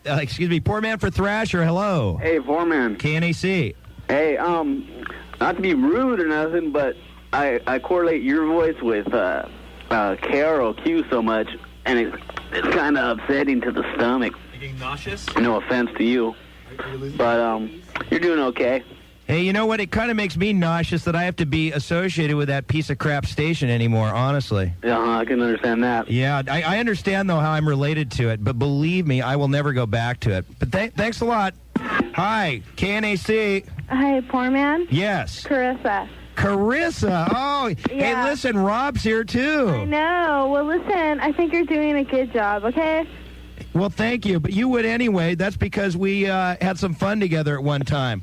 Poorman for Thrasher. Hello. Hey, Poorman. KNAC. Hey, not to be rude or nothing, but I correlate your voice with KROQ so much, and it's kind of upsetting to the stomach. You getting nauseous? No offense to you, but you're doing okay. Hey, you know what? It kind of makes me nauseous that I have to be associated with that piece of crap station anymore, honestly. Yeah, I can understand that. Yeah, I understand, though, how I'm related to it, but believe me, I will never go back to it. But thanks a lot. Hi, KNAC. Hi, Poorman? Yes. Carissa. Carissa. Oh, Yeah. Hey, listen, Rob's here, too. I know. Well, listen, I think you're doing a good job, okay? Well, thank you, but you would anyway. That's because we had some fun together at one time.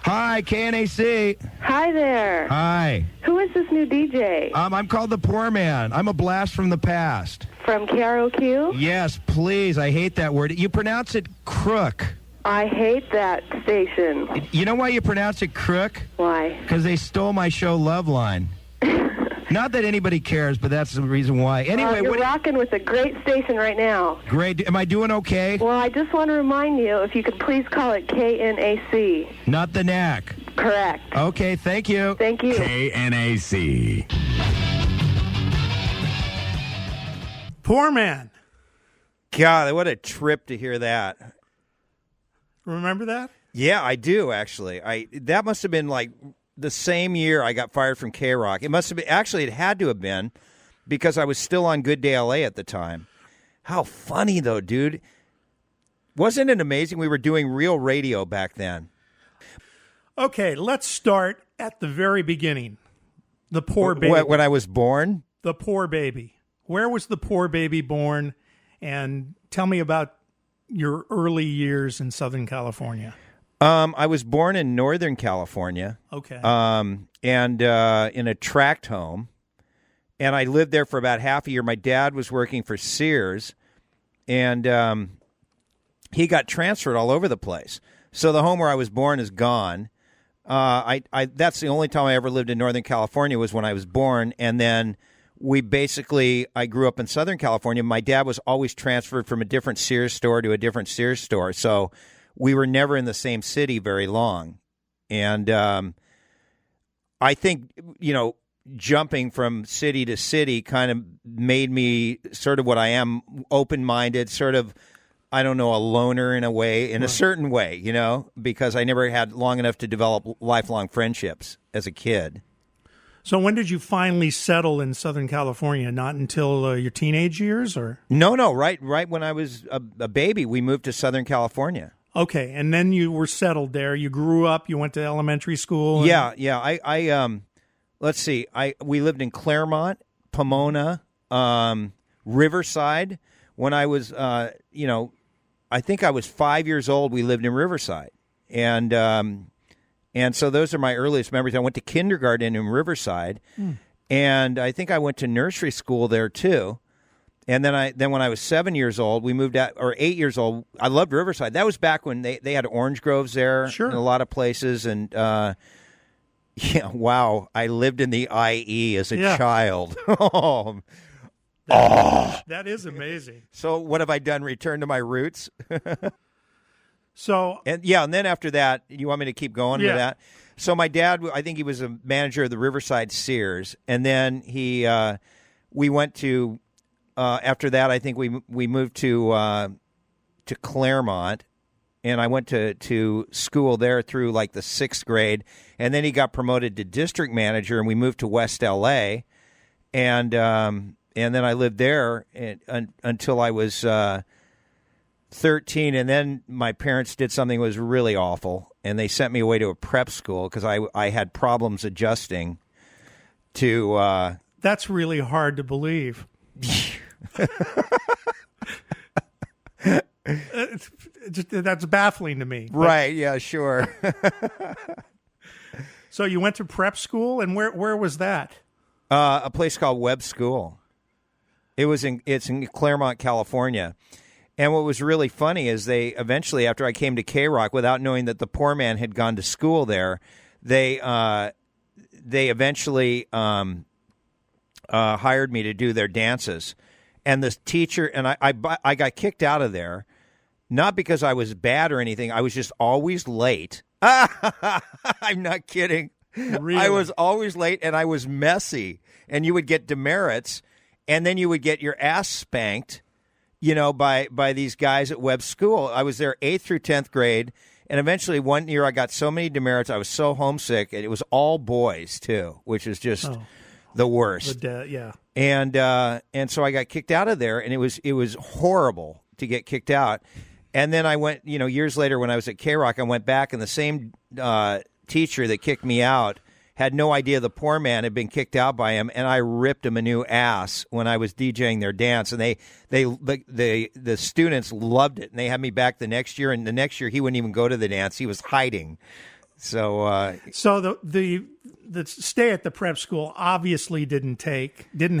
Hi, KNAC. Hi there. Hi. Who is this new DJ? I'm called the Poor Man. I'm a blast from the past. From KROQ? Yes, please. I hate that word. You pronounce it crook. I hate that station. You know why you pronounce it crook? Why? Because they stole my show Loveline. Not that anybody cares, but that's the reason why. Anyway, you're rocking with a great station right now. Great. Am I doing okay? Well, I just want to remind you, if you could please call it KNAC. Not the knack. Correct. Okay, thank you. Thank you. KNAC. Poorman. God, what a trip to hear that. Remember that? Yeah, I do, actually. That must have been like the same year I got fired from K-Rock. It must have been, actually, it had to have been, because I was still on Good Day LA at the time. How funny, though, dude. Wasn't it amazing? We were doing real radio back then. Okay, let's start at the very beginning. The poor baby. When I was born? The poor baby. Where was the poor baby born? And tell me about your early years in Southern California. I was born in Northern California. Okay. And in a tract home. And I lived there for about half a year. My dad was working for Sears. And he got transferred all over the place. So the home where I was born is gone. That's the only time I ever lived in Northern California was when I was born. And then I grew up in Southern California. My dad was always transferred from a different Sears store to a different Sears store. So we were never in the same city very long. And I think, jumping from city to city kind of made me sort of what I am, open-minded, sort of, I don't know, a loner in a way, in a certain way, because I never had long enough to develop lifelong friendships as a kid. So when did you finally settle in Southern California? Not until your teenage years, or? No, right when I was a baby, we moved to Southern California. Okay, and then you were settled there. You grew up. You went to elementary school. Yeah. I let's see. We lived in Claremont, Pomona, Riverside. When I was, I think I was 5 years old. We lived in Riverside, and so those are my earliest memories. I went to kindergarten in Riverside, and I think I went to nursery school there too. And then when I was 7 years old, we moved out, or 8 years old. I loved Riverside. That was back when they had orange groves there in a lot of places. And, wow, I lived in the IE as a child. That is amazing. So what have I done? Returned to my roots? And then after that, you want me to keep going with that? So my dad, I think he was a manager of the Riverside Sears. And then we went to... after that, I think we moved to Claremont, and I went to school there through like the 6th grade, and then he got promoted to district manager, and we moved to West LA, and then I lived there until I was 13, and then my parents did something that was really awful, and they sent me away to a prep school because I had problems adjusting to. That's really hard to believe. That's baffling to me. Right, yeah, sure. So you went to prep school, and where was that? A place called Webb School. It's in Claremont, California. And what was really funny is they eventually, after I came to K-Rock, without knowing that the poor man had gone to school there, they eventually hired me to do their dances. And the teacher, and I got kicked out of there Not because I was bad or anything. I was just always late. I'm not kidding. Really? I was always late, and I was messy. And you would get demerits, and then you would get your ass spanked, by these guys at Webb School. I was there 8th through 10th grade, and eventually one year I got so many demerits, I was so homesick, and it was all boys, too, which is just the worst. Yeah. And so I got kicked out of there, and it was horrible to get kicked out. And then I went, years later when I was at K-Rock, I went back, and the same teacher that kicked me out had no idea the Poorman had been kicked out by him, and I ripped him a new ass when I was DJing their dance, and the students loved it, and they had me back the next year, and the next year he wouldn't even go to the dance; he was hiding. So the stay at the prep school obviously didn't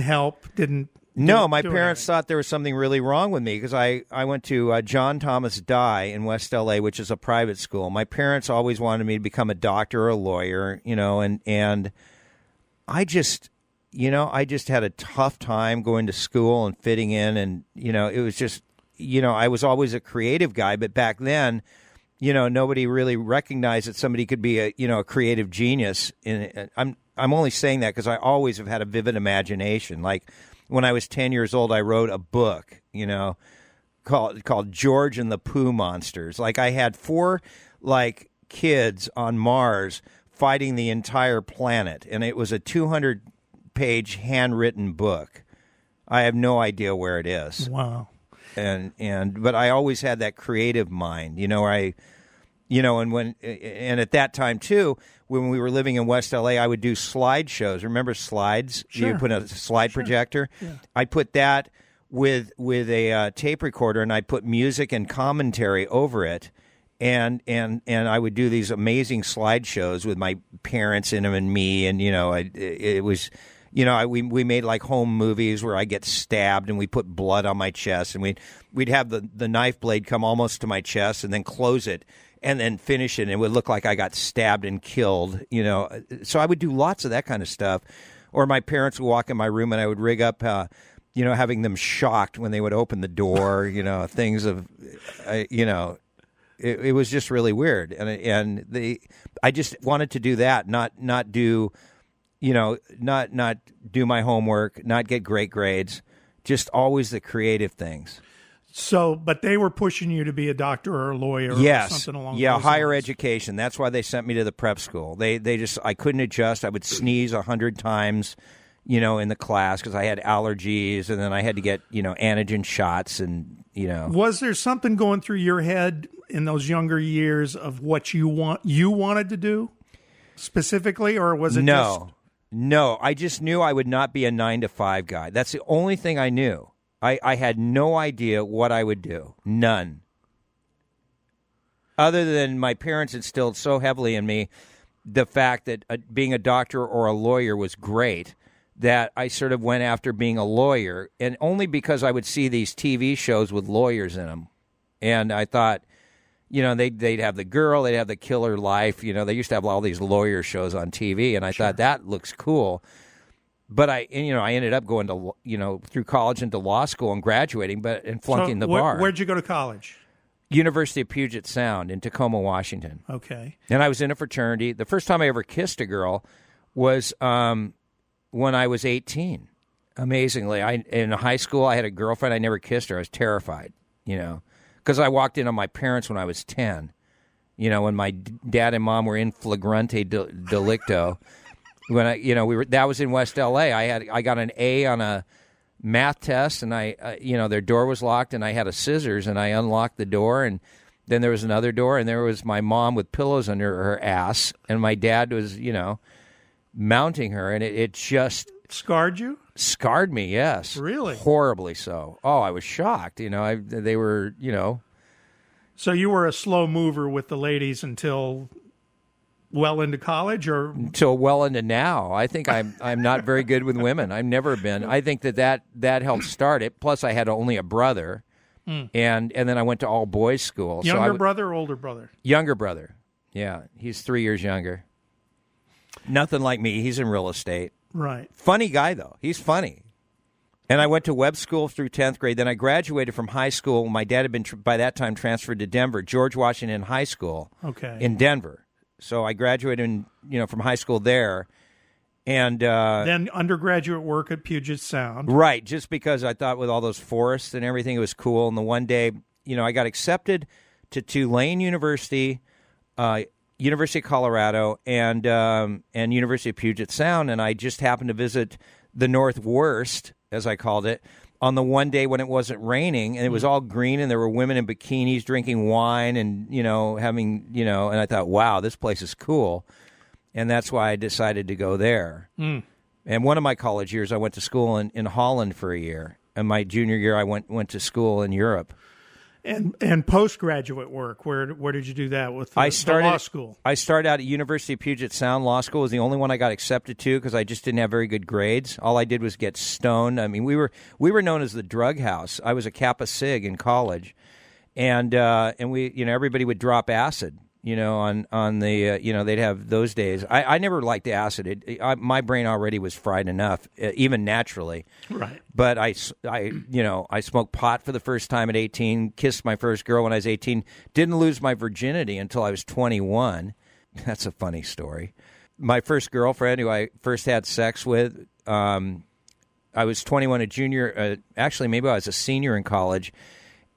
help, didn't. No, my parents thought there was something really wrong with me because I went to John Thomas Dye in West L.A., which is a private school. My parents always wanted me to become a doctor or a lawyer, and I just had a tough time going to school and fitting in, and, it was just, I was always a creative guy, but back then, nobody really recognized that somebody could be a creative genius. And I'm only saying that because I always have had a vivid imagination. Like, when I was 10 years old, I wrote a book, called George and the Pooh Monsters. Like, I had 4, kids on Mars fighting the entire planet, and it was a 200-page handwritten book. I have no idea where it is. Wow. But I always had that creative mind, and at that time too, when we were living in West LA, I would do slideshows. Remember slides? Sure. You put a slide projector. Yeah. I put that with a tape recorder, and I put music and commentary over it, and I would do these amazing slideshows with my parents in them and me, and it was. We made like home movies where I get stabbed and we put blood on my chest, and we'd have the knife blade come almost to my chest and then close it and then finish it, and it would look like I got stabbed and killed, So I would do lots of that kind of stuff. Or my parents would walk in my room and I would rig up, having them shocked when they would open the door, things of, it was just really weird. And I just wanted to do that, not do... not do my homework, not get great grades, just always the creative things. So, but they were pushing you to be a doctor or a lawyer or something along those higher lines. Education. That's why they sent me to the prep school. I couldn't adjust. I would sneeze 100 times, in the class because I had allergies, and then I had to get, antigen shots and, Was there something going through your head in those younger years of what you wanted to do specifically, or was it No, I just knew I would not be a 9-to-5 guy. That's the only thing I knew. I had no idea what I would do. None. Other than my parents instilled so heavily in me the fact that being a doctor or a lawyer was great, that I sort of went after being a lawyer, and only because I would see these TV shows with lawyers in them. And I thought, they'd have the girl, they'd have the killer life. They used to have all these lawyer shows on TV, and I thought that looks cool. But I ended up going to, through college into law school and graduating, and flunking the bar. Where'd you go to college? University of Puget Sound in Tacoma, Washington. Okay. And I was in a fraternity. The first time I ever kissed a girl was when I was 18. Amazingly, in high school, I had a girlfriend. I never kissed her. I was terrified, because I walked in on my parents when I was 10, when my dad and mom were in flagrante delicto. When that was in West L.A. I got an A on a math test, and their door was locked, and I had a scissors, and I unlocked the door, and then there was another door, and there was my mom with pillows under her ass, and my dad was, mounting her, and it just scarred you. Scarred me, yes. Really? Horribly so. Oh, I was shocked. They were, So you were a slow mover with the ladies until well into college, or until well into now. I think I'm not very good with women. I've never been. I think that helped start it. Plus, I had only a brother, and then I went to all boys school. Younger brother or older brother? Younger brother. Yeah, he's 3 years younger. Nothing like me. He's in real estate. Right. Funny guy, though. He's funny. And I went to web school through 10th grade. Then I graduated from high school. My dad had been, by that time, transferred to Denver, George Washington High School in Denver. So I graduated from high school there. And then undergraduate work at Puget Sound. Right, just because I thought with all those forests and everything, it was cool. And the one day, I got accepted to Tulane University, University of Colorado, and University of Puget Sound. And I just happened to visit the Northwest, as I called it, on the one day when it wasn't raining, and it was all green, and there were women in bikinis drinking wine and, having, and I thought, wow, this place is cool. And that's why I decided to go there. And one of my college years, I went to school in Holland for a year. And my junior year, I went to school in Europe. And postgraduate work, where did you do that with the law school? I started out at University of Puget Sound Law School. It was the only one I got accepted to because I just didn't have very good grades. All I did was get stoned. I mean, we were known as the drug house. I was a Kappa Sig in college, and we everybody would drop acid. On the, they'd have those days. I never liked acid. My brain already was fried enough, even naturally. Right. But I smoked pot for the first time at 18, kissed my first girl when I was 18, didn't lose my virginity until I was 21. That's a funny story. My first girlfriend, who I first had sex with, I was 21, a junior, actually maybe I was a senior in college,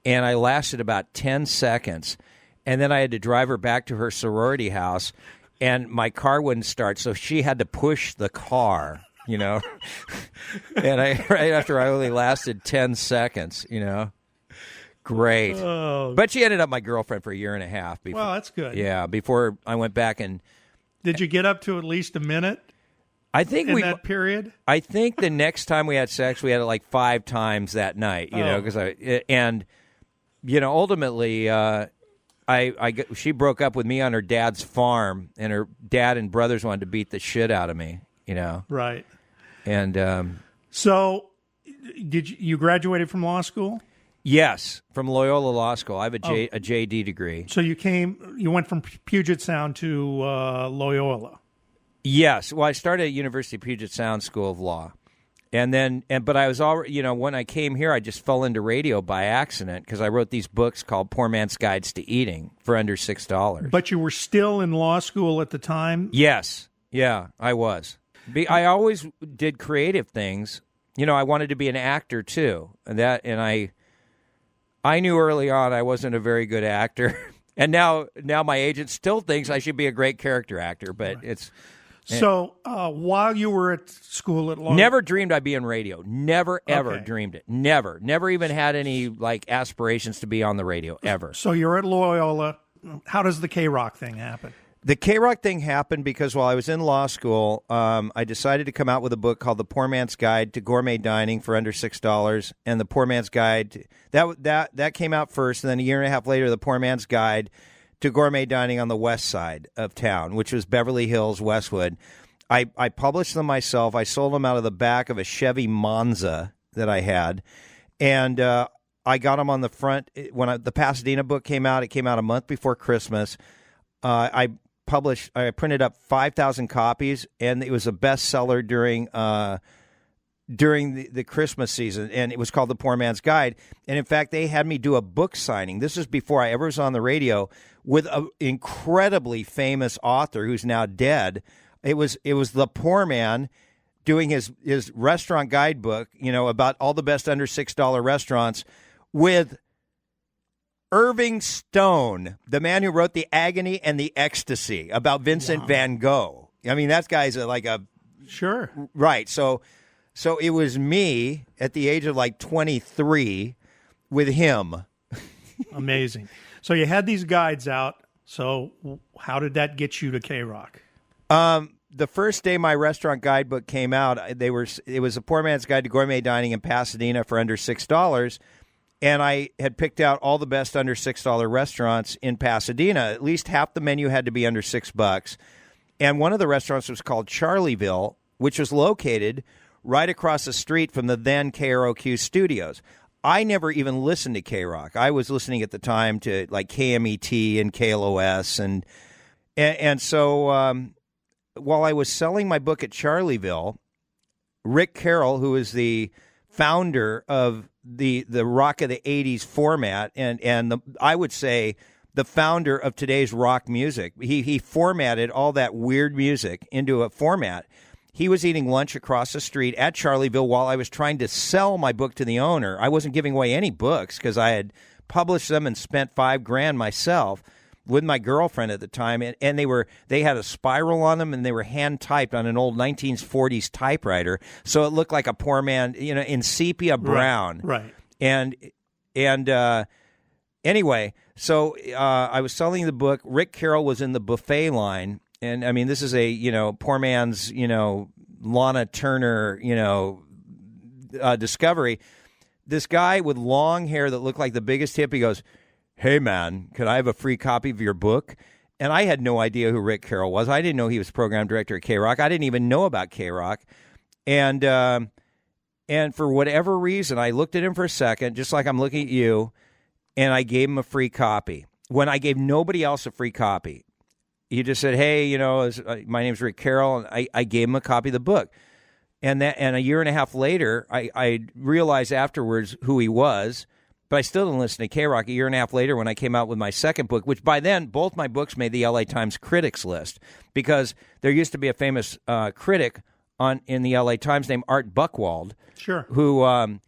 and I lasted about 10 seconds. And then I had to drive her back to her sorority house, and my car wouldn't start, so she had to push the car, And right after I only lasted 10 seconds, Great. Oh. But she ended up my girlfriend for a year and a half. Well, that's good. Yeah, before I went back and... Did you get up to at least a minute that period? I think the next time we had sex, we had it like 5 times that night, because ultimately... she broke up with me on her dad's farm, and her dad and brothers wanted to beat the shit out of me, Right. And so, did you graduated from law school? Yes, from Loyola Law School. I have a JD degree. So you went from Puget Sound to Loyola. Yes. Well, I started at University of Puget Sound School of Law. But I was already, when I came here, I just fell into radio by accident because I wrote these books called Poor Man's Guides to Eating for under $6. But you were still in law school at the time? Yes. Yeah, I was. I always did creative things. I wanted to be an actor too. And I knew early on I wasn't a very good actor. And now my agent still thinks I should be a great character actor, but right. It's... So while you were at school at law, never dreamed I'd be in radio. Never ever dreamed it. Never even had any aspirations to be on the radio ever. So you're at Loyola. How does the K-Rock thing happen? The K-Rock thing happened because while I was in law school, I decided to come out with a book called The Poor Man's Guide to Gourmet Dining for Under $6, and The Poor Man's Guide that came out first, and then a year and a half later, The Poor Man's Guide to Gourmet Dining on the west side of town, which was Beverly Hills, Westwood. I published them myself. I sold them out of the back of a Chevy Monza that I had, and I got them on the front. When the Pasadena book came out, it came out a month before Christmas. I printed up 5,000 copies, and it was a bestseller during the Christmas season, and it was called The Poor Man's Guide. And in fact, they had me do a book signing. This is before I ever was on the radio with an incredibly famous author who's now dead. It was the poor man doing his restaurant guidebook, about all the best under $6 restaurants with Irving Stone, the man who wrote The Agony and the Ecstasy about Vincent van Gogh. I mean, that guy's Sure. Right. So it was me at the age of 23 with him. Amazing. So you had these guides out. So how did that get you to K-Rock? The first day my restaurant guidebook came out, it was A Poor Man's Guide to Gourmet Dining in Pasadena for under $6, and I had picked out all the best under $6 restaurants in Pasadena. At least half the menu had to be under $6, and one of the restaurants was called Charlieville, which was located right across the street from the then KROQ studios. I never even listened to K-Rock. I was listening at the time to KMET and KLOS, and so while I was selling my book at Charlieville, Rick Carroll, who is the founder of the rock of the 80s format, and I would say the founder of today's rock music. He formatted all that weird music into a format. He was eating lunch across the street at Charlieville while I was trying to sell my book to the owner. I wasn't giving away any books because I had published them and spent $5,000 myself with my girlfriend at the time, and they had a spiral on them, and they were hand typed on an old 1940s typewriter, so it looked like a Poorman, in sepia brown. Right. And anyway, so I was selling the book. Rick Carroll was in the buffet line, and I mean, this is a Poorman's Lana Turner discovery. This guy with long hair that looked like the biggest hip, he goes, "Hey, man, could I have a free copy of your book?" And I had no idea who Rick Carroll was. I didn't know he was program director at K-Rock. I didn't even know about K-Rock. And for whatever reason, I looked at him for a second, just like I'm looking at you, and I gave him a free copy. When I gave nobody else a free copy, he just said, "Hey, my name's Rick Carroll," and I gave him a copy of the book. And a year and a half later, I realized afterwards who he was, but I still didn't listen to K-Rock. A year and a half later, when I came out with my second book, which by then, both my books made the LA Times critics list, because there used to be a famous critic in the LA Times named Art Buchwald. Sure. Who, and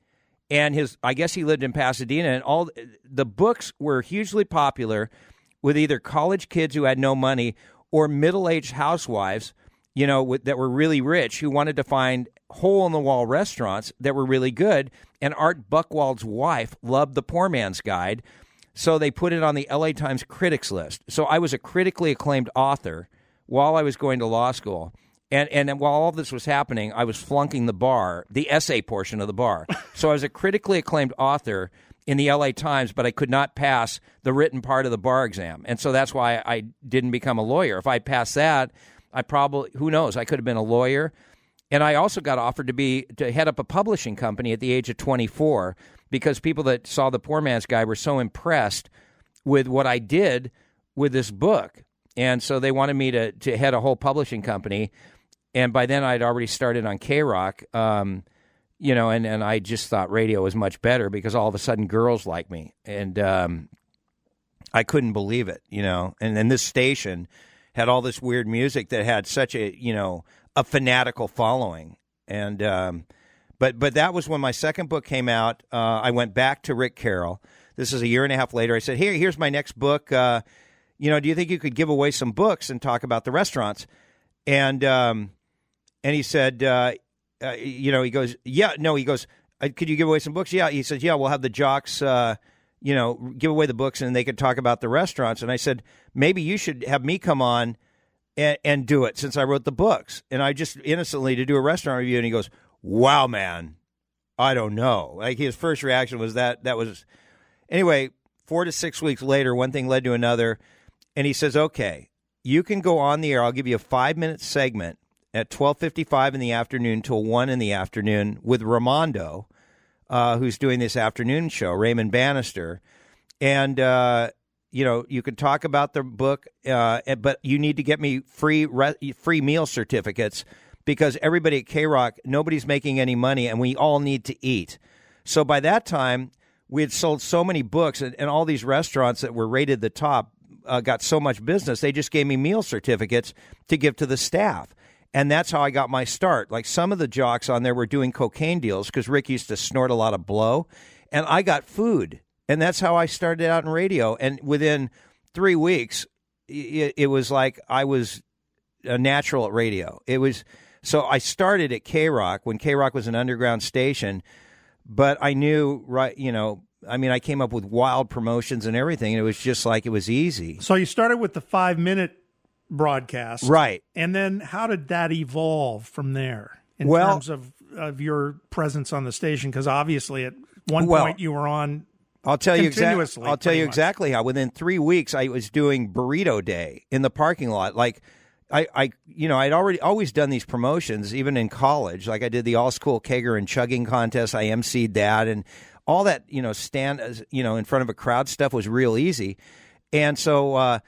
I guess he lived in Pasadena, and all the books were hugely popular with either college kids who had no money or middle-aged housewives, that were really rich, who wanted to find hole-in-the-wall restaurants that were really good. And Art Buchwald's wife loved the Poor Man's Guide, so they put it on the LA Times critics list. So I was a critically acclaimed author while I was going to law school. And while all this was happening, I was flunking the bar, the essay portion of the bar. So I was a critically acclaimed author in the LA Times, but I could not pass the written part of the bar exam. And so that's why I didn't become a lawyer. If I passed that, I probably, who knows, I could have been a lawyer. And I also got offered to head up a publishing company at the age of 24, because people that saw the Poor Man's Guide were so impressed with what I did with this book. And so they wanted me to head a whole publishing company. And by then I'd already started on K-Rock, and I just thought radio was much better because all of a sudden girls like me. And I couldn't believe it, And then this station had all this weird music that had such a fanatical following. And but that was when my second book came out. I went back to Rick Carroll. This is a year and a half later. I said, here's my next book. Do you think you could give away some books and talk about the restaurants? And he said, he goes, yeah, no, he goes, could you give away some books? Yeah. He says, yeah, we'll have the jocks, give away the books and they could talk about the restaurants. And I said, maybe you should have me come on and do it, since I wrote the books. And I just innocently to do a restaurant review. And he goes, "Wow, man, I don't know." Like, his first reaction was that was, anyway, 4 to 6 weeks later, one thing led to another. And he says, "Okay, you can go on the air. I'll give you a 5-minute segment at 12:55 in the afternoon till 1 in the afternoon with Ramondo, who's doing this afternoon show, Raymond Bannister. And, you could talk about the book, but you need to get me free meal certificates, because everybody at K-Rock, nobody's making any money, and we all need to eat." So by that time, we had sold so many books, and all these restaurants that were rated the top got so much business, they just gave me meal certificates to give to the staff. And that's how I got my start. Like, some of the jocks on there were doing cocaine deals because Rick used to snort a lot of blow, and I got food. And that's how I started out in radio. And within 3 weeks, it was like I was a natural at radio. So I started at K-Rock when K-Rock was an underground station, but I knew, I came up with wild promotions and everything, and it was just like it was easy. So you started with the 5-minute broadcast. Right. And then how did that evolve from there in terms of your presence on the station? Because obviously at one point you were on I'll tell you continuously. I'll tell you exactly how. Within 3 weeks, I was doing burrito day in the parking lot. Like, I'd always done these promotions, even in college. Like, I did the all school kegger and chugging contest. I emceed that, and all that. Stand in front of a crowd stuff was real easy. And so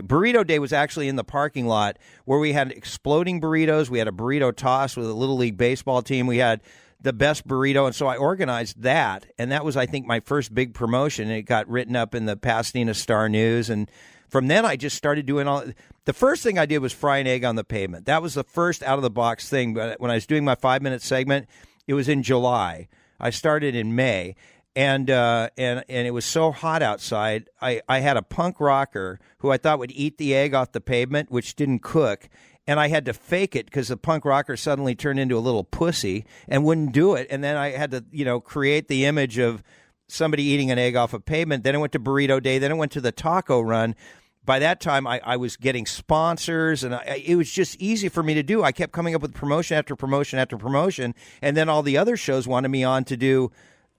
burrito day was actually in the parking lot, where we had exploding burritos. We had a burrito toss with a little league baseball team. We had the best burrito. And so I organized that. And that was, I think, my first big promotion. It got written up in the Pasadena Star News. And from then I just started doing all. The first thing I did was fry an egg on the pavement. That was the first out-of-the-box thing. But when I was doing my 5-minute segment, it was in July. I started in May. And it was so hot outside, I had a punk rocker who I thought would eat the egg off the pavement, which didn't cook. And I had to fake it because the punk rocker suddenly turned into a little pussy and wouldn't do it. And then I had to, create the image of somebody eating an egg off a pavement. Then it went to Burrito Day. Then it went to the taco run. By that time, I was getting sponsors, and it was just easy for me to do. I kept coming up with promotion after promotion after promotion. And then all the other shows wanted me on to do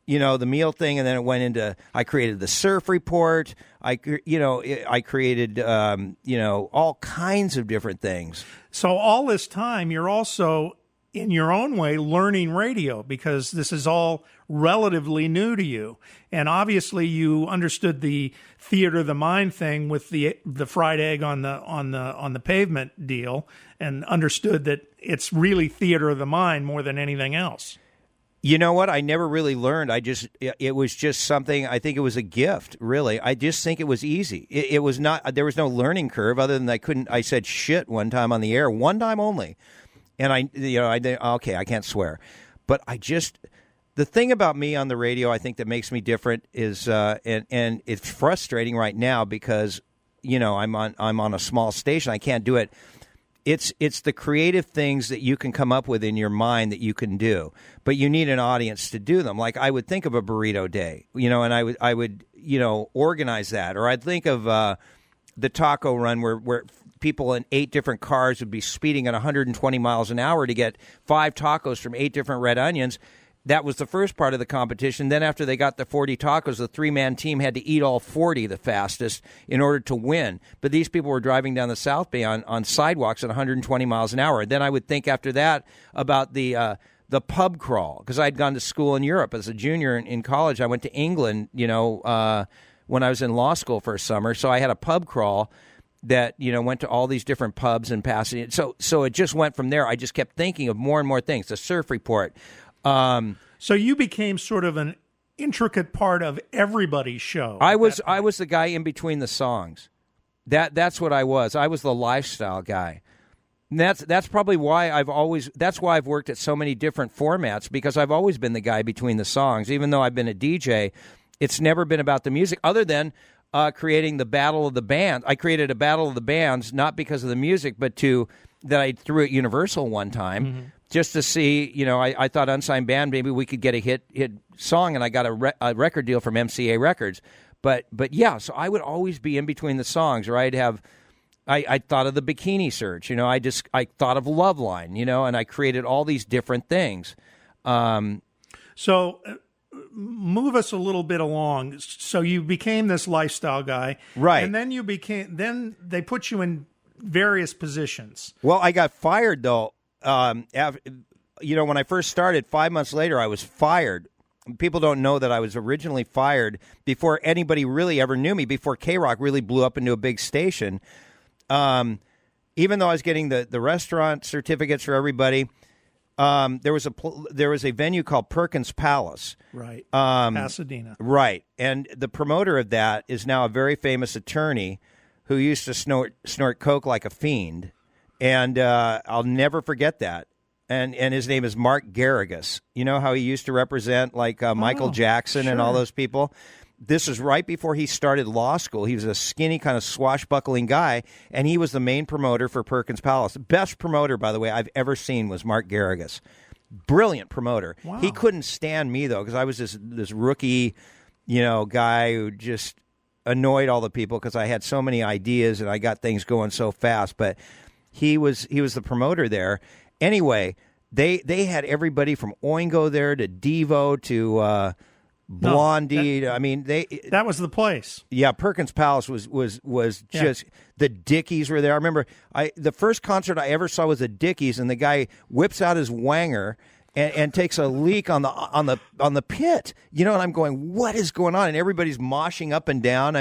the meal thing, and then it went into, I created the surf report. I created, all kinds of different things. So all this time, you're also, in your own way, learning radio because this is all relatively new to you. And obviously you understood the theater of the mind thing with the fried egg on the pavement deal and understood that it's really theater of the mind more than anything else. You know what? I never really learned. It was just something, I think it was a gift, really. I just think it was easy. It was not, there was no learning curve other than I said shit one time on the air, one time only. And I can't swear. But the thing about me on the radio, I think that makes me different is, and it's frustrating right now because, I'm on a small station. I can't do it. It's the creative things that you can come up with in your mind that you can do, but you need an audience to do them. Like I would think of a Burrito Day, and I would organize that, or I'd think of the taco run where people in 8 different cars would be speeding at 120 miles an hour to get 5 tacos from 8 different red onions. That was the first part of the competition. Then after they got the 40 tacos, the 3-man team had to eat all 40 the fastest in order to win. But these people were driving down the South Bay on sidewalks at 120 miles an hour. Then I would think after that about the pub crawl, because I'd gone to school in Europe as a junior in college. I went to England, when I was in law school for a summer. So I had a pub crawl that, went to all these different pubs in Pasadena. So it just went from there. I just kept thinking of more and more things. The surf report. So you became sort of an intricate part of everybody's show. I was the guy in between the songs. That's what I was. I was the lifestyle guy. And that's probably why I've worked at so many different formats, because I've always been the guy between the songs. Even though I've been a DJ, it's never been about the music other than creating the Battle of the Bands. I created a Battle of the Bands not because of the music, but that I threw at Universal one time. Mm-hmm. Just to see, I thought Unsigned Band, maybe we could get a hit song, and I got a record deal from MCA Records. But yeah, so I would always be in between the songs, or I thought of the Bikini Search, I thought of Loveline, and I created all these different things. So move us a little bit along. So you became this lifestyle guy. Right. And then they put you in various positions. Well, I got fired, though. When I first started, 5 months later, I was fired. People don't know that I was originally fired before anybody really ever knew me, before K-Rock really blew up into a big station. Even though I was getting the restaurant certificates for everybody, there was a venue called Perkins Palace. Right. Pasadena. Right. And the promoter of that is now a very famous attorney who used to snort coke like a fiend. And I'll never forget that. And his name is Mark Garrigus. You know how he used to represent Michael Jackson sure. and all those people? This is right before he started law school. He was a skinny, kind of swashbuckling guy, and he was the main promoter for Perkins Palace. The best promoter, by the way, I've ever seen was Mark Garrigus. Brilliant promoter. Wow. He couldn't stand me, though, because I was this rookie, guy who just annoyed all the people because I had so many ideas and I got things going so fast. But he was the promoter there. Anyway, they had everybody from Oingo there to Devo to Blondie. That was the place. Yeah, Perkins Palace was just the Dickies were there. I remember the first concert I ever saw was the Dickies, and the guy whips out his wanger and takes a leak on the pit. And I'm going, what is going on? And everybody's moshing up and down.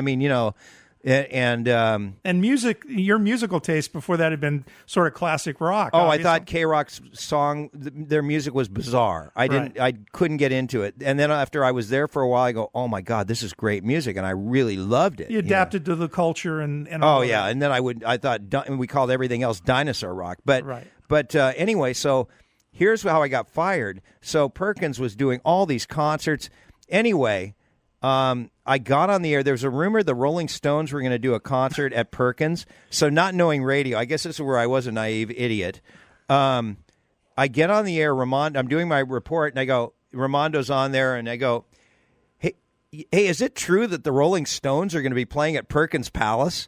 And music, your musical taste before that had been sort of classic rock. Oh, obviously. I thought K-Rock's song, their music was bizarre. I couldn't get into it. And then after I was there for a while, I go, oh my God, this is great music, and I really loved it. You adapted to the culture and oh all yeah, that. and then I thought we called everything else dinosaur rock. But anyway, so here's how I got fired. So Perkins was doing all these concerts. Anyway, I got on the air. There was a rumor the Rolling Stones were going to do a concert at Perkins. So not knowing radio, I guess this is where I was a naive idiot. I get on the air, Ramondo, I'm doing my report, and I go, Ramondo's on there, and I go, hey, is it true that the Rolling Stones are going to be playing at Perkins Palace?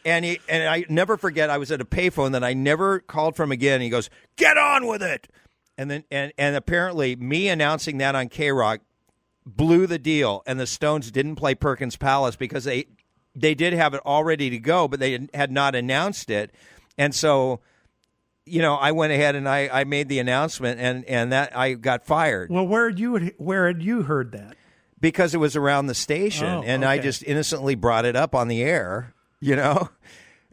And I never forget, I was at a payphone that I never called from again. And he goes, get on with it. And then and apparently me announcing that on K-Rock blew the deal, and the Stones didn't play Perkins Palace because they did have it all ready to go, but they had not announced it. And so, I went ahead and I made the announcement, and that I got fired. Well, where had you heard that? Because it was around the station, and I just innocently brought it up on the air,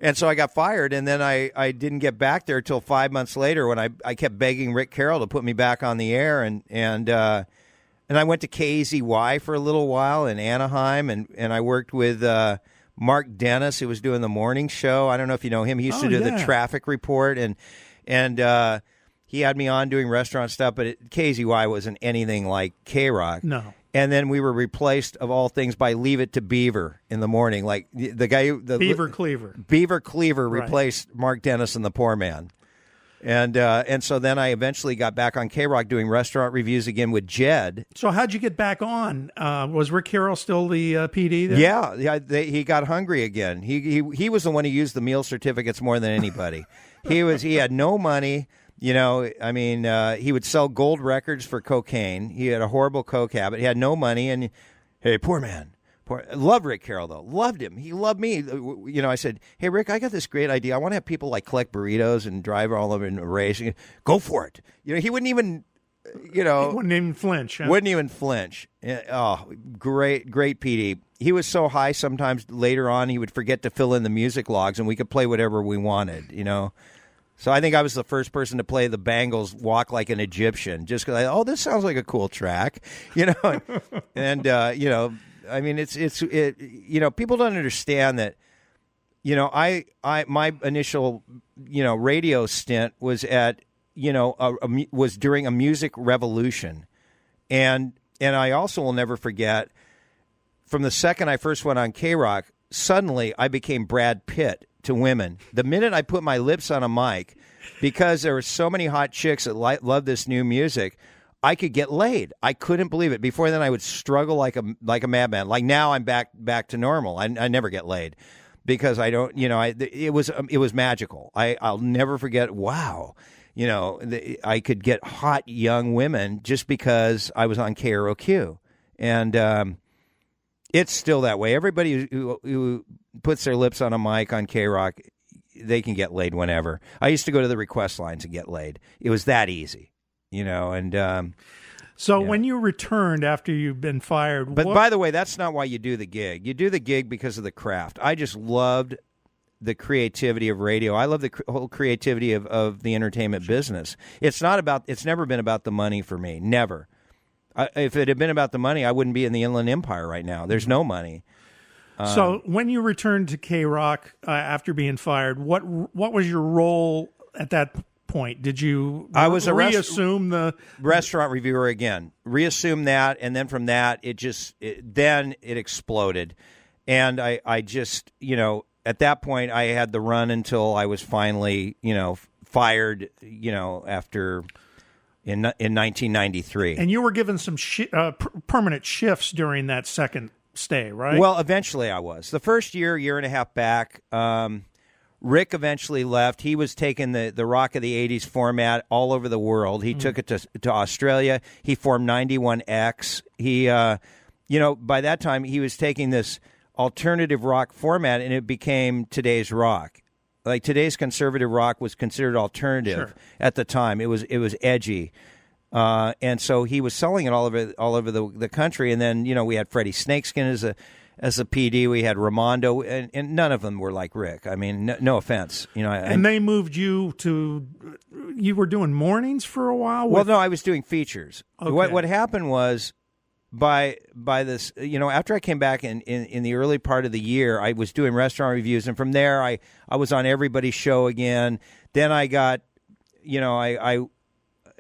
And so I got fired, and then I didn't get back there till 5 months later when I kept begging Rick Carroll to put me back on the air, and I went to KZY for a little while in Anaheim, and I worked with Mark Dennis, who was doing the morning show. I don't know if you know him. He used to do the traffic report, and he had me on doing restaurant stuff, but KZY wasn't anything like K-Rock. No. And then we were replaced, of all things, by Leave It to Beaver in the morning. Like the guy, Beaver Cleaver. Beaver Cleaver replaced Mark Dennis and the Poorman. And so then I eventually got back on K-Rock doing restaurant reviews again with Jed. So how'd you get back on? Was Rick Carroll still the PD there? Yeah, he got hungry again. He was the one who used the meal certificates more than anybody. He had no money. He would sell gold records for cocaine. He had a horrible coke habit. He had no money. And, hey, poor man. Loved Rick Carroll, though. Loved him. He loved me. I said, hey, Rick, I got this great idea. I want to have people, collect burritos and drive all over in a race. Go for it. He wouldn't even, He wouldn't even flinch. Huh? Wouldn't even flinch. Oh, great PD. He was so high sometimes later on he would forget to fill in the music logs, and we could play whatever we wanted, So I think I was the first person to play the Bangles' "Walk Like an Egyptian," just because this sounds like a cool track, And people don't understand that. My initial radio stint was at was during a music revolution, and I also will never forget from the second I first went on K-Rock, suddenly I became Brad Pitt to women. The minute I put my lips on a mic, because there were so many hot chicks that loved this new music, I could get laid. I couldn't believe it. Before then, I would struggle like a madman. Like now, I'm back to normal. I never get laid because I don't. It was magical. I'll never forget. Wow, I could get hot young women just because I was on KROQ, and it's still that way. Everybody who puts their lips on a mic on K-Rock, they can get laid whenever. I used to go to the request lines and get laid. It was that easy, So when you returned after you've been fired... But by the way, that's not why you do the gig. You do the gig because of the craft. I just loved the creativity of radio. I love the whole creativity of the entertainment business. It's never been about the money for me. Never. If it had been about the money, I wouldn't be in the Inland Empire right now. There's no money. So when you returned to K-Rock after being fired, what was your role at that point? Did you reassume the restaurant reviewer again? Reassume that, and then from that, then it exploded, and I just at that point I had the run until I was finally fired after. In 1993. And you were given some permanent shifts during that second stay, right? Well, eventually I was. The first year and a half back, Rick eventually left. He was taking the Rock of the 80s format all over the world. He took it to Australia. He formed 91X. He, by that time, he was taking this alternative rock format, and it became today's rock. Like today's conservative rock was considered alternative at the time. It was edgy, and so he was selling it all over the country. And then we had Freddie Snakeskin as a PD. We had Ramondo, and none of them were like Rick. I mean, no offense, And they moved you to. You were doing mornings for a while. Well, no, I was doing features. Okay. What happened was, by this, after I came back in the early part of the year, I was doing restaurant reviews, and from there, I was on everybody's show again. Then I got, I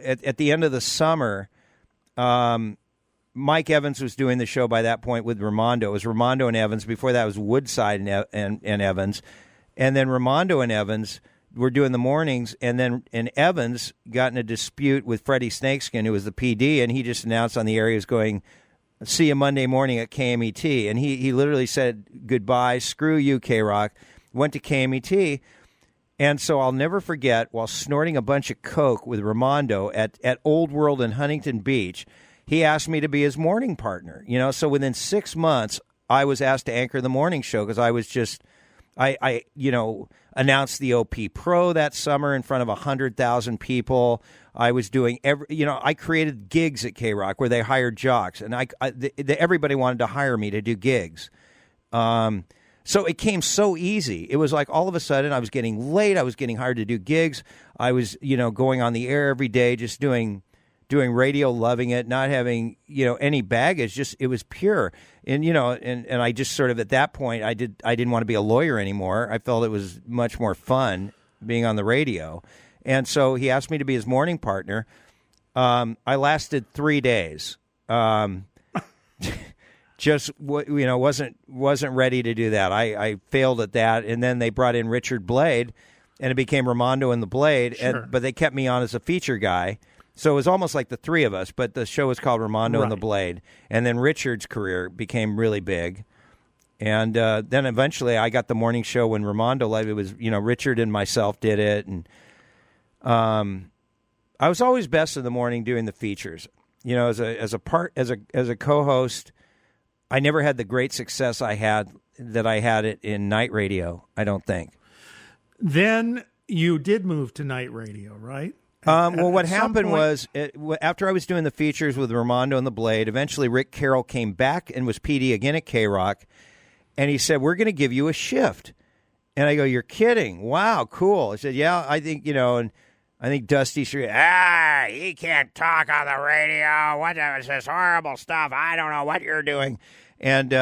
at the end of the summer. Mike Evans was doing the show by that point with Ramondo. It was Ramondo and Evans. Before that, it was Woodside and Evans. And then Ramondo and Evans were doing the mornings. And Evans got in a dispute with Freddie Snakeskin, who was the PD, and he just announced on the air he was going, see you Monday morning at KMET. And he literally said, goodbye, screw you, K-Rock. Went to KMET. And so I'll never forget, while snorting a bunch of coke with Ramondo at Old World in Huntington Beach, he asked me to be his morning partner. So within 6 months, I was asked to anchor the morning show because I was just, I announced the OP Pro that summer in front of 100,000 people. I was doing I created gigs at K-Rock where they hired jocks, and everybody wanted to hire me to do gigs. So it came so easy. It was like all of a sudden I was getting late. I was getting hired to do gigs. I was, going on the air every day, just doing radio, loving it, not having, any baggage. Just, it was pure. And, and I just sort of, at that point, I didn't want to be a lawyer anymore. I felt it was much more fun being on the radio. And so he asked me to be his morning partner. I lasted 3 days. Just, wasn't ready to do that. I failed at that. And then they brought in Richard Blade, and it became Ramondo and the Blade. Sure. But they kept me on as a feature guy. So it was almost like the three of us, but the show was called Ramondo and the Blade. And then Richard's career became really big. And then eventually I got the morning show when Ramondo left. It was, Richard and myself did it. And I was always best in the morning doing the features. As a co-host, I never had the great success I had it in night radio, I don't think. Then you did move to night radio, right? Well, what happened was, after I was doing the features with Ramondo and the Blade, eventually Rick Carroll came back and was PD again at K-Rock, and he said, we're going to give you a shift. And I go, you're kidding. Wow, cool. I said, yeah, I think, and I think Dusty should, he can't talk on the radio. What is this horrible stuff? I don't know what you're doing. And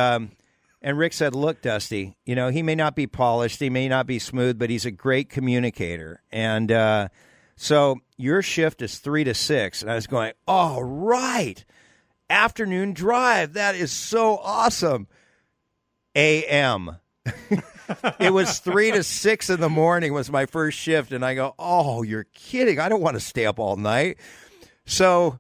Rick said, look, Dusty, he may not be polished, he may not be smooth, but he's a great communicator. And so your shift is 3 to 6. And I was going, all right, afternoon drive. That is so awesome. AM. It was 3 to 6 in the morning was my first shift. And I go, oh, you're kidding. I don't want to stay up all night. So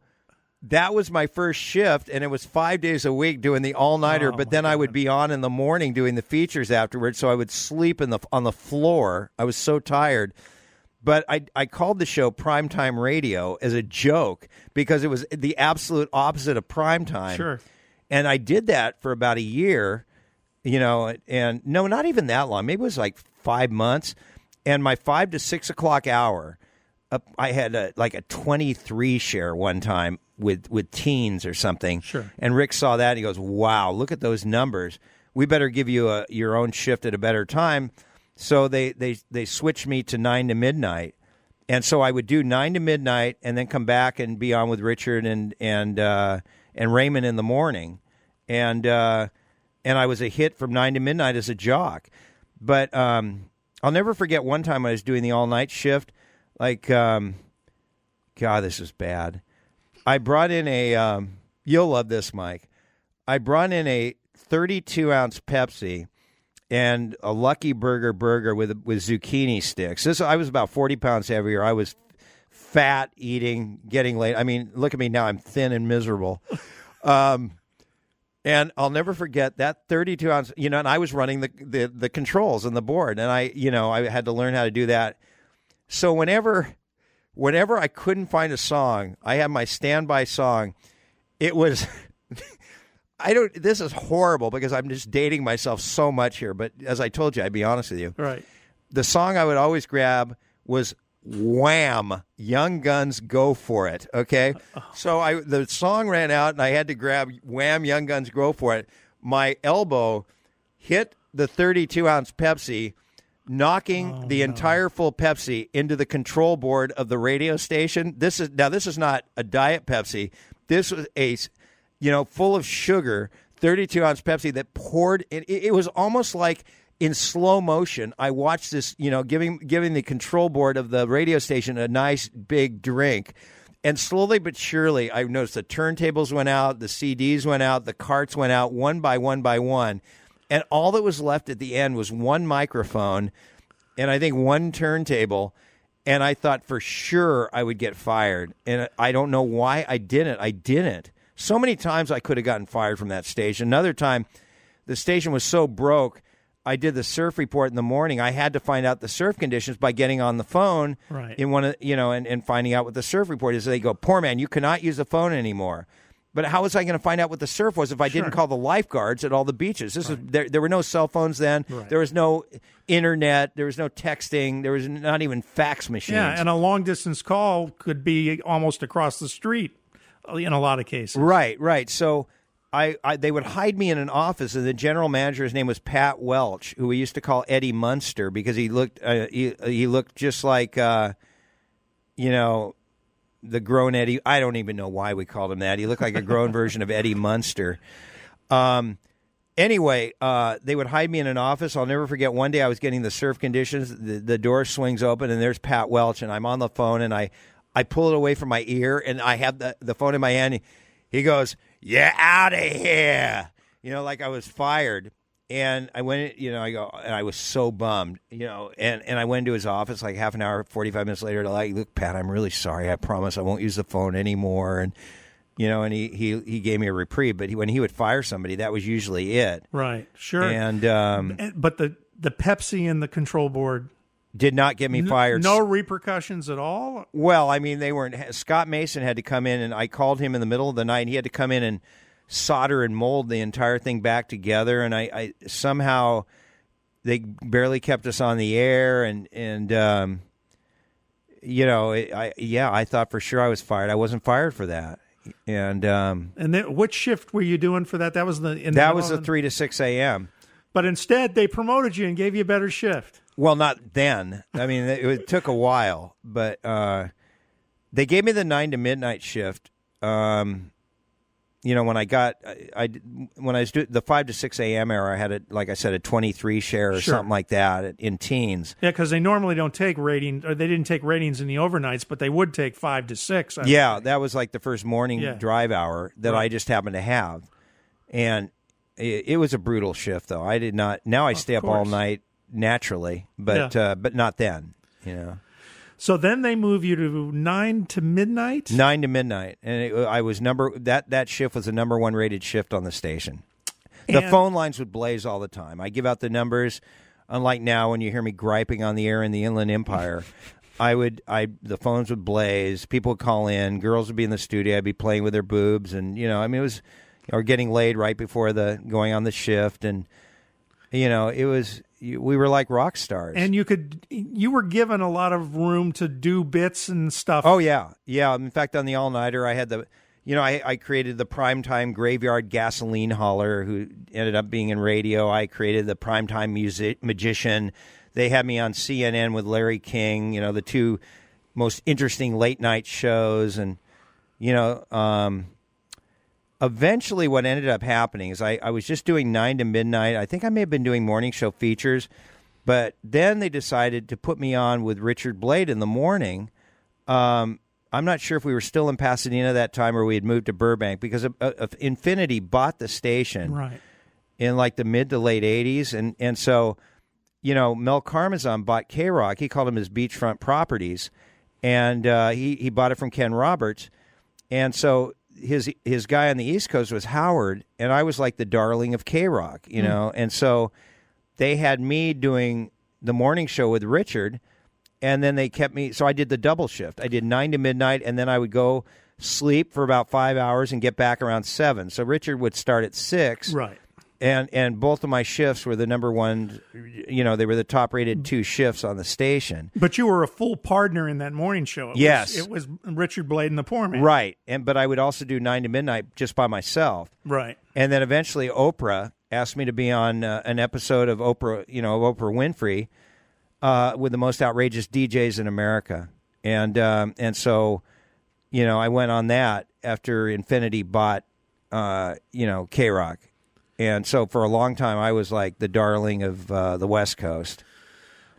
that was my first shift, and it was 5 days a week doing the all-nighter, but then I would be on in the morning doing the features afterwards, so I would sleep on the floor. I was so tired. But I called the show Primetime Radio as a joke because it was the absolute opposite of primetime. Sure. And I did that for about a year, and no, not even that long. Maybe it was like 5 months. And my 5 to 6 o'clock hour, I had a 23 share one time with teens or something. Sure. And Rick saw that and he goes, wow, look at those numbers. We better give you your own shift at a better time. So they switched me to 9 to midnight. And so I would do 9 to midnight and then come back and be on with Richard and Raymond in the morning. And I was a hit from 9 to midnight as a jock. But I'll never forget one time I was doing the all-night shift. God, this is bad. I brought in you'll love this, Mike. I brought in a 32-ounce Pepsi and a Lucky Burger burger with zucchini sticks. I was about 40 pounds heavier. I was fat, eating, getting late. I mean, look at me now. I'm thin and miserable. And I'll never forget that 32-ounce, and I was running the controls and the board, and I had to learn how to do that. So whenever I couldn't find a song, I had my standby song. It was this is horrible because I'm just dating myself so much here, but as I told you, I'd be honest with you. Right. The song I would always grab was Wham! Young Guns, Go For It, okay? So the song ran out, and I had to grab Wham! Young Guns, Go For It. My elbow hit the 32-ounce Pepsi, knocking the entire full Pepsi into the control board of the radio station. This is not a Diet Pepsi. This was a, full of sugar, 32-ounce Pepsi that poured. It was almost like in slow motion. I watched this, giving the control board of the radio station a nice big drink. And slowly but surely, I noticed the turntables went out, the CDs went out, the carts went out one by one by one. And all that was left at the end was one microphone and I think one turntable. And I thought for sure I would get fired. And I don't know why I didn't. I didn't. So many times I could have gotten fired from that station. Another time, the station was so broke, I did the surf report in the morning. I had to find out the surf conditions by getting on the phone in one of, and finding out what the surf report is. They go, Poorman, you cannot use the phone anymore. But how was I going to find out what the surf was if I didn't call the lifeguards at all the beaches? There were no cell phones then. Right. There was no internet. There was no texting. There was not even fax machines. Yeah, and a long-distance call could be almost across the street in a lot of cases. Right. So they would hide me in an office, and the general manager, his name was Pat Welch, who we used to call Eddie Munster because he looked he looked just like the grown Eddie. I don't even know why we called him that. He looked like a grown version of Eddie Munster. Anyway, they would hide me in an office. I'll never forget one day I was getting the surf conditions. The door swings open, and there's Pat Welch, and I'm on the phone, and I pull it away from my ear, and I have the phone in my hand. He goes, "You're out of here," like I was fired. And I went, and I was so bummed, and I went into his office like half an hour, 45 minutes later to look, Pat, I'm really sorry. I promise I won't use the phone anymore. And, and he gave me a reprieve. But when he would fire somebody, that was usually it. Right, sure. And but the Pepsi and the control board did not get me fired. No repercussions at all? Well, I mean, they weren't. Scott Mason had to come in, and I called him in the middle of the night, and he had to come in and solder and mold the entire thing back together, and I somehow they barely kept us on the air, and I thought for sure I was fired. I wasn't fired for that, and then what shift were you doing for that? That was the 3 to 6 a.m. But instead, they promoted you and gave you a better shift. Well, not then. I mean, it took a while, but they gave me the 9 to midnight shift. When I was doing the 5 to 6 a.m. era, I had like I said, a 23 share or something like that in teens. Yeah, because they normally don't take ratings, or they didn't take ratings in the overnights, but they would take 5 to 6. That was like the first morning drive hour that I just happened to have, and it was a brutal shift. Though I did not. Now I stay up all night naturally, but not then. So then they move you to 9 to midnight? 9 to midnight. And I was that shift was the number one rated shift on the station. The phone lines would blaze all the time. I give out the numbers, unlike now when you hear me griping on the air in the Inland Empire. The phones would blaze, people would call in, girls would be in the studio, I'd be playing with their boobs, and it was or getting laid right before going on the shift, and it was we were like rock stars. And you were given a lot of room to do bits and stuff. Oh yeah. In fact, on the all nighter, I had I created the primetime graveyard gasoline hauler, who ended up being in radio. I created the primetime magician. They had me on CNN with Larry King. The two most interesting late night shows, and eventually, what ended up happening is I was just doing 9 to midnight. I think I may have been doing morning show features, but then they decided to put me on with Richard Blade in the morning. I'm not sure if we were still in Pasadena that time or we had moved to Burbank, because Infinity bought the station in like the mid to late 80s. And so, Mel Karmazin bought K-Rock. He called them his beachfront properties, and he bought it from Ken Roberts. And so his guy on the East Coast was Howard, and I was like the darling of K-Rock, and so they had me doing the morning show with Richard, and then they kept me, so I did the double shift. I did 9 to midnight, and then I would go sleep for about 5 hours and get back around 7. So Richard would start at 6. Right. And both of my shifts were the number one, they were the top rated 2 shifts on the station. But you were a full partner in that morning show. It was Richard Blade and the Poorman. Right. But I would also do 9 to midnight just by myself. Right. And then eventually Oprah asked me to be on an episode of Oprah, of Oprah Winfrey, with the most outrageous DJs in America, and so, I went on that after Infinity bought, K-Rock, and so for a long time I was like the darling of the West Coast.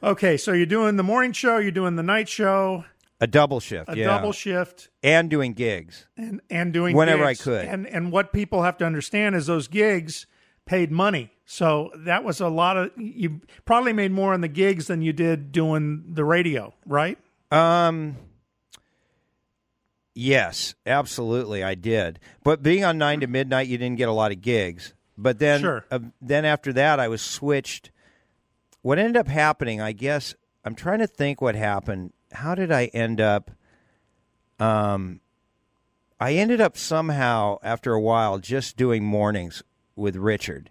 Okay, so you're doing the morning show, you're doing the night show. A double shift, double shift. And doing gigs. And doing whenever gigs. I could. And what people have to understand is those gigs paid money. So that was a lot of, you probably made more on the gigs than you did doing the radio, right? Yes, absolutely, I did. But being on 9 to midnight, you didn't get a lot of gigs. But then, Sure. Then after that, I was switched. What ended up happening, I guess, I'm trying to think what happened. How did I end up? I ended up somehow, after a while, just doing mornings with Richard.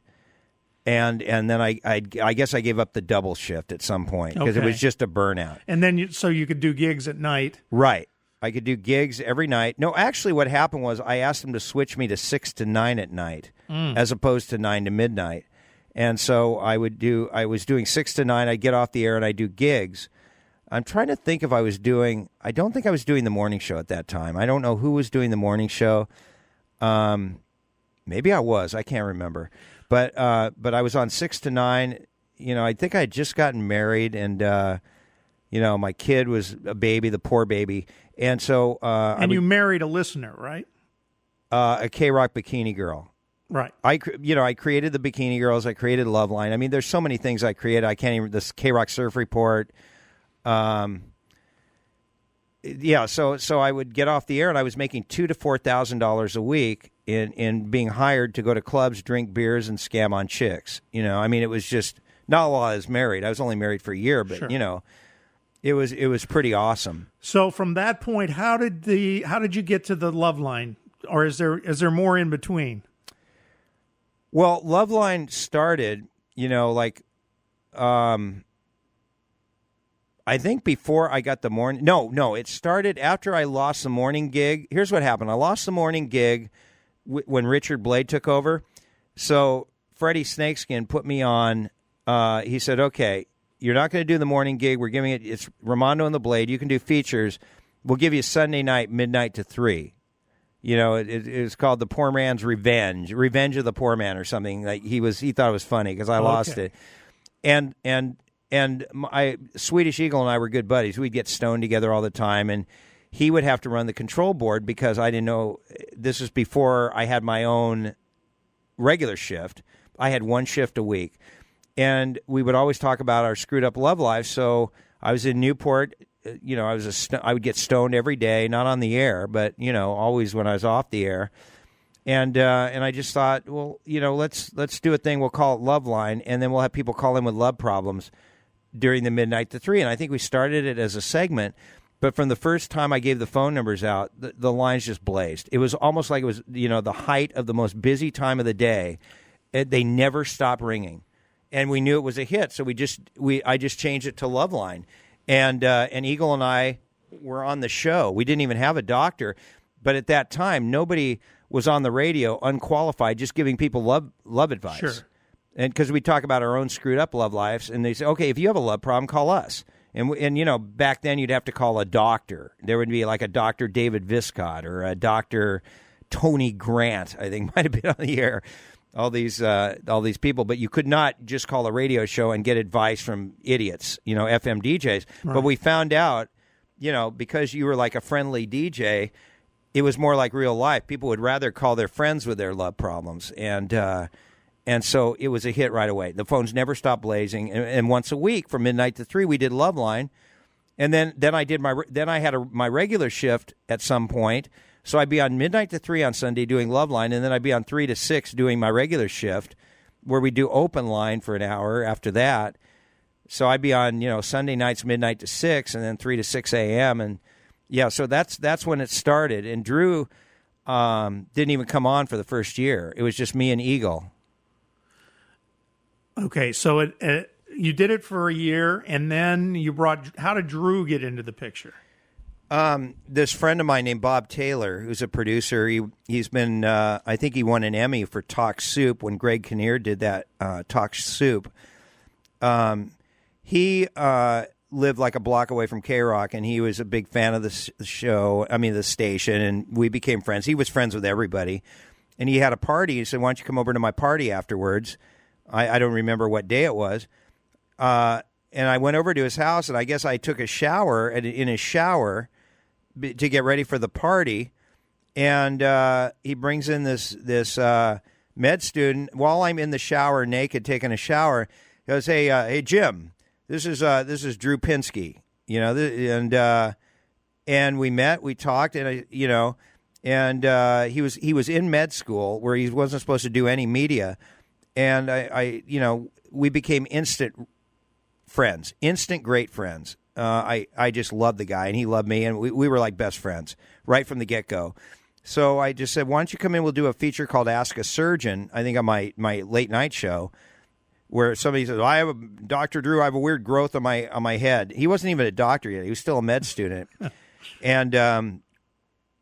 And then I guess I gave up the double shift at some point because it was just a burnout. And then so you could do gigs at night. Right. I could do gigs every night. No, actually what happened was I asked them to switch me to 6 to 9 at night as opposed to 9 to midnight. And so I was doing 6 to 9. I'd get off the air and I'd do gigs. I'm trying to think if I don't think I was doing the morning show at that time. I don't know who was doing the morning show. Maybe I was. I can't remember. But I was on 6 to 9. I think I had just gotten married and, my kid was a baby, the poor baby. And so, you married a listener, right? A K-Rock bikini girl. Right. I created the Bikini Girls. I created Loveline. I mean, there's so many things I created. I can't even, this K-Rock Surf Report. So I would get off the air and I was making $2,000 to $4,000 a week in being hired to go to clubs, drink beers, and scam on chicks. I mean, it was just not while I was married. I was only married for a year, but Sure. It was pretty awesome. So from that point, how did you get to the Loveline, or is there more in between? Well, Loveline started, I think before I got the morning. No, it started after I lost the morning gig. Here's what happened. I lost the morning gig when Richard Blade took over. So Freddie Snakeskin put me on. He said, okay, you're not going to do the morning gig. We're giving it's Ramondo and the Blade. You can do features. We'll give you Sunday night, midnight to 3. It's called the Poor Man's Revenge of the Poor Man or something. Like he thought it was funny because I lost it. And my Swedish Eagle and I were good buddies. We'd get stoned together all the time, and he would have to run the control board because I didn't know. This was before I had my own regular shift. I had one shift a week, and we would always talk about our screwed up love life. So I was in Newport. I would get stoned every day, not on the air, but always when I was off the air. And I just thought, well, let's do a thing. We'll call it Loveline, and then we'll have people call in with love problems during the midnight to 3. And I think we started it as a segment, but from the first time I gave the phone numbers out, the lines just blazed. It was almost like it was the height of the most busy time of the day. They never stopped ringing, and we knew it was a hit. So I just changed it to Loveline, and Eagle and I were on the show. We didn't even have a doctor, but at that time nobody was on the radio unqualified, just giving people love advice. Sure. And because we talk about our own screwed up love lives, and they say, okay, if you have a love problem, call us. And back then you'd have to call a doctor. There would be like a Dr. David Viscott or a Dr. Tony Grant, I think might have been on the air. All these people, but you could not just call a radio show and get advice from idiots, FM DJs. Right. But we found out, because you were like a friendly DJ, it was more like real life. People would rather call their friends with their love problems, and so it was a hit right away. The phones never stopped blazing, and once a week from midnight to 3, we did Loveline, and then I had my regular shift at some point. So I'd be on midnight to 3 on Sunday doing Loveline, and then I'd be on 3 to 6 doing my regular shift, where we do open line for an hour after that. So I'd be on Sunday nights midnight to 6, and then 3 to 6 a.m. And yeah, so that's when it started. And Drew didn't even come on for the first year. It was just me and Eagle. Okay, so you did it for a year, and then how did Drew get into the picture? This friend of mine named Bob Taylor, who's a producer, he's been, I think he won an Emmy for Talk Soup when Greg Kinnear did that Talk Soup. He lived like a block away from K-Rock, and he was a big fan of the station, and we became friends. He was friends with everybody, and he had a party. He said, "Why don't you come over to my party afterwards?" I don't remember what day it was. And I went over to his house, and I guess I took a shower in his shower to get ready for the party. And he brings in this med student while I'm in the shower, naked, taking a shower. He goes, "Hey, Jim, this is Drew Pinsky, and we met, we talked, and he was in med school where he wasn't supposed to do any media, and we became instant friends, instant great friends. I just loved the guy, and he loved me, and we were like best friends right from the get-go. So I just said, why don't you come in? We'll do a feature called Ask a Surgeon, I think on my late night show, where somebody says, Dr. Drew, I have a weird growth on my head. He wasn't even a doctor yet. He was still a med student. And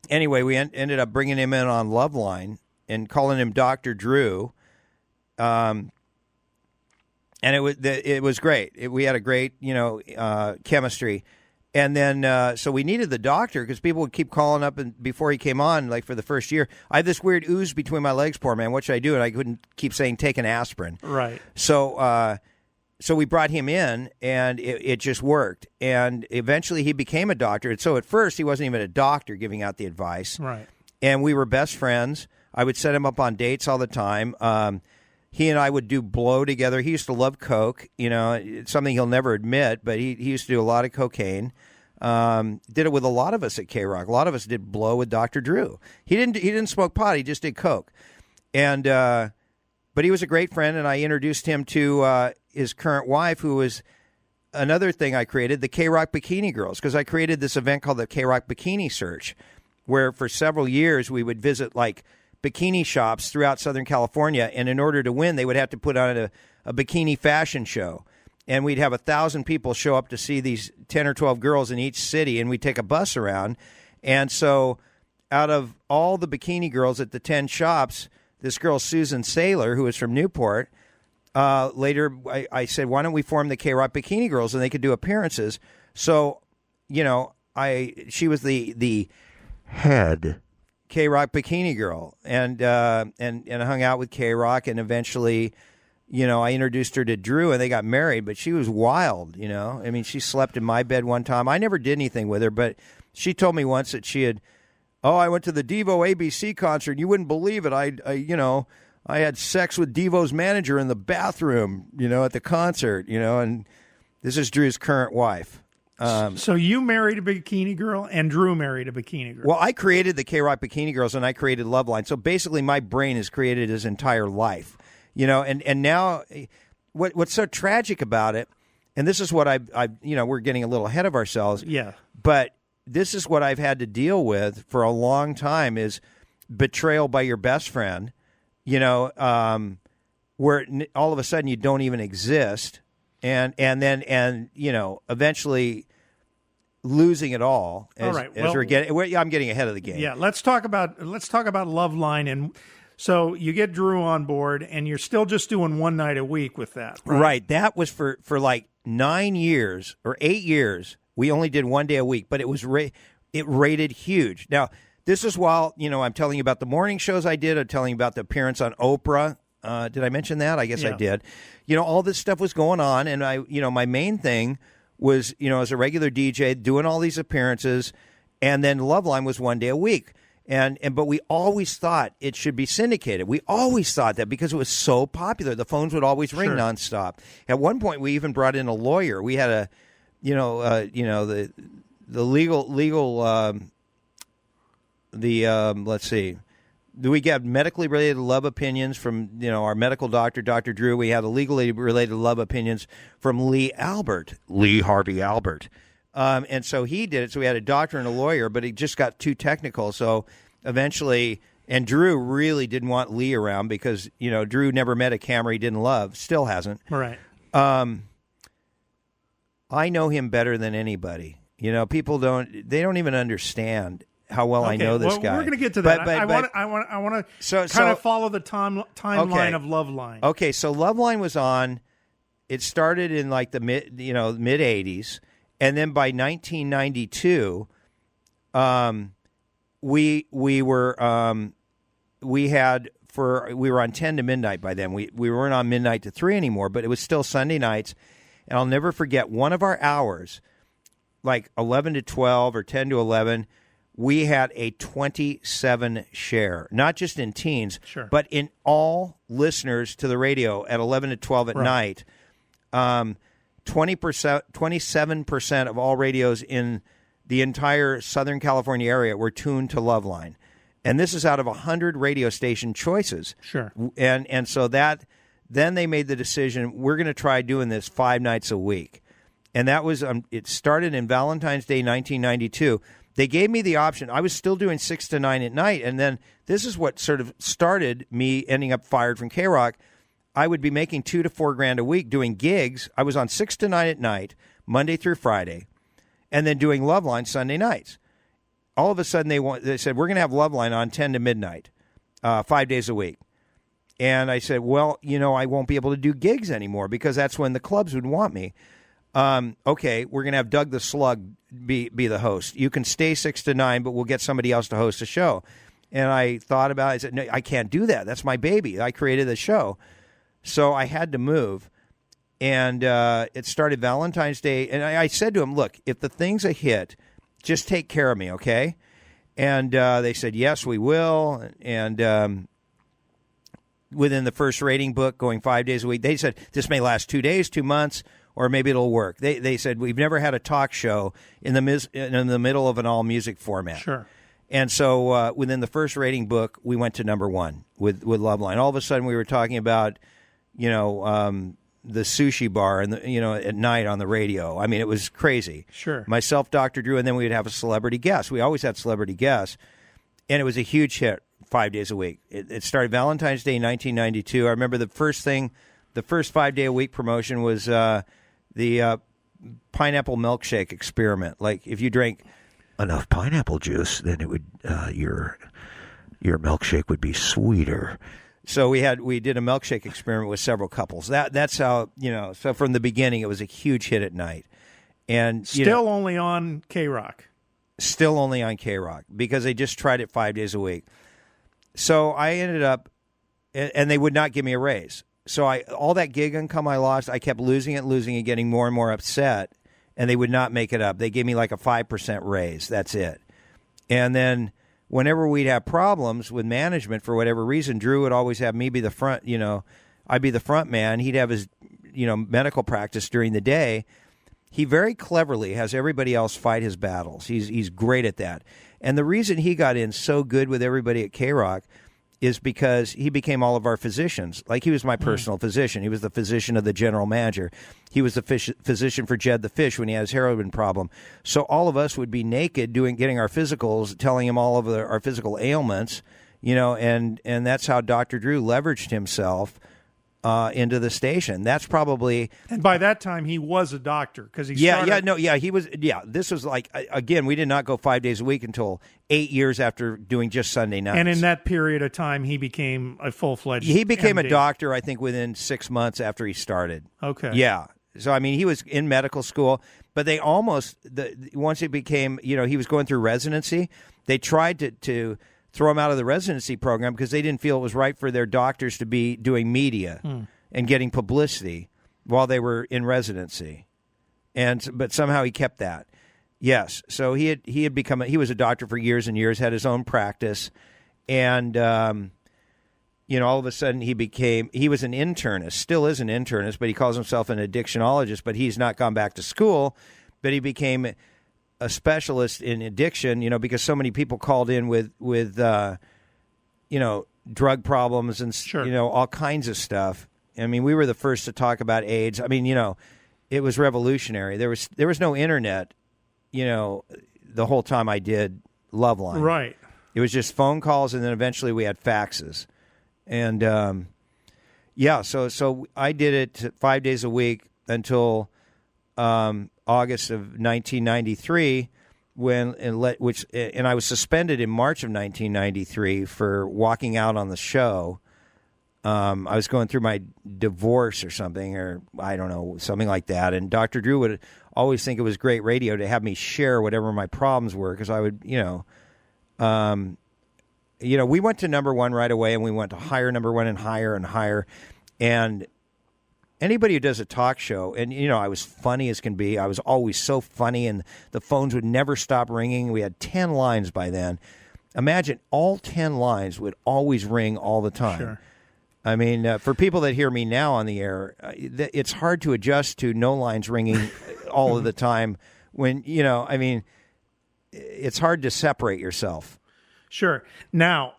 anyway, we ended up bringing him in on Loveline and calling him Dr. Drew. And it was great. We had a great, chemistry. And then, so we needed the doctor because people would keep calling up, and before he came on, like for the first year, I had this weird ooze between my legs, poor man. What should I do? And I couldn't keep saying, take an aspirin. Right. So we brought him in, and it just worked. And eventually he became a doctor. And so at first he wasn't even a doctor giving out the advice. Right. And we were best friends. I would set him up on dates all the time. He and I would do blow together. He used to love coke. It's something he'll never admit, but he used to do a lot of cocaine. Did it with a lot of us at K-Rock. A lot of us did blow with Dr. Drew. He didn't smoke pot. He just did coke. And but he was a great friend, and I introduced him to his current wife, who was another thing I created, the K-Rock Bikini Girls, because I created this event called the K-Rock Bikini Search, where for several years we would visit like bikini shops throughout Southern California, and in order to win, they would have to put on a bikini fashion show. And we'd have 1,000 people show up to see these 10 or 12 girls in each city, and we'd take a bus around. And so out of all the bikini girls at the 10 shops, this girl, Susan Saylor, who was from Newport, later I said, why don't we form the K-Rock Bikini Girls, and they could do appearances. So, she was the head K-Rock Bikini Girl, and hung out with K-Rock, and eventually, I introduced her to Drew, and they got married, but she was wild, I mean, she slept in my bed one time. I never did anything with her, but she told me once that she had, I went to the Devo ABC concert, and you wouldn't believe it. I had sex with Devo's manager in the bathroom, at the concert, and this is Drew's current wife. So you married a bikini girl, and Drew married a bikini girl. Well, I created the K-Rock Bikini Girls, and I created Loveline. So basically, my brain has created his entire life, And now, what's so tragic about it, and this is what we're getting a little ahead of ourselves. Yeah. But this is what I've had to deal with for a long time: is betrayal by your best friend. Where all of a sudden you don't even exist. And then eventually losing it all. As, all right. I'm getting ahead of the game. Yeah. Let's talk about Loveline, and so you get Drew on board, and you're still just doing one night a week with that. Right. That was for like 9 years or 8 years. We only did 1 day a week, but it was it rated huge. Now this is while I'm telling you about the morning shows I did. I'm telling you about the appearance on Oprah. Did I mention that? I guess I did. All this stuff was going on, and my main thing was, as a regular DJ, doing all these appearances, and then Loveline was 1 day a week. But we always thought it should be syndicated. We always thought that because it was so popular. The phones would always ring nonstop. At one point, we even brought in a lawyer. We had the legal let's see. We got medically related love opinions from, our medical doctor, Dr. Drew. We had a legally related love opinions from Lee Harvey Albert. And so he did it. So we had a doctor and a lawyer, but it just got too technical. So eventually, and Drew really didn't want Lee around because, Drew never met a camera he didn't love. Still hasn't. Right. I know him better than anybody. You know, people don't even understand how well I know this guy. We're going to get to that. But I want to kind of follow the timeline of Loveline. Okay, so Loveline was on. It started in like the mid 80s, and then by 1992, we were on 10 to midnight by then. We weren't on midnight to 3 anymore, but it was still Sunday nights. And I'll never forget one of our hours, like 11 to 12 or 10 to 11, we had a 27 share, not just in teens, but in all listeners to the radio at 11 to 12 at night. 27% of all radios in the entire Southern California area were tuned to Loveline. And this is out of 100 radio station choices. Sure. And so then they made the decision, we're going to try doing this 5 nights a week. And that was, it started in Valentine's Day, 1992. They gave me the option. I was still doing 6 to 9 at night. And then this is what sort of started me ending up fired from K-Rock. I would be making $2,000 to $4,000 a week doing gigs. I was on 6 to 9 at night, Monday through Friday, and then doing Loveline Sunday nights. All of a sudden, they said, we're going to have Loveline on 10 to midnight, 5 days a week. And I said, well, I won't be able to do gigs anymore because that's when the clubs would want me. Okay, we're going to have Doug the Slug be the host. You can stay 6 to 9, but we'll get somebody else to host the show. And I thought about it. I said, no, I can't do that. That's my baby. I created the show. So I had to move. And it started Valentine's Day. And I said to him, look, if the thing's a hit, just take care of me, okay? And they said, yes, we will. And within the first rating book, going 5 days a week, they said, this may last 2 days, 2 months, or maybe it'll work. They said, we've never had a talk show in the middle of an all-music format. Sure. And so within the first rating book, we went to number 1 with Loveline. All of a sudden, we were talking about, the sushi bar and at night on the radio. I mean, it was crazy. Sure. Myself, Dr. Drew, and then we would have a celebrity guest. We always had celebrity guests, and it was a huge hit 5 days a week. It started Valentine's Day, 1992. I remember the first 5 day a week promotion was the pineapple milkshake experiment. Like if you drank enough pineapple juice, then it would your milkshake would be sweeter. So we did a milkshake experiment with several couples. That's how, so from the beginning it was a huge hit at night. And still only on K-Rock. Still only on K-Rock because they just tried it 5 days a week. So I ended up, and they would not give me a raise. So all that gig income I lost, I kept losing it, getting more and more upset, and they would not make it up. They gave me like a 5% raise. That's it. And then whenever we'd have problems with management for whatever reason, Drew would always have me be the front, I'd be the front man. He'd have his, medical practice during the day. He very cleverly has everybody else fight his battles. He's great at that. And the reason he got in so good with everybody at K-Rock is because he became all of our physicians. Like he was my personal physician. He was the physician of the general manager. He was the physician for Jed the Fish when he had his heroin problem. So all of us would be naked getting our physicals, telling him all of our physical ailments, and that's how Dr. Drew leveraged himself into the station. That's probably... And by that time, he was a doctor because he started... he was... Yeah, this was like... Again, we did not go 5 days a week until 8 years after doing just Sunday nights. And in that period of time, he became a full-fledged He became MD. a doctor, I think, within 6 months after he started. Okay. Yeah. So, I mean, he was in medical school, but they almost... once he became... he was going through residency, they tried to throw him out of the residency program because they didn't feel it was right for their doctors to be doing media and getting publicity while they were in residency. But somehow he kept that. Yes. So he had become he was a doctor for years and years, had his own practice, and all of a sudden he was an internist, still is an internist, but he calls himself an addictionologist, but he's not gone back to school, but he became a specialist in addiction, because so many people called in with drug problems and, all kinds of stuff. I mean, we were the first to talk about AIDS. I mean, it was revolutionary. There was no internet, the whole time I did Loveline. Right. It was just phone calls, and then eventually we had faxes. And, so I did it 5 days a week until August of 1993, and I was suspended in March of 1993 for walking out on the show. I was going through my divorce or something, or I don't know, something like that. And Dr. Drew would always think it was great radio to have me share whatever my problems were, because I would, we went to number one right away, and we went to higher number one and higher and higher. And anybody who does a talk show, and, I was funny as can be. I was always so funny, and the phones would never stop ringing. We had 10 lines by then. Imagine all 10 lines would always ring all the time. Sure. I mean, for people that hear me now on the air, it's hard to adjust to no lines ringing all of the time when, it's hard to separate yourself. Sure. Now,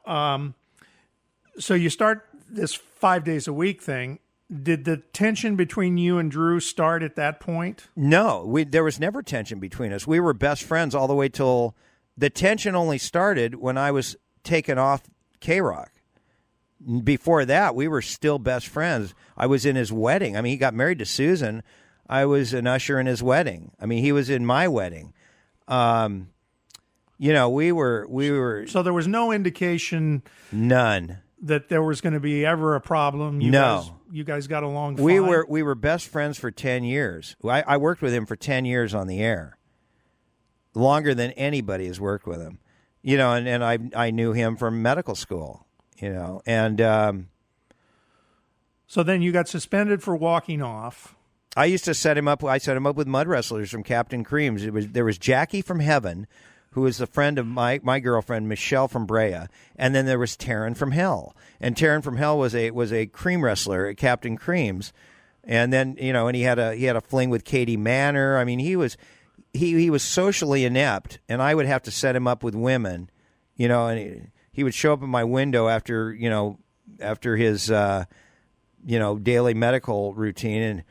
so you start this 5 days a week thing. Did the tension between you and Drew start at that point? No, there was never tension between us. We were best friends all the way till the tension only started when I was taken off K-Rock. Before that, we were still best friends. I was in his wedding. I mean, he got married to Susan. I was an usher in his wedding. I mean, he was in my wedding. We were. So there was no indication. None. That there was going to be ever a problem. You guys got along fine. We were best friends for 10 years. I worked with him for 10 years on the air. Longer than anybody has worked with him. And I knew him from medical school. So then you got suspended for walking off. I used to set him up. I set him up with mud wrestlers from Captain Cream's. There was Jackie from Heaven, who was the friend of my girlfriend Michelle from Brea, and then there was Taryn from Hell. And Taryn from Hell was a cream wrestler at Captain Cream's, and then and he had a fling with Katie Manor. I mean, he was socially inept, and I would have to set him up with women, and he would show up in my window after his daily medical routine, and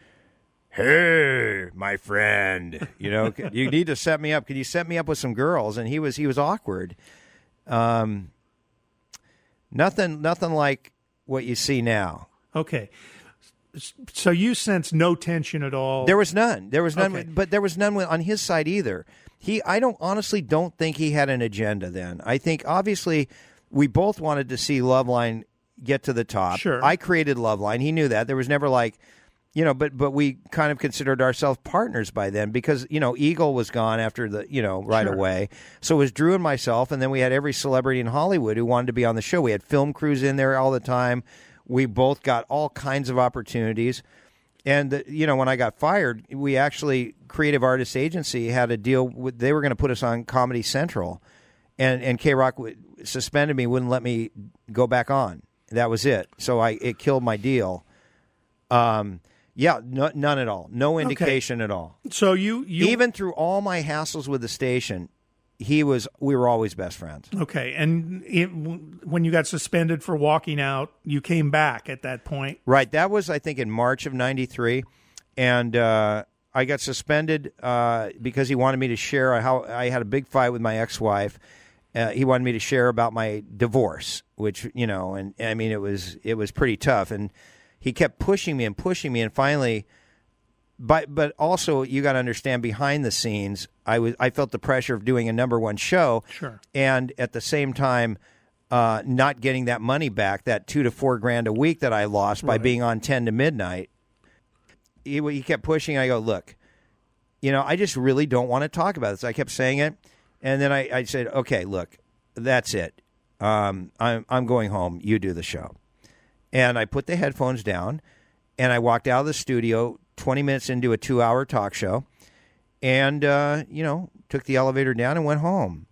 hey, my friend, you need to set me up. Could you set me up with some girls? And he was awkward. Nothing like what you see now. Okay. So you sense no tension at all? There was none. Okay. But there was none on his side either. I honestly don't think he had an agenda then. I think obviously we both wanted to see Loveline get to the top. Sure. I created Loveline. He knew that. There was never but we kind of considered ourselves partners by then because, Eagle was gone after right away. So it was Drew and myself, and then we had every celebrity in Hollywood who wanted to be on the show. We had film crews in there all the time. We both got all kinds of opportunities. And, when I got fired, we actually, Creative Artists Agency had a deal with, they were going to put us on Comedy Central. And K-Rock suspended me, wouldn't let me go back on. That was it. So it killed my deal. None at all. No indication at all. So you even through all my hassles with the station, we were always best friends. Okay, and when you got suspended for walking out, you came back at that point. Right. That was, I think, in March of '93, and I got suspended because he wanted me to share how I had a big fight with my ex-wife. He wanted me to share about my divorce, which, and I mean, it was pretty tough. And he kept pushing me, and finally, but also you got to understand behind the scenes, I felt the pressure of doing a number one show. Sure. And at the same time, not getting that money back, that $2,000 to $4,000 a week that I lost by being on 10 to midnight. He kept pushing. I go, look, I just really don't want to talk about this. I kept saying it. And then I said, okay, look, that's it. I'm going home. You do the show. And I put the headphones down, and I walked out of the studio 20 minutes into a 2-hour talk show, and, took the elevator down and went home.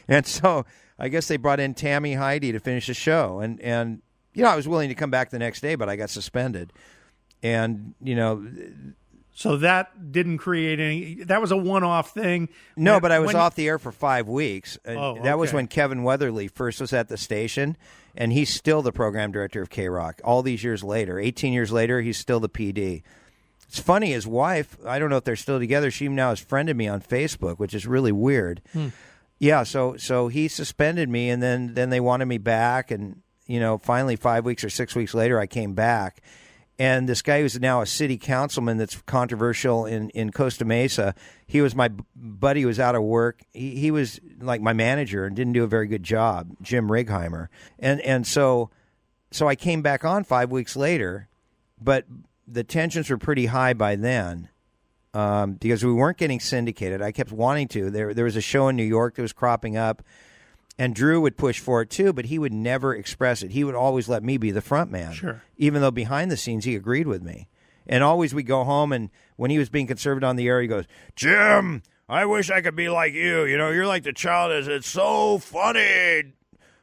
And so I guess they brought in Tammy Heidi to finish the show. And I was willing to come back the next day, but I got suspended. And, So that didn't create any. That was a one-off thing. No, but I was off the air for 5 weeks. That was okay. when Kevin Weatherly first was at the station, and he's still the program director of K-Rock. All these years later, 18 years later, he's still the PD. It's funny, his wife, I don't know if they're still together, she now has friended me on Facebook, which is really weird. Yeah, so he suspended me, and then they wanted me back, and, finally 5 weeks or 6 weeks later, I came back. And this guy who's now a city councilman that's controversial in Costa Mesa, he was my buddy who was out of work. He was like my manager and didn't do a very good job, Jim Righeimer. And so I came back on 5 weeks later, but the tensions were pretty high by then because we weren't getting syndicated. I kept wanting to. There was a show in New York that was cropping up, and Drew would push for it too, but he would never express it. He would always let me be the front man, Sure. even though behind the scenes he agreed with me. And always we'd go home, and when he was being conservative on the air, he goes, "Jim, I wish I could be like you. You know, you're like the child. It's so funny,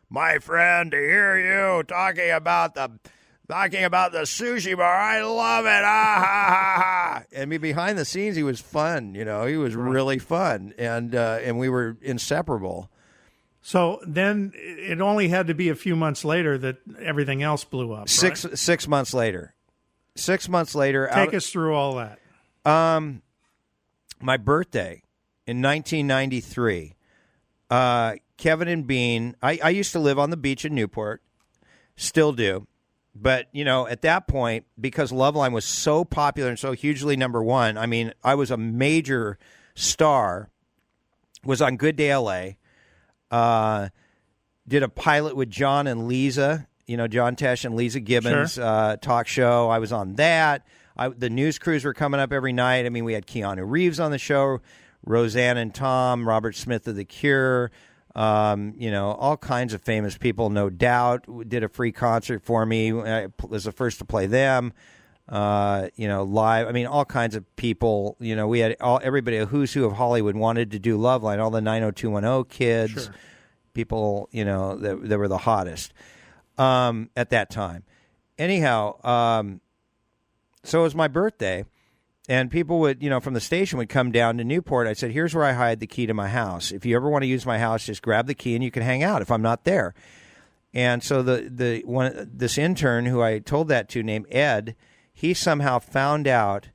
my friend, to hear you talking about the sushi bar. I love it. Ah, ha, ha, ha." And behind the scenes, he was fun. You know, he was really fun, and we were inseparable. So then it only had to be a few months later that everything else blew up. Six months later. 6 months later. Take us through all that. My birthday in 1993. Kevin and Bean. I used to live on the beach in Newport. Still do. But, you know, at that point, because Loveline was so popular and so hugely number one, I mean, I was a major star, was on Good Day L.A., did a pilot with John and Lisa, you know, John Tesh and Lisa Gibbons talk show. I was on that. The news crews were coming up every night. I mean, we had Keanu Reeves on the show, Roseanne and Tom, Robert Smith of The Cure, you know, all kinds of famous people, No Doubt, did a free concert for me. I was the first to play them, you know, live. I mean, all kinds of people. You know, we had everybody, a who's who of Hollywood wanted to do Loveline, all the 90210 kids, people, you know, that were the hottest at that time. Anyhow, so it was my birthday. And people would, you know, from the station would come down to Newport. I said, "Here's where I hide the key to my house. If you ever want to use my house, just grab the key and you can hang out if I'm not there." And so this intern who I told that to, named Ed, he somehow found out.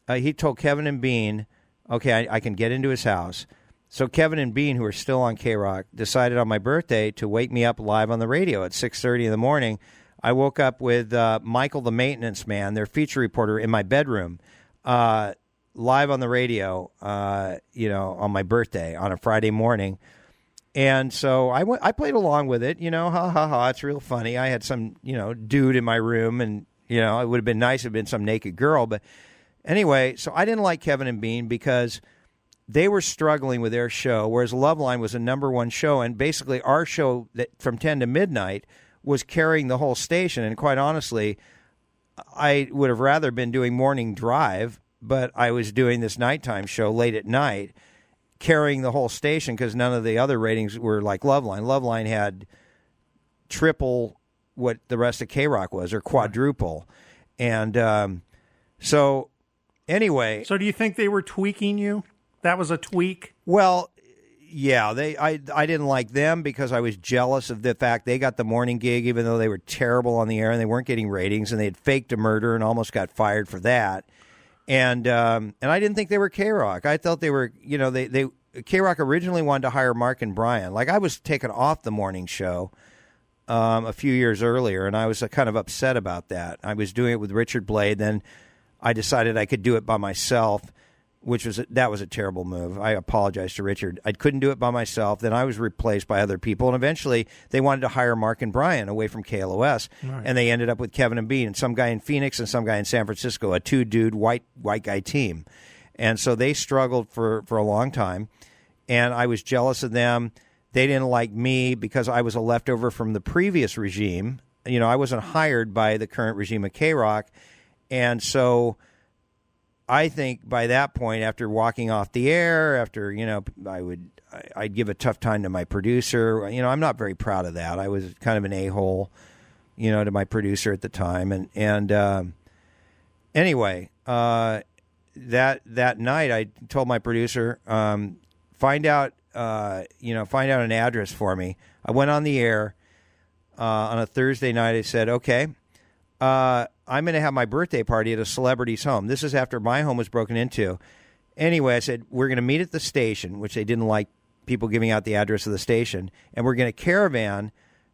He told Kevin and Bean, "Okay, I can get into his house." So Kevin and Bean, who are still on K-Rock, decided on my birthday to wake me up live on the radio at 6:30 in the morning. I woke up with Michael the maintenance man, their feature reporter, in my bedroom. Live on the radio, you know, on my birthday on a Friday morning. And so I played along with it, you know, ha, ha, ha, it's real funny. I had some, you know, dude in my room, and, you know, it would have been nice if it had been some naked girl. But anyway, so I didn't like Kevin and Bean because they were struggling with their show, whereas Loveline was a number one show. And basically our show that from 10 to midnight was carrying the whole station. And quite honestly, I would have rather been doing Morning Drive, but I was doing this nighttime show late at night, carrying the whole station because none of the other ratings were like Loveline. Loveline had triple what the rest of K-Rock was, or quadruple. And so anyway. So do you think they were tweaking you? That was a tweak? Well, yeah, I didn't like them because I was jealous of the fact they got the morning gig, even though they were terrible on the air and they weren't getting ratings, and they had faked a murder and almost got fired for that. And I didn't think they were K-Rock. I thought they were, you know, they K-Rock originally wanted to hire Mark and Brian. Like, I was taken off the morning show a few years earlier, and I was kind of upset about that. I was doing it with Richard Blade. Then I decided I could do it by myself, that was a terrible move. I apologize to Richard. I couldn't do it by myself. Then I was replaced by other people, and eventually they wanted to hire Mark and Brian away from KLOS, and they ended up with Kevin and Bean, and some guy in Phoenix and some guy in San Francisco, a two-dude white guy team. And so they struggled for a long time, and I was jealous of them. They didn't like me because I was a leftover from the previous regime. You know, I wasn't hired by the current regime of K-Rock, and so I think by that point, after walking off the air, after, you know, I'd give a tough time to my producer. You know, I'm not very proud of that. I was kind of an a-hole, you know, to my producer at the time. And anyway, that night I told my producer, find out an address for me. I went on the air on a Thursday night. I said, okay, I'm going to have my birthday party at a celebrity's home. This is after my home was broken into. Anyway, I said, we're going to meet at the station, which they didn't like people giving out the address of the station, and we're going to caravan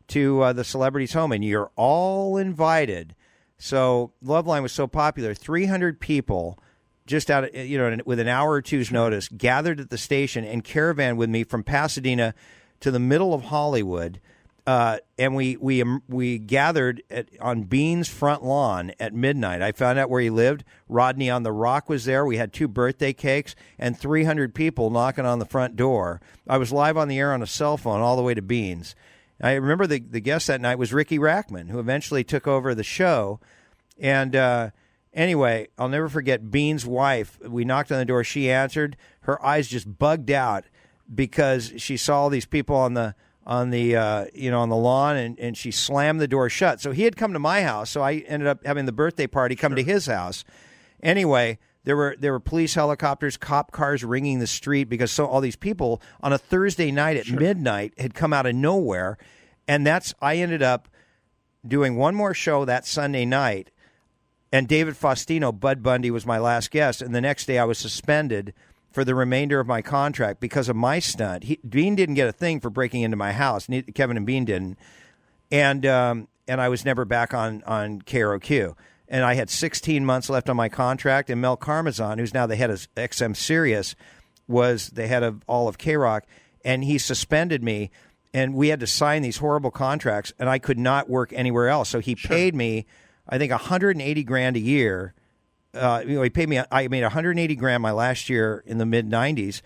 to the celebrity's home, and you're all invited. So Loveline was so popular, 300 people just out of, with an hour or two's notice, gathered at the station and caravan with me from Pasadena to the middle of Hollywood. And we gathered on Bean's front lawn at midnight. I found out where he lived. Rodney on the Rock was there. We had 2 birthday cakes and 300 people knocking on the front door. I was live on the air on a cell phone all the way to Bean's. I remember the guest that night was Ricky Rackman, who eventually took over the show. And anyway, I'll never forget Bean's wife. We knocked on the door. She answered. Her eyes just bugged out because she saw all these people on the lawn, and she slammed the door shut. So he had come to my house, so I ended up having the birthday party come to his house. Anyway, there were police helicopters, cop cars ringing the street because all these people on a Thursday night at midnight had come out of nowhere, and I ended up doing one more show that Sunday night, and David Faustino, Bud Bundy, was my last guest, and the next day I was suspended for the remainder of my contract because of my stunt. Bean didn't get a thing for breaking into my house. Kevin and Bean didn't. And I was never back on KROQ. And I had 16 months left on my contract. And Mel Karmazon, who's now the head of XM Sirius, was the head of all of K-Rock. And he suspended me. And we had to sign these horrible contracts. And I could not work anywhere else. So he paid me, I think, $180,000 a year. He paid me. I made $180,000 my last year in the mid '90s,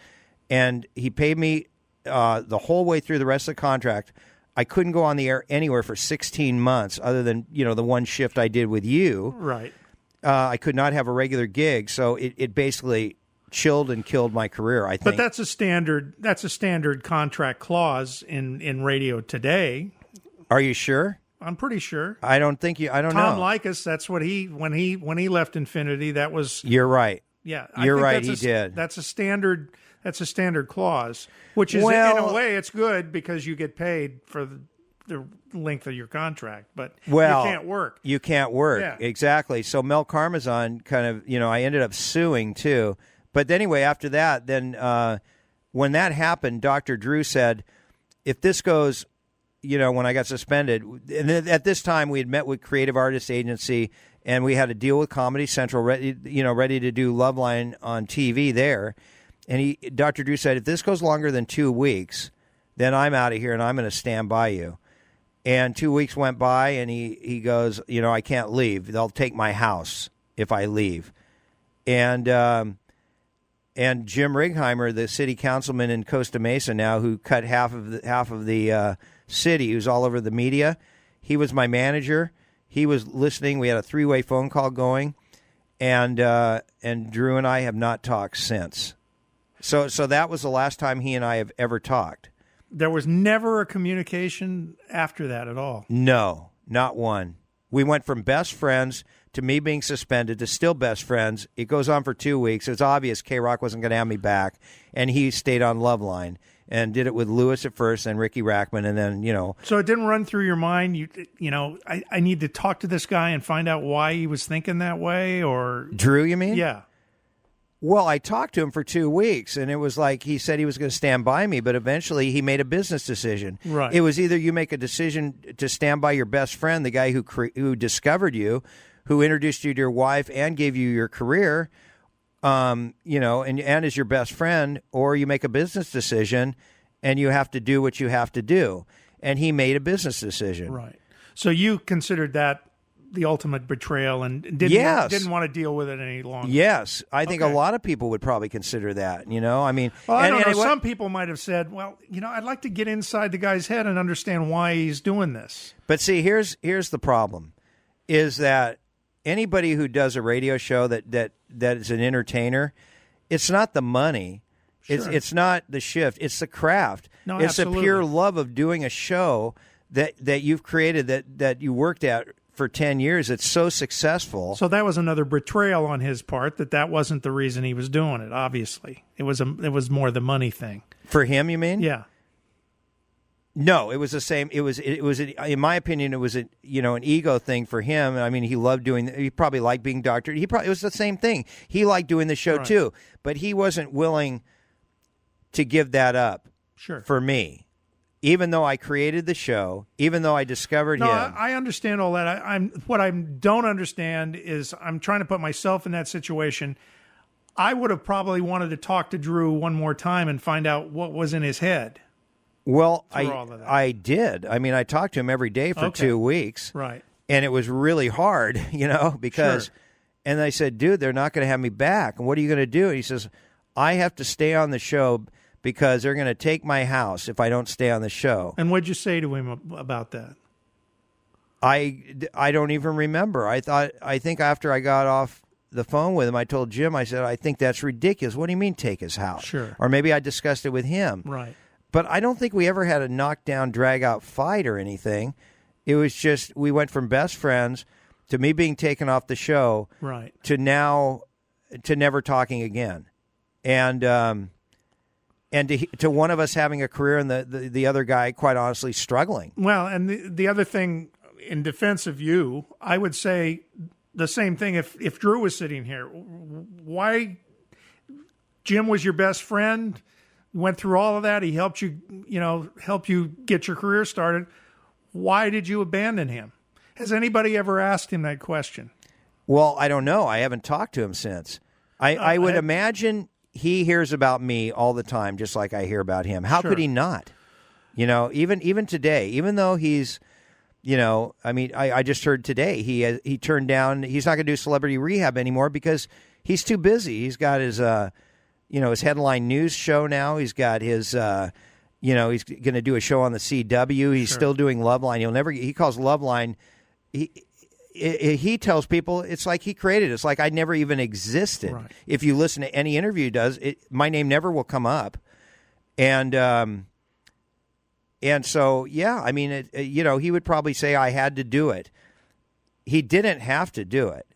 and he paid me the whole way through the rest of the contract. I couldn't go on the air anywhere for 16 months, other than the one shift I did with you. Right. I could not have a regular gig, so it basically chilled and killed my career, I think. But that's a standard contract clause in radio today. Are you sure? I'm pretty sure. I don't know. Tom Likas, that's what when he left Infinity, that was. You're right. Yeah, you're right. He did. That's a standard clause, which is in a way it's good because you get paid for the length of your contract, but you can't work. You can't work. Yeah. Exactly. So Mel Karmazon kind of, I ended up suing too. But anyway, after that, then when that happened, Dr. Drew said, if this goes. When I got suspended, and at this time we had met with Creative Artists Agency, and we had a deal with Comedy Central, ready to do Loveline on TV there. And Dr. Drew said, if this goes longer than 2 weeks, then I'm out of here and I'm going to stand by you. And 2 weeks went by, and he goes, I can't leave. They'll take my house if I leave. And Jim Righeimer, the city councilman in Costa Mesa now, who cut half of the city, who's all over the media. He was my manager. He was listening. We had a 3-way phone call going, and Drew and I have not talked since. So that was the last time he and I have ever talked. There was never a communication after that at all. No, not one. We went from best friends to me being suspended to still best friends. It goes on for 2 weeks. It's obvious K-Rock wasn't going to have me back, and he stayed on Loveline. And did it with Lewis at first and Ricky Rackman, and then, So it didn't run through your mind, I need to talk to this guy and find out why he was thinking that way, or... Drew, you mean? Yeah. Well, I talked to him for 2 weeks, and it was like he said he was going to stand by me, but eventually he made a business decision. Right. It was either you make a decision to stand by your best friend, the guy who discovered you, who introduced you to your wife and gave you your career, and is your best friend, or you make a business decision and you have to do what you have to do. And he made a business decision. Right. So you considered that the ultimate betrayal and didn't want to deal with it any longer. Yes. I think a lot of people would probably consider that, I mean. Well, I don't know. Some people might have said, well, I'd like to get inside the guy's head and understand why he's doing this. But see, here's the problem, is that anybody who does a radio show that is an entertainer, it's not the money. Sure. It's not the shift. It's the craft. No, it's absolutely. the pure love of doing a show that you've created, that you worked at for 10 years. It's so successful. So that was another betrayal on his part, that wasn't the reason he was doing it, obviously. It was more the money thing. For him, you mean? Yeah. No, it was the same. It was in my opinion, it was an ego thing for him. I mean, he loved doing. He probably liked being doctor. It was the same thing. He liked doing the show too, but he wasn't willing to give that up. Sure. For me, even though I created the show, even though I discovered No, him. I understand all that. What I don't understand is I'm trying to put myself in that situation. I would have probably wanted to talk to Drew one more time and find out what was in his head. Well, all of that. I did. I mean, I talked to him every day for 2 weeks. Right. And it was really hard, because, Sure. And I said, dude, they're not going to have me back. And what are you going to do? And he says, I have to stay on the show because they're going to take my house if I don't stay on the show. And what'd you say to him about that? I don't even remember. I think after I got off the phone with him, I told Jim, I said, I think that's ridiculous. What do you mean take his house? Sure. Or maybe I discussed it with him. Right. But I don't think we ever had a knockdown, drag-out fight or anything. It was just we went from best friends to me being taken off the show Right. to now to never talking again. And to one of us having a career and the other guy, quite honestly, struggling. Well, and the other thing, in defense of you, I would say the same thing if Drew was sitting here. Why? Jim was your best friend, went through all of that. He helped you, help you get your career started. Why did you abandon him? Has anybody ever asked him that question? Well, I don't know. I haven't talked to him since. I would imagine he hears about me all the time, just like I hear about him. How could he not? Even today, even though he's, I just heard today he turned down. He's not going to do Celebrity Rehab anymore because he's too busy. He's got his, his headline news show now. He's got his, he's going to do a show on the CW. He's still doing Loveline. He calls Loveline. He tells people it's like he created it. It's like I never even existed. Right. If you listen to any interview he does, my name never will come up. And so, yeah, I mean, he would probably say I had to do it. He didn't have to do it.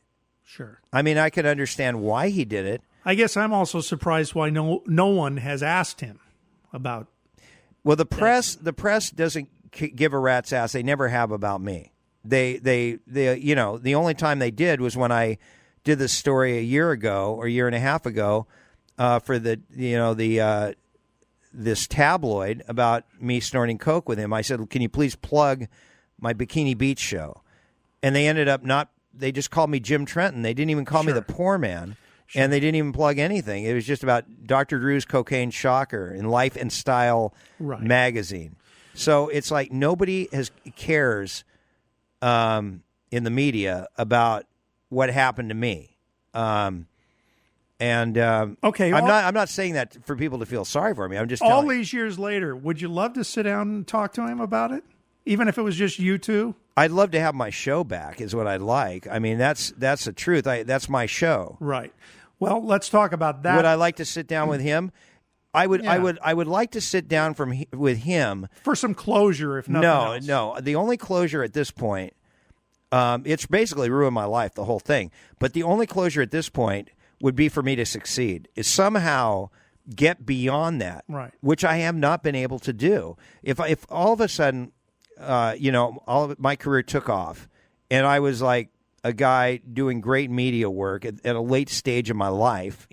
Sure. I mean, I could understand why he did it. I guess I'm also surprised why no one has asked him about. Well, the press doesn't give a rat's ass. They never have about me. They the only time they did was when I did this story a year ago or a year and a half ago for this tabloid about me snorting coke with him. I said, "Can you please plug my Bikini Beach show?" And they ended up they just called me Jim Trenton. They didn't even call me the Poorman. Sure. And they didn't even plug anything. It was just about Dr. Drew's Cocaine Shocker in Life and Style magazine. So it's like nobody cares in the media about what happened to me. Okay, I'm not saying that for people to feel sorry for me. I'm just all telling these years later. Would you love to sit down and talk to him about it, even if it was just you two? I'd love to have my show back. Is what I'd like. I mean, that's the truth. That's my show. Right. Well, let's talk about that. Would I like to sit down with him? I would like to sit down with him for some closure, if nothing else. No. The only closure at this point, it's basically ruined my life, the whole thing. But the only closure at this point would be for me to succeed, is somehow get beyond that, right? Which I have not been able to do. If all of a sudden, all of my career took off, and I was like a guy doing great media work at a late stage of my life,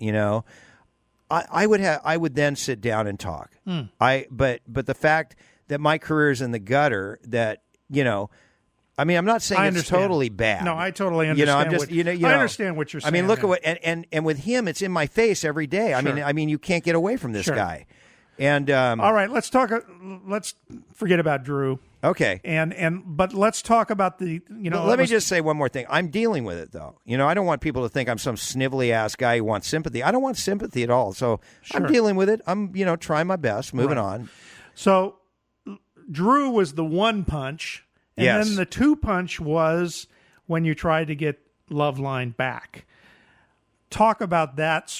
I would then sit down and talk. But the fact that my career is in the gutter, that I mean, I'm not saying it's totally bad. No, I totally understand. I understand what you're saying. I mean, look at what and with him, it's in my face every day. Sure. I mean, you can't get away from this guy. And all right, let's talk. Let's forget about Drew. Okay. But let's talk about the. Let me just say one more thing. I'm dealing with it though. I don't want people to think I'm some snivelly ass guy who wants sympathy. I don't want sympathy at all. So I'm dealing with it. I'm trying my best. Moving on. So Drew was the one punch, and then the two punch was when you tried to get Loveline back. Talk about that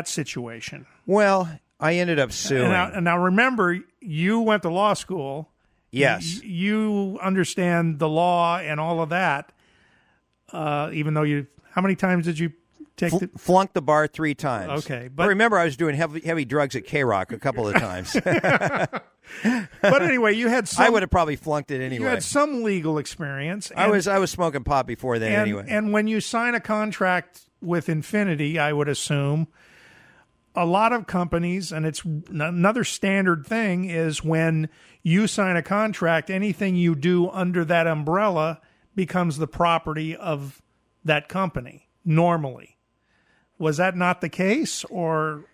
situation. Well, I ended up suing. And now remember, you went to law school. Yes. You understand the law and all of that, even though how many times did you take flunked the bar 3 times. Okay. But remember, I was doing heavy drugs at K-Rock a couple of times. But anyway, you had some. I would have probably flunked it anyway. You had some legal experience. I was smoking pot before then anyway. And when you sign a contract with Infinity, I would assume, a lot of companies, and it's another standard thing, is when you sign a contract, anything you do under that umbrella becomes the property of that company, normally. Was that not the case, or...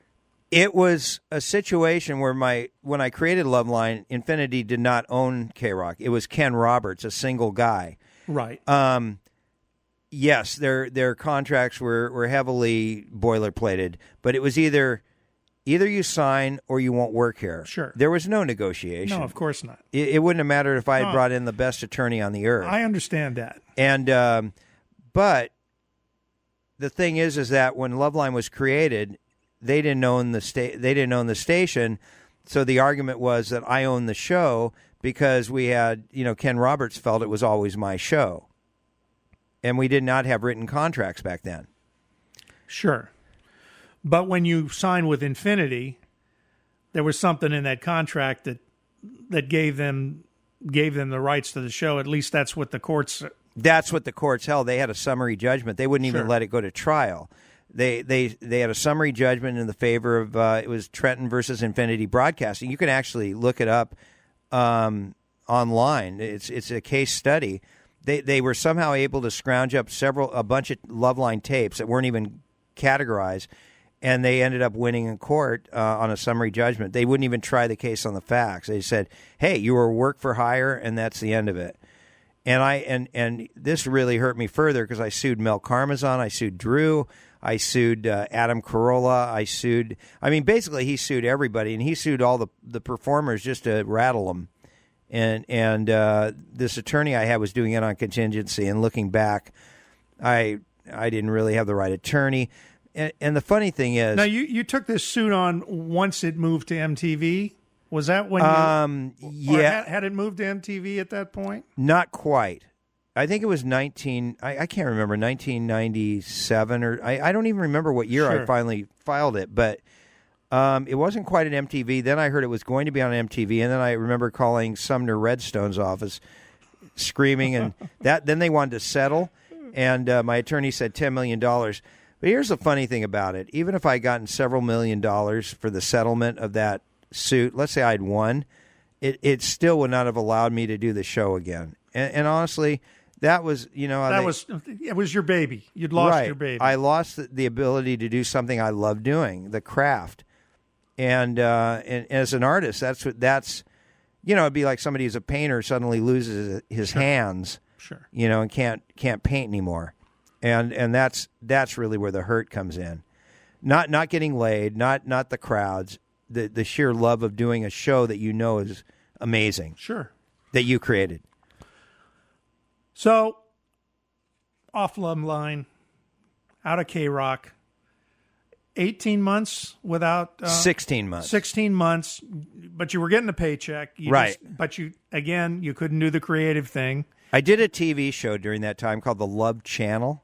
It was a situation where when I created Loveline, Infinity did not own K-Rock. It was Ken Roberts, a single guy. Right. Yes, their contracts were heavily boilerplated, but it was either you sign or you won't work here. Sure. There was no negotiation. No, of course not. It wouldn't have mattered if I had brought in the best attorney on the earth. I understand that. And but the thing is that when Loveline was created, they didn't own the station, so the argument was that I owned the show because we had, Ken Roberts felt it was always my show. And we did not have written contracts back then. Sure. But when you signed with Infinity, there was something in that contract that gave them the rights to the show. At least that's what the courts... That's what the courts held. They had a summary judgment. They wouldn't even let it go to trial. They had a summary judgment in the favor of it was Trenton versus Infinity Broadcasting. You can actually look it up online. It's a case study. They were somehow able to scrounge up a bunch of Loveline tapes that weren't even categorized, and they ended up winning in court on a summary judgment. They wouldn't even try the case on the facts. They said, "Hey, you were work for hire," and that's the end of it. And this really hurt me further because I sued Mel Karmazon, I sued Drew, I sued Adam Carolla, basically he sued everybody, and he sued all the performers just to rattle them. And this attorney I had was doing it on contingency, and looking back, I didn't really have the right attorney. And the funny thing is... Now, you took this suit on once it moved to MTV? Was that when you... yeah. Had it moved to MTV at that point? Not quite. I think it was I can't remember, 1997, or I don't even remember what year I finally filed it, but it wasn't quite an MTV. Then I heard it was going to be on MTV, and then I remember calling Sumner Redstone's office screaming, and then they wanted to settle, and my attorney said $10 million. But here's the funny thing about it. Even if I had gotten several $1 million for the settlement of that suit, let's say I'd won, it still would not have allowed me to do the show again. And honestly, that was, it was your baby. You'd lost your baby. I lost the ability to do something I love doing, the craft. And as an artist, that's it'd be like somebody who's a painter suddenly loses his hands, and can't paint anymore. And that's really where the hurt comes in. Not getting laid, not the crowds, the sheer love of doing a show that is amazing. Sure. That you created. So, off Loveline, out of K-Rock, 18 months without... 16 months. 16 months, but you were getting a paycheck. But you couldn't do the creative thing. I did a TV show during that time called The Love Channel.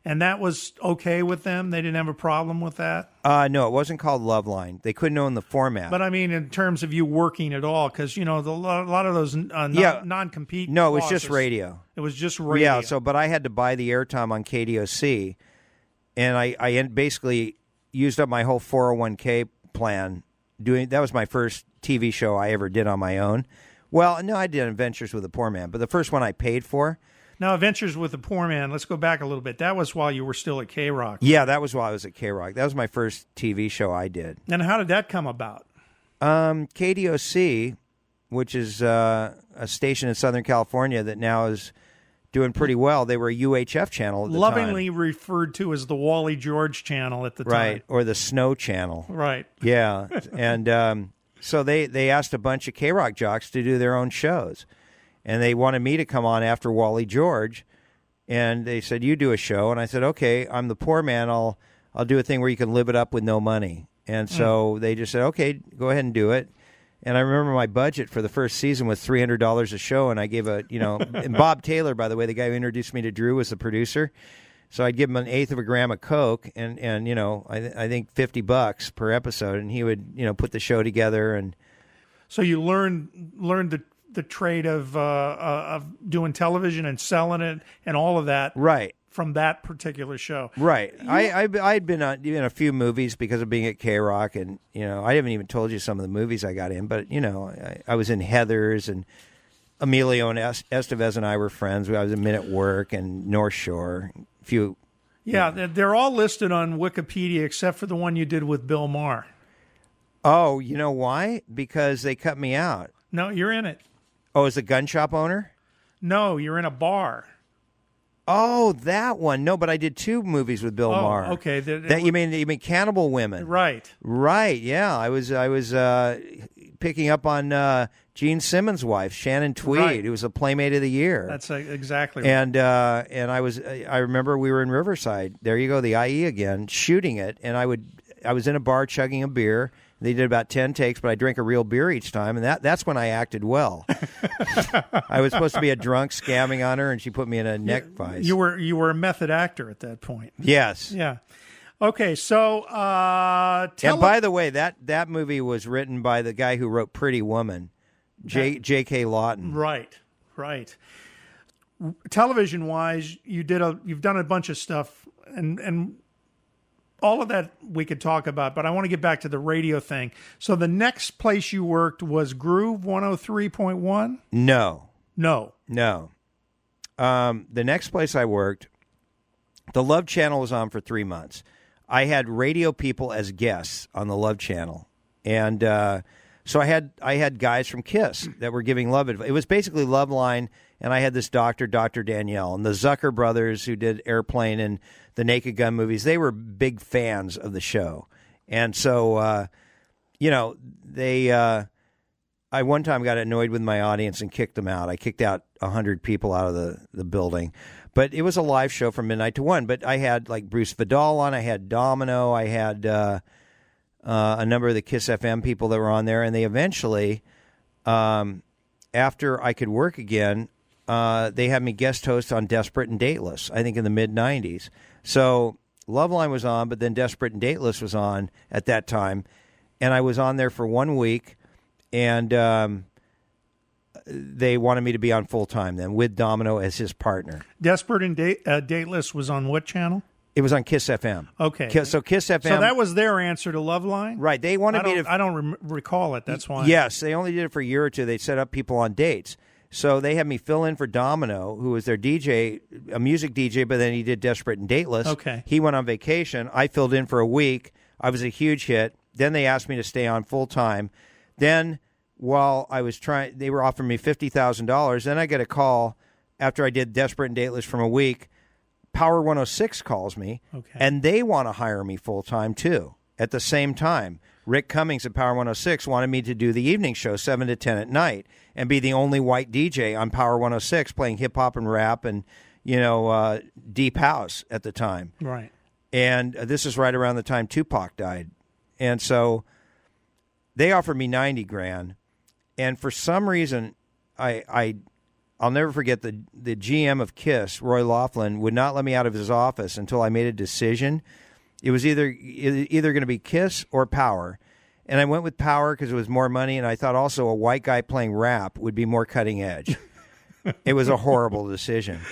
And that was okay with them? They didn't have a problem with that? No, it wasn't called Loveline. They couldn't own the format. But I mean, in terms of you working at all, because, a lot of those non-compete No, it was clauses, just radio. It was just radio. Yeah, but I had to buy the airtime on KDOC, and I basically used up my whole 401k plan. That was my first TV show I ever did on my own. Well, no, I did Adventures with a Poor Man, but the first one I paid for. Now, Adventures with the Poor Man, let's go back a little bit. That was while you were still at K-Rock. Yeah, that was while I was at K-Rock. That was my first TV show I did. And how did that come about? KDOC, which is a station in Southern California that now is doing pretty well. They were a UHF channel at the Lovingly time. referred to as the Wally George channel at the time. Right, or the Snow Channel. Right. Yeah, and so they asked a bunch of K-Rock jocks to do their own shows. And they wanted me to come on after Wally George, and they said, "You do a show." And I said, "Okay, I'm the poor man. I'll do a thing where you can live it up with no money." And so they just said, "Okay, go ahead and do it." And I remember my budget for the first season was $300 a show, and I gave and Bob Taylor, by the way, the guy who introduced me to Drew, was the producer. So I'd give him 1/8 of a gram of Coke, and I think $50 per episode, and he would put the show together. And so you learned the trade of doing television and selling it and all of that, right, from that particular show. Right. I'd been in a few movies because of being at K-Rock, and I haven't even told you some of the movies I got in, but I was in Heathers, and Emilio and Estevez and I were friends. I was in Men at Work and North Shore. A few. Yeah, they're all listed on Wikipedia except for the one you did with Bill Maher. Oh, you know why? Because they cut me out. No, you're in it. Oh, as a gun shop owner? No, you're in a bar. Oh, that one. No, but I did 2 movies with Bill Maher. Okay. You mean Cannibal Women? Right. Right. Yeah, I was picking up on Gene Simmons' wife, Shannon Tweed, Right. who was a Playmate of the Year. That's exactly right. And I remember we were in Riverside. There you go, the IE again, shooting it. And I was in a bar chugging a beer. They did about 10 takes, but I drank a real beer each time, and that's when I acted well. I was supposed to be a drunk scamming on her, and she put me in a neck vice. You were a method actor at that point. Yes. Yeah. Okay, so and by the way, that movie was written by the guy who wrote Pretty Woman, J.K. Lawton. Right. Television-wise, you've done a bunch of stuff, and all of that we could talk about, but I want to get back to the radio thing. So the next place you worked was Groove 103.1? No. The next place I worked, the Love Channel was on for 3 months. I had radio people as guests on the Love Channel, and so I had guys from Kiss that were giving love advice. It was basically Love Line, and I had this Dr. Danielle, and the Zucker brothers who did Airplane and the Naked Gun movies. They were big fans of the show, and so I one time got annoyed with my audience and kicked them out. I kicked out 100 people out of the building. But it was a live show from midnight to 1. But I had like Bruce Vidal on. I had Domino. I had a number of the Kiss FM people that were on there. And they eventually, after I could work again, they had me guest host on Desperate and Dateless, I think in the mid-'90s. So Loveline was on, but then Desperate and Dateless was on at that time. And I was on there for 1 week. And they wanted me to be on full-time then with Domino as his partner. Desperate and Dateless was on what channel? It was on Kiss FM. Okay. So Kiss FM. So that was their answer to Loveline? Right. They wanted me to. I don't recall it. That's why. Yes. They only did it for a year or two. They set up people on dates. So they had me fill in for Domino, who was their DJ, a music DJ, but then he did Desperate and Dateless. Okay. He went on vacation. I filled in for a week. I was a huge hit. Then they asked me to stay on full-time. Then while I was trying, they were offering me $50,000. Then I get a call after I did Desperate and Dateless from a week. Power 106 calls me, and they want to hire me full-time, too, at the same time. Rick Cummings at Power 106 wanted me to do the evening show 7 to 10 at night and be the only white DJ on Power 106 playing hip-hop and rap and, deep house at the time. Right. And this is right around the time Tupac died. And so they offered me $90,000. And for some reason, I'll never forget the GM of Kiss, Roy Laughlin, would not let me out of his office until I made a decision. It was either going to be Kiss or Power. And I went with Power because it was more money, and I thought also a white guy playing rap would be more cutting edge. It was a horrible decision.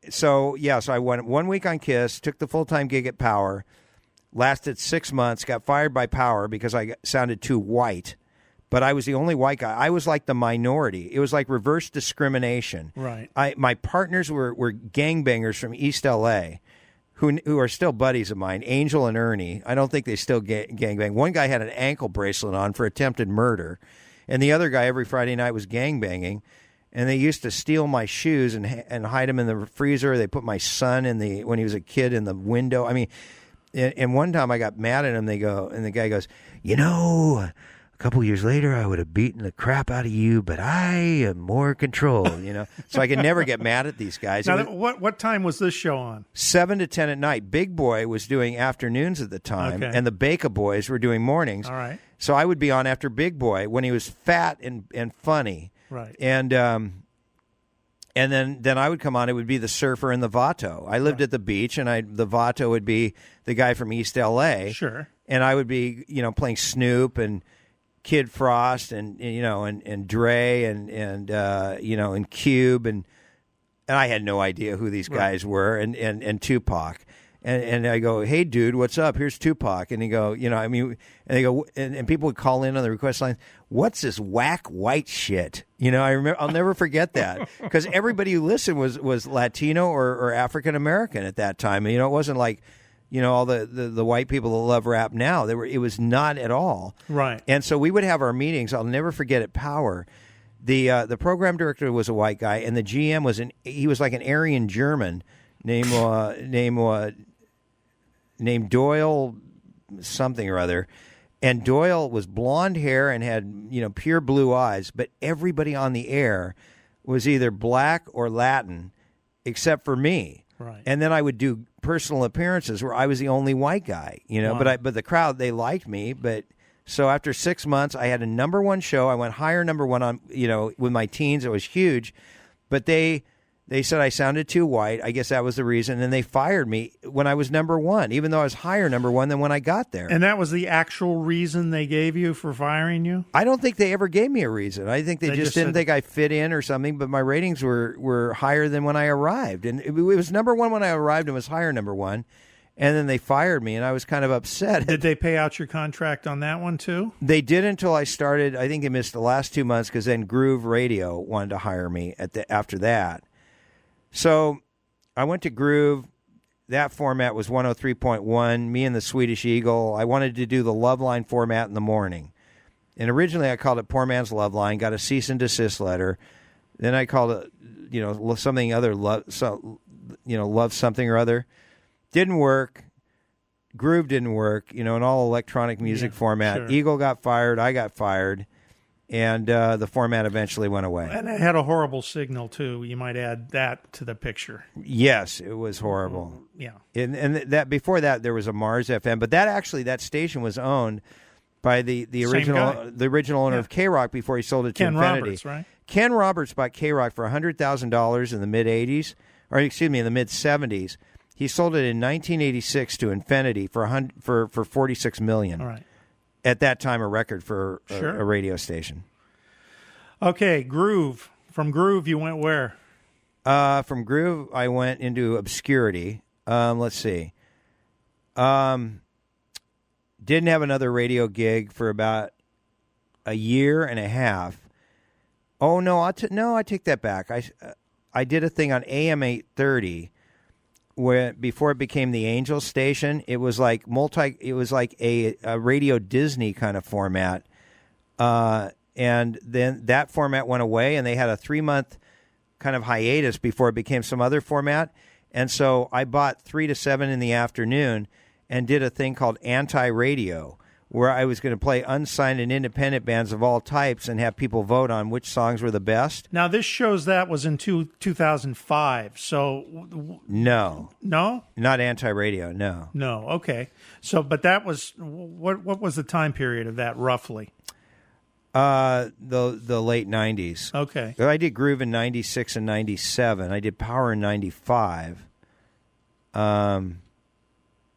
So I went 1 week on Kiss, took the full-time gig at Power, lasted 6 months, got fired by Power because I sounded too white. But I was the only white guy. I was like the minority. It was like reverse discrimination. Right. My partners were gangbangers from East L.A., who are still buddies of mine, Angel and Ernie. I don't think they still gangbang. One guy had an ankle bracelet on for attempted murder, and the other guy every Friday night was gangbanging. And they used to steal my shoes and hide them in the freezer. They put my son when he was a kid in the window. I mean, and one time I got mad at him. And the guy goes, a couple years later, I would have beaten the crap out of you, but I am more control, So I could never get mad at these guys. Now, what time was this show on? 7 to 10 at night. Big Boy was doing afternoons at the time, and the Baker Boys were doing mornings. All right. So I would be on after Big Boy when he was fat and funny. Right. And then I would come on. It would be the Surfer and the Vato. I lived at the beach, and the Vato would be the guy from East L.A. Sure. And I would be, playing Snoop and Kid Frost and Dre and Cube, and And I had no idea who these guys were, and Tupac. And I go, hey, dude, what's up? Here's Tupac. And they go, and they go, and people would call in on the request line, what's this whack white shit? I remember, I'll never forget that, because everybody who listened was Latino or African American at that time. And, it wasn't like, all the white people that love rap now. It was not at all. Right. And so we would have our meetings. I'll never forget at Power. The program director was a white guy, and the GM was like an Aryan German named Doyle something or other. And Doyle was blonde hair and had, pure blue eyes, but everybody on the air was either black or Latin except for me. Right. And then I would do personal appearances where I was the only white guy, Wow. but the crowd, they liked me. But so after 6 months, I had a number one show. I went higher number one on, with my teens. It was huge. But they said I sounded too white. I guess that was the reason. And they fired me when I was number one, even though I was higher number one than when I got there. And that was the actual reason they gave you for firing you? I don't think they ever gave me a reason. I think they just didn't said, think I fit in or something, but my ratings were higher than when I arrived. And it was number one when I arrived and was higher number one. And then they fired me, and I was kind of upset. Did they pay out your contract on that one, too? They did until I started. I think they missed the last 2 months because then Groove Radio wanted to hire me after that. So I went to Groove. That format was 103.1, me and the Swedish Eagle. I wanted to do the Love Line format in the morning. And originally I called it Poorman's Love Line, got a cease and desist letter. Then I called it, something other, love something or other. Didn't work. Groove didn't work, an all electronic music format. Sure. Eagle got fired. I got fired. And the format eventually went away. And it had a horrible signal, too. You might add that to the picture. Yes, it was horrible. Yeah. And that before that, there was a Mars FM. But that station was owned by the original owner of K-Rock before he sold it to Ken Infinity. Roberts, right? Ken Roberts bought K-Rock for $100,000 in the mid-'80s, in the mid-'70s. He sold it in 1986 to Infinity for $46 million. All right. At that time, a record for Sure. a radio station. Okay, Groove. From Groove, you went where? From Groove, I went into obscurity. Let's see. Didn't have another radio gig for about a year and a half. Oh no, I take that back. I did a thing on AM 830. Where before it became the Angel station, it was like a Radio Disney kind of format, and then that format went away, and they had a 3-month kind of hiatus before it became some other format. And so I bought 3 to 7 in the afternoon and did a thing called Anti-Radio, where I was going to play unsigned and independent bands of all types and have people vote on which songs were the best. Now, this shows that was in 2005, so... No. No? Not Anti-Radio, no. No, okay. So, but that was... What was the time period of that, roughly? The late 90s. Okay. I did Groove in 96 and 97. I did Power in 95.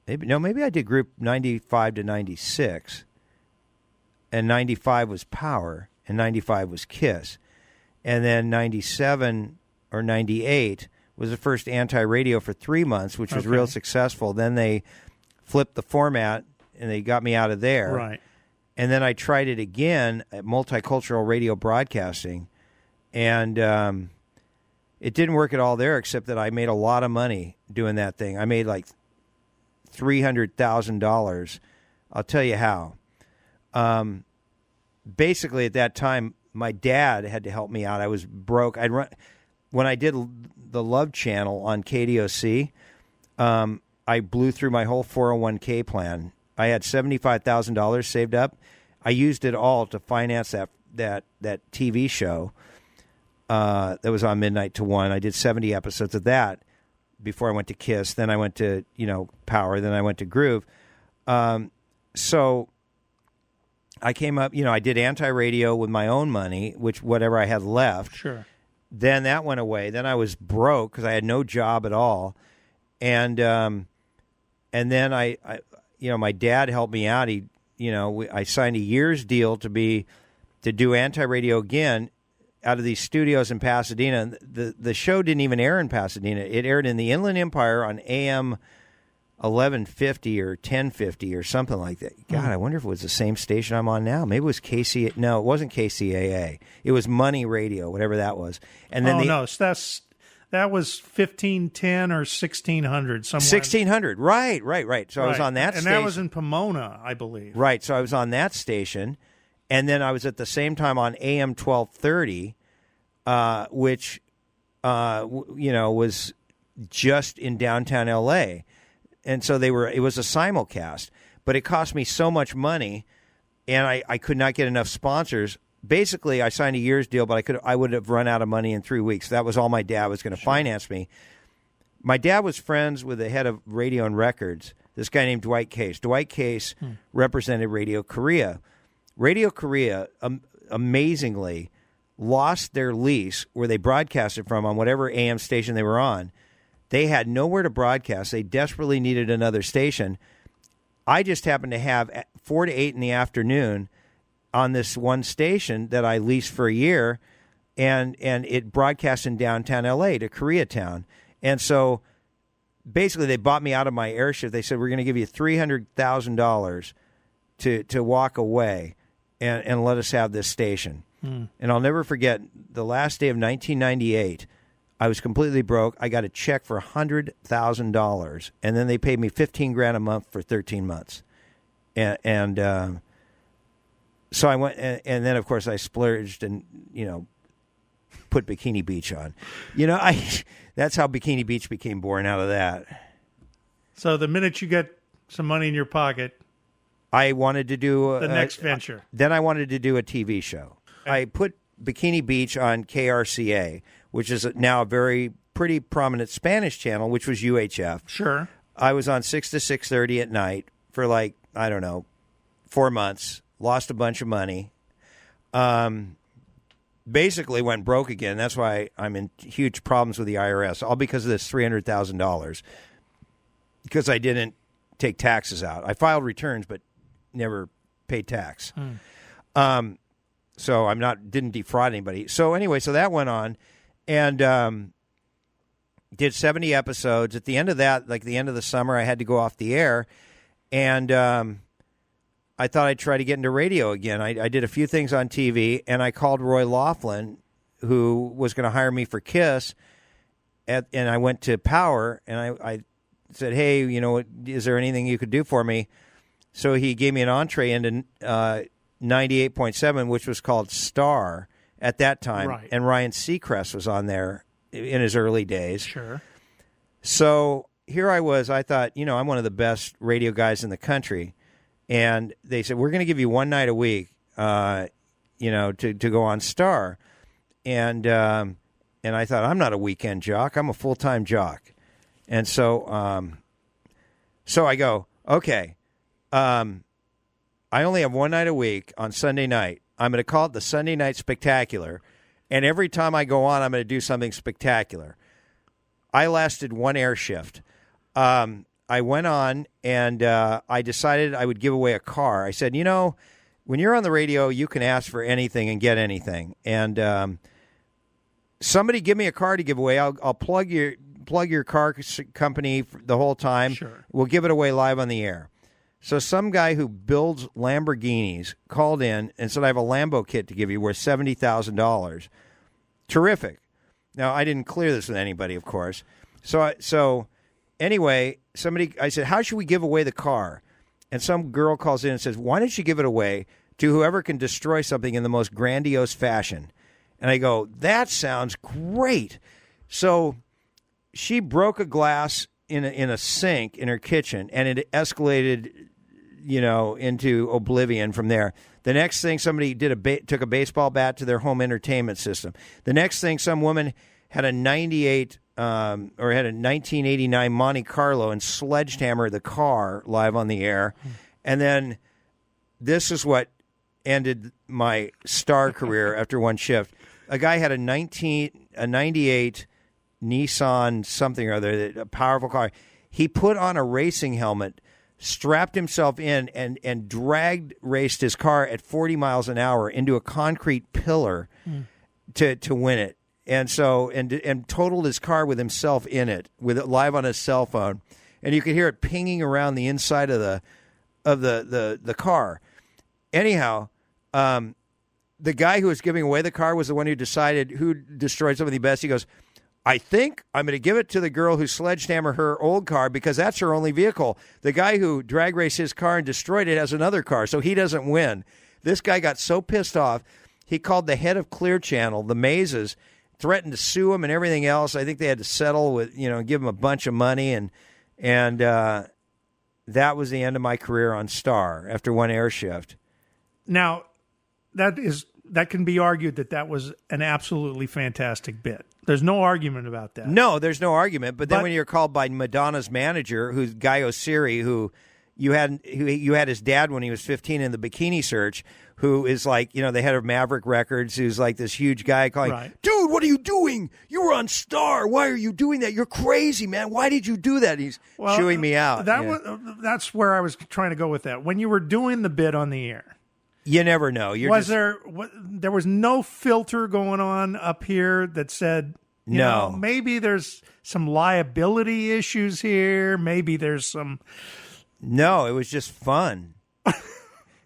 Maybe I did Group 95 to 96. And 95 was Power, and 95 was Kiss. And then 97 or 98 was the first Anti-Radio for 3 months, which was real successful. Then they flipped the format, and they got me out of there. Right. And then I tried it again at Multicultural Radio Broadcasting, and it didn't work at all there, except that I made a lot of money doing that thing. I made like $300,000. I'll tell you how. Basically, at that time, my dad had to help me out. I was broke. When I did the Love Channel on KDOC, I blew through my whole 401k plan. I had $75,000 saved up. I used it all to finance that TV show that was on Midnight to 1. I did 70 episodes of that before I went to Kiss. Then I went to Power. Then I went to Groove. So I came up. I did Anti-Radio with my own money, whatever I had left. Sure. Then that went away. Then I was broke because I had no job at all, and then I my dad helped me out. I signed a year's deal to do Anti-Radio again out of these studios in Pasadena. The show didn't even air in Pasadena. It aired in the Inland Empire on AM 1150 or 1050 or something like that. God, I wonder if it was the same station I'm on now. Maybe it was KC. No, it wasn't KCAA. It was Money Radio, whatever that was. And then that was 1510 or 1600 somewhere. 1600, right. So I was on that station. And that was in Pomona, I believe. Right, so I was on that station. And then I was at the same time on AM 1230, which, was just in downtown L.A., and so it was a simulcast, but it cost me so much money, and I could not get enough sponsors. Basically, I signed a year's deal, but I would have run out of money in 3 weeks. That was all my dad was going to finance me. My dad was friends with the head of Radio and Records, this guy named Dwight Case. Dwight Case represented Radio Korea. Radio Korea, amazingly, lost their lease where they broadcasted from on whatever AM station they were on. They had nowhere to broadcast. They desperately needed another station. I just happened to have 4 to 8 in the afternoon on this one station that I leased for a year, and it broadcast in downtown L.A. to Koreatown. And so basically they bought me out of my air shift. They said, we're going to give you $300,000 to walk away and let us have this station. And I'll never forget, the last day of 1998, I was completely broke. I got a check for $100,000, and then they paid me $15,000 a month for 13 months. And so I went, and then of course I splurged and put Bikini Beach on. That's how Bikini Beach became born out of that. So the minute you get some money in your pocket, I wanted to do the next venture. Then I wanted to do a TV show. I put Bikini Beach on KRCA, which is now a pretty prominent Spanish channel, which was UHF. Sure. I was on 6 to 6:30 at night for 4 months. Lost a bunch of money. Basically went broke again. That's why I'm in huge problems with the IRS, all because of this $300,000. Because I didn't take taxes out. I filed returns, but never paid tax. So didn't defraud anybody. So anyway, so that went on, and did 70 episodes. At the end of that, the end of the summer, I had to go off the air, and I thought I'd try to get into radio again. I did a few things on TV, and I called Roy Laughlin, who was going to hire me for KISS, and I went to Power, and I said, hey, is there anything you could do for me? So he gave me an entree into 98.7, which was called Star at that time. Right. And Ryan Seacrest was on there in his early days. Sure. So here I was. I thought, I'm one of the best radio guys in the country. And they said, we're going to give you one night a week, to go on Star. And I thought, I'm not a weekend jock. I'm a full-time jock. And so I go, okay, I only have one night a week on Sunday night. I'm going to call it the Sunday Night Spectacular. And every time I go on, I'm going to do something spectacular. I lasted one air shift. I went on, and I decided I would give away a car. I said, when you're on the radio, you can ask for anything and get anything. And somebody give me a car to give away. I'll plug your car company the whole time. Sure. We'll give it away live on the air. So some guy who builds Lamborghinis called in and said, I have a Lambo kit to give you worth $70,000. Terrific. Now, I didn't clear this with anybody, of course. So anyway, I said, how should we give away the car? And some girl calls in and says, why don't you give it away to whoever can destroy something in the most grandiose fashion? And I go, that sounds great. So she broke a glass in a sink in her kitchen, and it escalated, into oblivion from there. The next thing, somebody took a baseball bat to their home entertainment system. The next thing, some woman had a 1989 Monte Carlo and sledgehammered the car live on the air. And then this is what ended my star career after one shift. A guy had a 98 Nissan something or other, a powerful car. He put on a racing helmet, strapped himself in, and raced his car at 40 miles an hour into a concrete pillar, to win it. And so and totaled his car with himself in it, with it live on his cell phone, and you could hear it pinging around the inside of the car. Anyhow, the guy who was giving away the car was the one who decided who destroyed something best. He goes, I think I'm going to give it to the girl who sledgehammered her old car because that's her only vehicle. The guy who drag raced his car and destroyed it has another car, so he doesn't win. This guy got so pissed off, he called the head of Clear Channel, the Mazes, threatened to sue him and everything else. I think they had to settle with, give him a bunch of money, and that was the end of my career on Star after one air shift. Now, that can be argued that was an absolutely fantastic bit. There's no argument about that. No, there's no argument. But then when you're called by Madonna's manager, who's Guy Oseary, who you had his dad when he was 15 in the Bikini Search, who is like, the head of Maverick Records, who's like this huge guy calling, right. Dude, what are you doing? You were on Star. Why are you doing that? You're crazy, man. Why did you do that? He's chewing me out. That's where I was trying to go with that. When you were doing the bit on the air, you never know. There was no filter going on up here that said, maybe there's some liability issues here. Maybe there's some. No, it was just fun.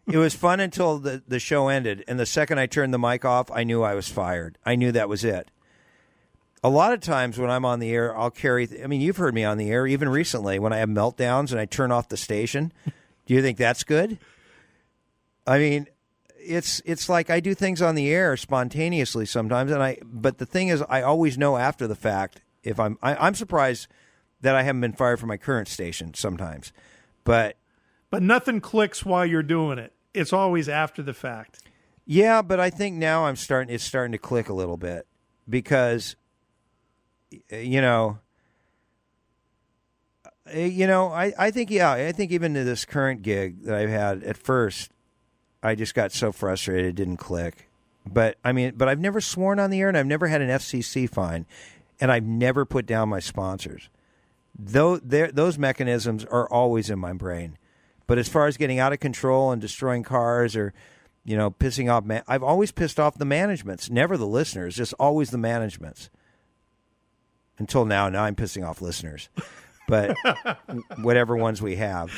It was fun until the show ended. And the second I turned the mic off, I knew I was fired. I knew that was it. A lot of times when I'm on the air, I'll carry. You've heard me on the air, even recently, when I have meltdowns and I turn off the station. Do you think that's good? It's like I do things on the air spontaneously sometimes, but the thing is, I always know after the fact if I'm surprised that I haven't been fired from my current station sometimes, but nothing clicks while you're doing it. It's always after the fact. Yeah, but I think now it's starting to click a little bit because, I think even to this current gig that I've had at first, I just got so frustrated it didn't click. But I've never sworn on the air, and I've never had an FCC fine, and I've never put down my sponsors. Those mechanisms are always in my brain. But as far as getting out of control and destroying cars or, pissing off, I've always pissed off the managements, never the listeners, just always the managements. Until now I'm pissing off listeners, but whatever ones we have.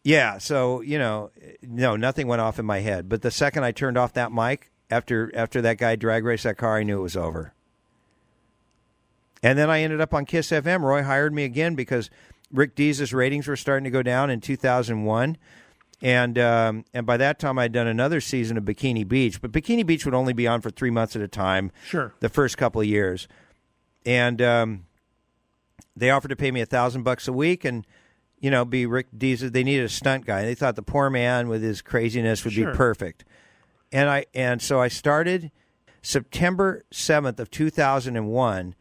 Yeah, so, no, nothing went off in my head. But the second I turned off that mic, after that guy drag raced that car, I knew it was over. And then I ended up on Kiss FM. Roy hired me again because Rick Dees' ratings were starting to go down in 2001. And by that time, I'd done another season of Bikini Beach. But Bikini Beach would only be on for 3 months at a time. Sure. The first couple of years. And they offered to pay me $1,000 a week and, be Rick Dees. They needed a stunt guy. They thought the poor man with his craziness would be perfect. And so I started September 7th of 2001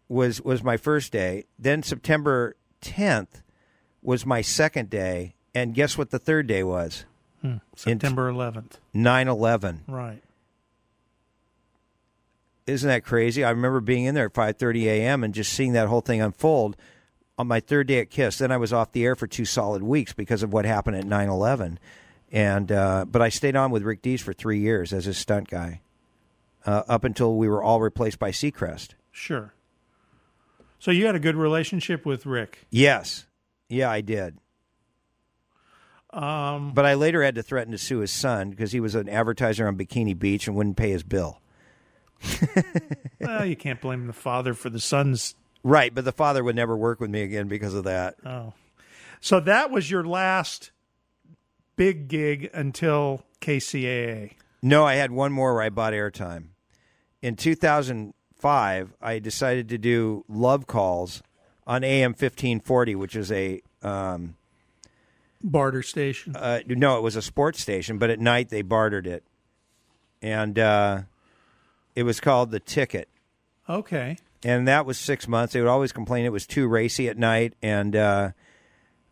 was my first day. Then September 10th was my second day. And guess what the third day was? September 11th. 9/11. Right. Isn't that crazy? I remember being in there at 5:30 a.m. and just seeing that whole thing unfold on my third day at KISS. Then I was off the air for 2 solid weeks because of what happened at 9/11. And but I stayed on with Rick Dees for 3 years as his stunt guy up until we were all replaced by Seacrest. Sure. So you had a good relationship with Rick? Yes. Yeah, I did. But I later had to threaten to sue his son because he was an advertiser on Bikini Beach and wouldn't pay his bill. Well, you can't blame the father for the son's... Right, but the father would never work with me again because of that. Oh. So that was your last big gig until KCAA? No, I had one more where I bought airtime. In 2005, I decided to do love calls on AM 1540, which is a... barter station? No, it was a sports station, but at night they bartered it. And it was called The Ticket. Okay. And that was 6 months. They would always complain it was too racy at night. And I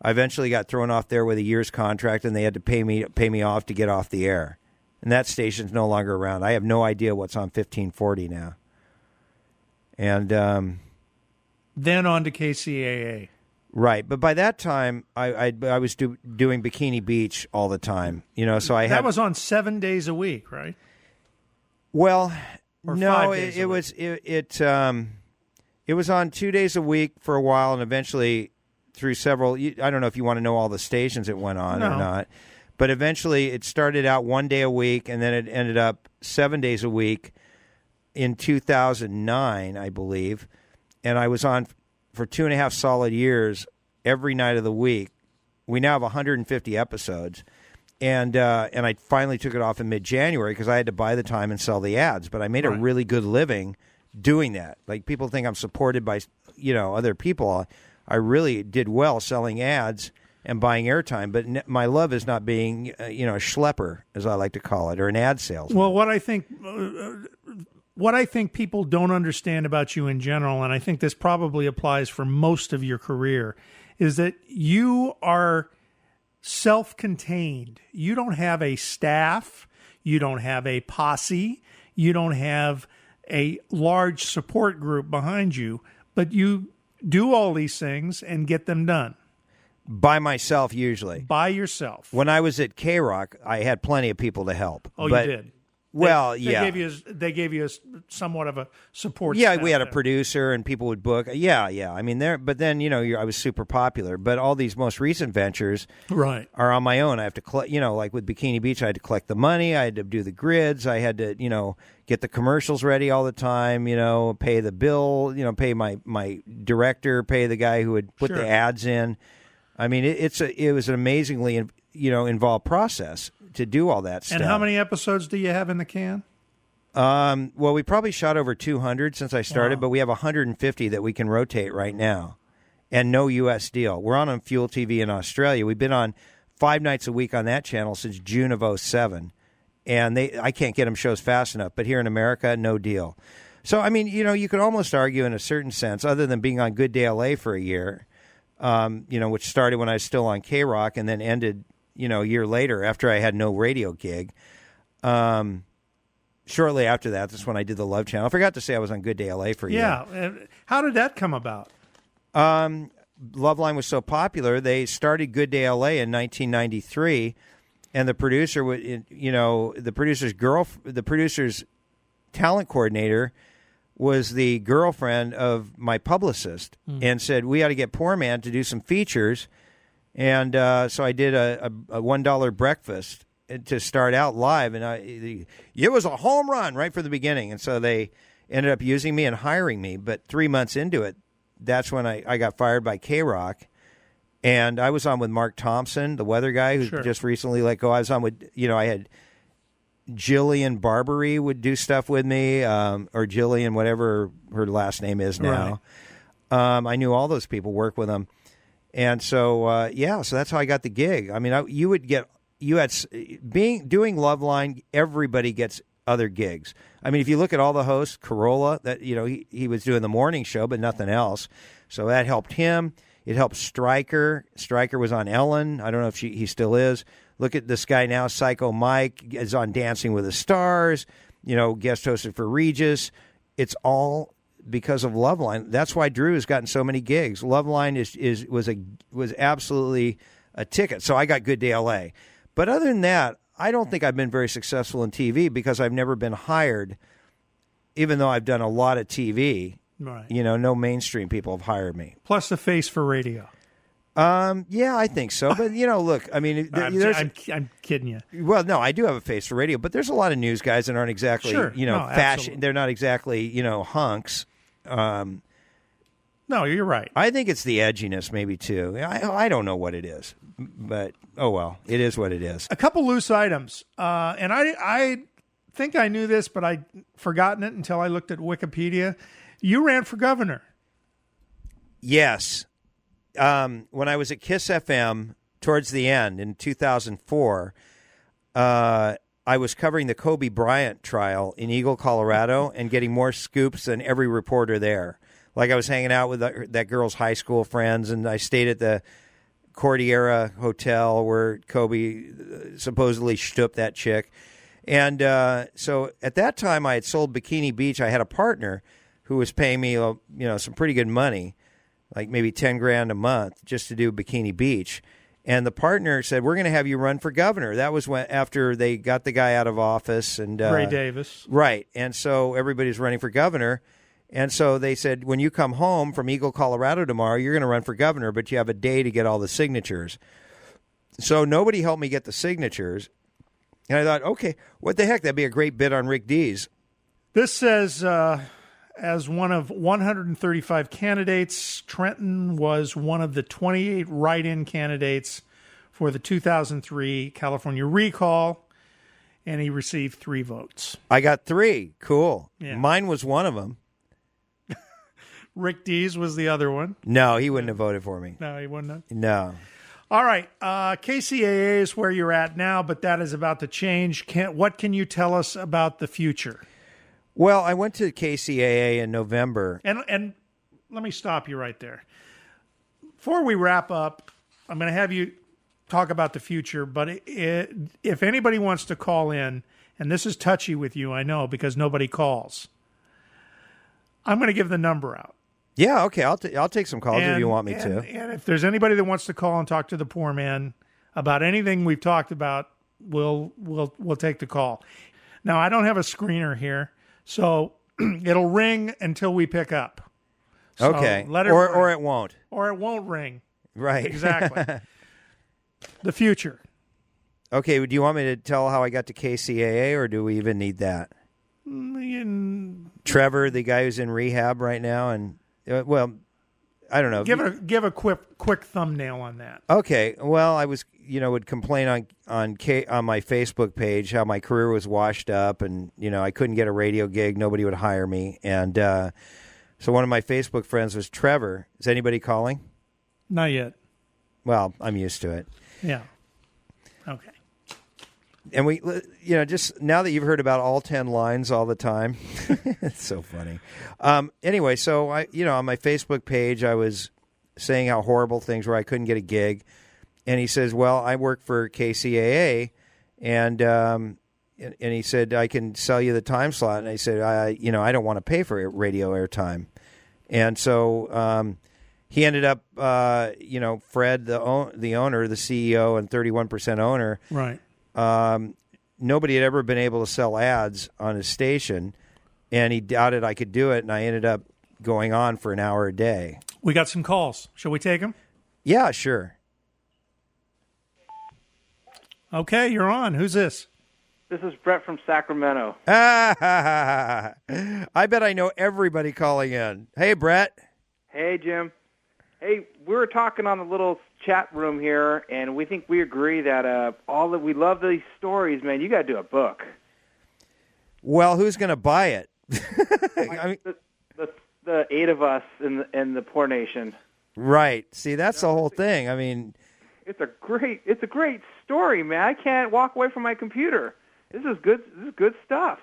eventually got thrown off there with a year's contract, and they had to pay me off to get off the air. And that station's no longer around. I have no idea what's on 1540 now. And then on to KCAA. Right, but by that time, I was doing Bikini Beach all the time, so I had... That was on 7 days a week, right? Well, Or no, 5 days it was it was on 2 days a week for a while, and eventually through several... I don't know if you want to know all the stations it went on or not, but eventually it started out 1 day a week, and then it ended up 7 days a week in 2009, I believe, and I was on for 2.5 solid years every night of the week. We now have 150 episodes, and I finally took it off in mid-January because I had to buy the time and sell the ads. But I made a really good living doing that. Like, people think I'm supported by other people. I really did well selling ads and buying airtime. But my love is not being a schlepper, as I like to call it, or an ad salesman. Well, what I think people don't understand about you in general, and I think this probably applies for most of your career, is that you are self-contained. You don't have a staff. You don't have a posse. You don't have a large support group behind you, but you do all these things and get them done. By myself, usually. By yourself. When I was at K-Rock, I had plenty of people to help. Oh, you did? Well, they yeah. They gave you somewhat of a support Yeah, staff we had a there. producer and people would book. Yeah. I mean, but then, I was super popular. But all these most recent ventures are on my own. I have to collect, like with Bikini Beach, I had to collect the money. I had to do the grids. I had to, get the commercials ready all the time, pay the bill, pay my director, pay the guy who would put the ads in. I mean, it was an amazingly, involved process to do all that stuff. And how many episodes do you have in the can? Well, we probably shot over 200 since I started, but we have 150 that we can rotate right now, and no U.S. deal. We're on Fuel TV in Australia. We've been on 5 nights a week on that channel since June of 2007, and I can't get them shows fast enough. But here in America, no deal. So, I mean, you could almost argue in a certain sense, other than being on Good Day LA for a year, which started when I was still on K-Rock and then ended, a year later after I had no radio gig. Shortly after that, that's when I did the Love Channel. I forgot to say I was on Good Day LA for a year. Yeah. How did that come about? Loveline was so popular, they started Good Day LA in 1993, and the producer would, the producer's talent coordinator was the girlfriend of my publicist, and said we ought to get Poorman to do some features, and so I did a $1 breakfast to start out live, and it was a home run right from the beginning, and so they ended up using me and hiring me. But 3 months into it, that's when I got fired by K-Rock, and I was on with Mark Thompson, the weather guy, who just recently let go. I was on with, I had Jillian Barbary would do stuff with me, or Jillian, whatever her last name is now. Right. I knew all those people, work with them. And so, so that's how I got the gig. I mean, doing Loveline, everybody gets other gigs. I mean, if you look at all the hosts, Corolla, that he was doing the morning show, but nothing else. So that helped him. It helped Stryker. Stryker was on Ellen. I don't know if he still is. Look at this guy now, Psycho Mike, is on Dancing with the Stars. Guest hosted for Regis. It's all because of Loveline. That's why Drew has gotten so many gigs. Loveline was absolutely a ticket. So I got Good Day LA. But other than that, I don't think I've been very successful in TV because I've never been hired, even though I've done a lot of TV. Right. No mainstream people have hired me. Plus the face for radio. Yeah, I think so. But look, I mean, I'm kidding you. Well, no, I do have a face for radio, but there's a lot of news guys that aren't exactly, fashion. Absolutely. They're not exactly, hunks. No, you're right. I think it's the edginess, maybe too. I don't know what it is, but oh well, it is what it is. A couple loose items, and I think I knew this, but I'd forgotten it until I looked at Wikipedia. You ran for governor. Yes. When I was at KISS FM towards the end in 2004, I was covering the Kobe Bryant trial in Eagle, Colorado, and getting more scoops than every reporter there. Like, I was hanging out with that girl's high school friends, and I stayed at the Cordillera Hotel where Kobe supposedly stooped that chick. And so at that time, I had sold Bikini Beach. I had a partner who was paying me, some pretty good money. like maybe 10 grand a month just to do Bikini Beach. And the partner said, we're going to have you run for governor. That was after they got the guy out of office. And Ray Davis. Right. And so everybody's running for governor. And so they said, when you come home from Eagle, Colorado tomorrow, you're going to run for governor, but you have a day to get all the signatures. So nobody helped me get the signatures. And I thought, okay, what the heck? That'd be a great bid on Rick Dees. This says, as one of 135 candidates, Trenton was one of the 28 write-in candidates for the 2003 California recall, and he received 3 votes. I got 3. Cool. Yeah. Mine was one of them. Rick Dees was the other one. No, he wouldn't have voted for me. No, he wouldn't have. No. All right. KCAA is where you're at now, but that is about to change. What can you tell us about the future? Well, I went to KCAA in November. And let me stop you right there. Before we wrap up, I'm going to have you talk about the future, but if anybody wants to call in, and this is touchy with you, I know, because nobody calls, I'm going to give the number out. Yeah, okay. I'll take some calls if you want me to. And if there's anybody that wants to call and talk to the poor man about anything we've talked about, we'll take the call. Now, I don't have a screener here, so it'll ring until we pick up. So okay. Let it or it won't. Or it won't ring. Right. Exactly. The future. Okay. Do you want me to tell how I got to KCAA, or do we even need that? Trevor, the guy who's in rehab right now, and well, I don't know. Give a quick thumbnail on that. Okay. Well, I was would complain on my Facebook page how my career was washed up, and I couldn't get a radio gig, nobody would hire me, and so one of my Facebook friends was Trevor. Is anybody calling? Not yet. Well, I'm used to it. Yeah. Okay. And we, just now that you've heard about all 10 lines all the time, it's so funny. Anyway, so I, on my Facebook page, I was saying how horrible things were. I couldn't get a gig. And he says, well, I work for KCAA. And he said, I can sell you the time slot. And I said, I don't want to pay for radio airtime. And so, he ended up, Fred, the owner, the CEO and 31% owner. Right. Nobody had ever been able to sell ads on his station, and he doubted I could do it, and I ended up going on for an hour a day. We got some calls. Shall we take them? Yeah, sure. Okay, you're on. Who's this? This is Brett from Sacramento. I bet I know everybody calling in. Hey, Brett. Hey, Jim. Hey, we were talking on the little chat room here, and we think we agree that we love these stories, man. You got to do a book. Well, who's going to buy it? I mean, the 8 of us in the poor nation. Right. See, that's the whole thing. I mean, it's a great story, man. I can't walk away from my computer. This is good. This is good stuff.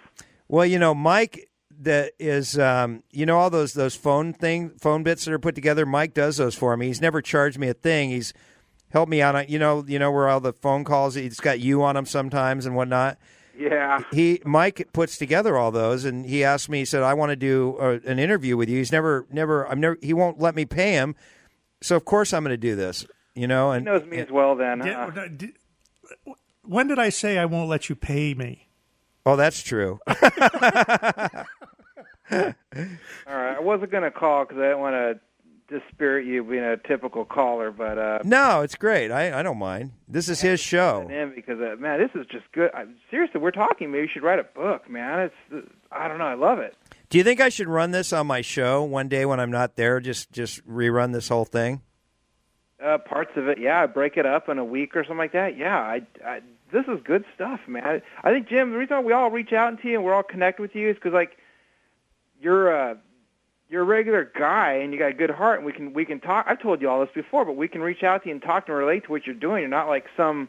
Well, Mike. That is, all those phone bits that are put together. Mike does those for me. He's never charged me a thing. He's helped me out on, where all the phone calls. He's got you on them sometimes and whatnot. Yeah. Mike puts together all those, and he asked me. He said, "I want to do an interview with you." He's never. He won't let me pay him, so of course I'm going to do this. And he knows me as well. Then. When did I say I won't let you pay me? Oh, that's true. All right, I wasn't going to call because I didn't want to dispirit you being a typical caller, but no, it's great. I don't mind. This is his show. Because man, this is just good. Seriously, we're talking. Maybe you should write a book, man. I don't know. I love it. Do you think I should run this on my show one day when I'm not there? Just rerun this whole thing. Parts of it, yeah. I break it up in a week or something like that. Yeah, this is good stuff, man. I think, Jim, the reason why we all reach out to you and we're all connected with you is because, you're a regular guy and you got a good heart, and we can talk. I've told you all this before, but we can reach out to you and talk and relate to what you're doing. You're not like some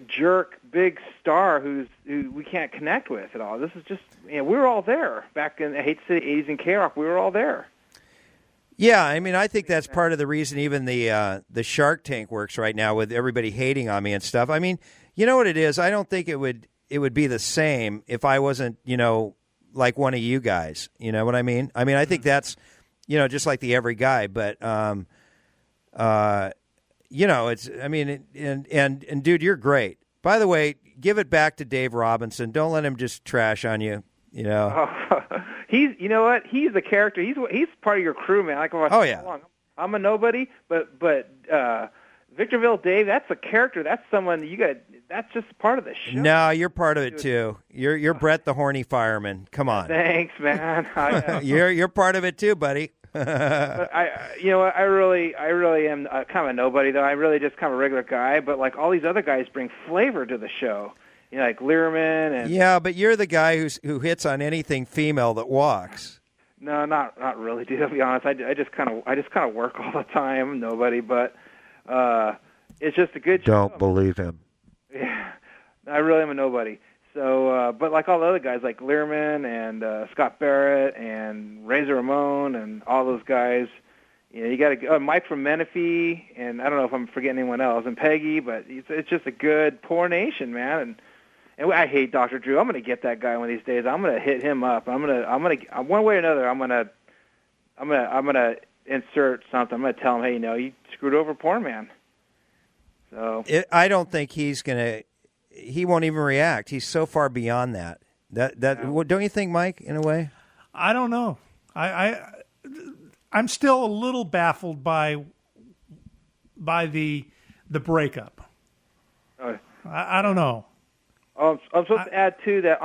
jerk big star who we can't connect with at all. This is just, we were all there back in, I hate to say, 80s in K-Rock. We were all there. Yeah, I mean, I think that's part of the reason even the Shark Tank works right now with everybody hating on me and stuff. I mean, you know what it is? I don't think it would be the same if I wasn't, like one of you guys. You know what I mean? I mean, I think that's just like the every guy. But it's. I mean, and dude, you're great. By the way, give it back to Dave Robinson. Don't let him just trash on you. He's. You know what? He's a character. He's part of your crew, man. Oh yeah. I'm a nobody, but Victorville Dave, that's a character. That's someone you got. That's just part of the show. No, you're part of it too. You're Brett the horny fireman. Come on. Thanks, man. You're part of it too, buddy. But I really am kind of a nobody though. I'm really just kind of a regular guy. But like all these other guys bring flavor to the show. Like Learman and. Yeah, but you're the guy who hits on anything female that walks. No, not really, dude. To be honest, I just kind of work all the time. I'm nobody, but it's just a good show. Don't believe him. Yeah, I really am a nobody. So, but like all the other guys, like Learman and Scott Barrett and Razor Ramon and all those guys, you got Mike from Menifee, and I don't know if I'm forgetting anyone else, and Peggy, but it's just a good Poor Nation, man. And I hate Dr. Drew. I'm going to get that guy one of these days. I'm going to hit him up. I'm going to one way or another. I'm going to insert something. I'm going to tell him, hey, you screwed over Poorman. So I don't think he's going to. He won't even react. He's so far beyond that. Don't you think, Mike? In a way, I don't know. I'm still a little baffled by the breakup. I don't know. I'm supposed to add too that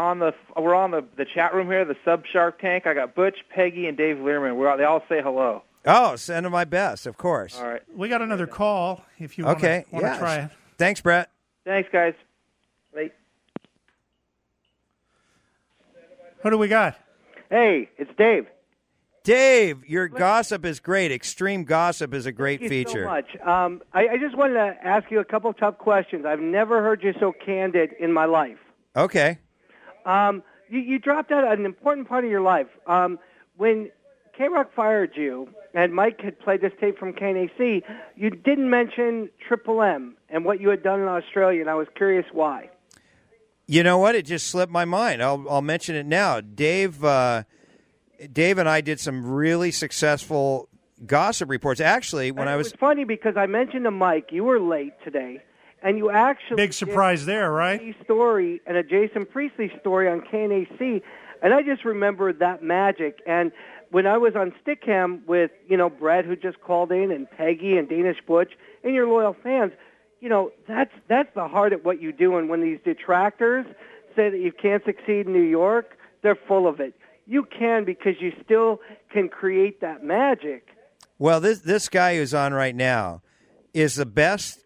we're on the chat room here, the Sub Shark Tank. I got Butch, Peggy, and Dave Learman. They all say hello. Oh, send them my best, of course. All right. We got another call if you want to try it. Thanks, Brett. Thanks, guys. Late. Who do we got? Hey, it's Dave. Dave, your gossip is great. Extreme gossip is a great feature. Thank you so much. I just wanted to ask you a couple of tough questions. I've never heard you so candid in my life. Okay. You dropped out an important part of your life. When K-Rock fired you, and Mike had played this tape from KNAC, you didn't mention Triple M and what you had done in Australia, and I was curious why. You know what? It just slipped my mind. I'll mention it now. Dave and I did some really successful gossip reports. Actually, when I was... It was funny because I mentioned to Mike, you were late today, and you actually... Big surprise there, right? A story and a Jason Priestley story on KNAC, and I just remembered that magic. And when I was on Stickam with, Brett, who just called in, and Peggy and Danish Butch, and your loyal fans, that's the heart of what you do. And when these detractors say that you can't succeed in New York, they're full of it. You can, because you still can create that magic. Well, this guy who's on right now is the best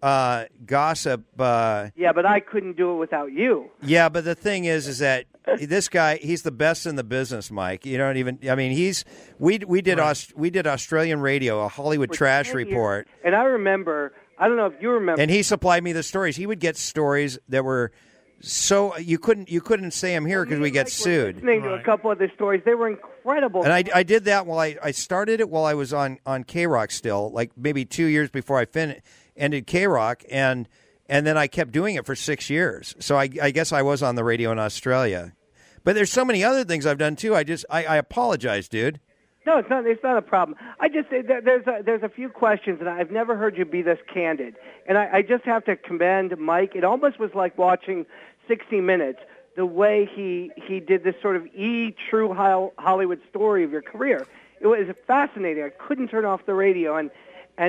gossip. Yeah, but I couldn't do it without you. Yeah, but the thing is that this guy, he's the best in the business, Mike. You don't even. I mean, we did Australian radio, a Hollywood trash report, and I remember. I don't know if you remember. And he supplied me the stories. He would get stories that were. So you couldn't say them here because we get sued. Listening to a couple of the stories, they were incredible. And I did that while I started it while I was on K-Rock still, like maybe 2 years before I ended K-Rock, and then I kept doing it for 6 years. So I guess I was on the radio in Australia. But there's so many other things I've done too. I apologize, dude. No, it's not. It's not a problem. I just there's a few questions, and I've never heard you be this candid. And I just have to commend Mike. It almost was like watching 60 Minutes, the way he did this sort of true Hollywood story of your career. It was fascinating. I couldn't turn off the radio, and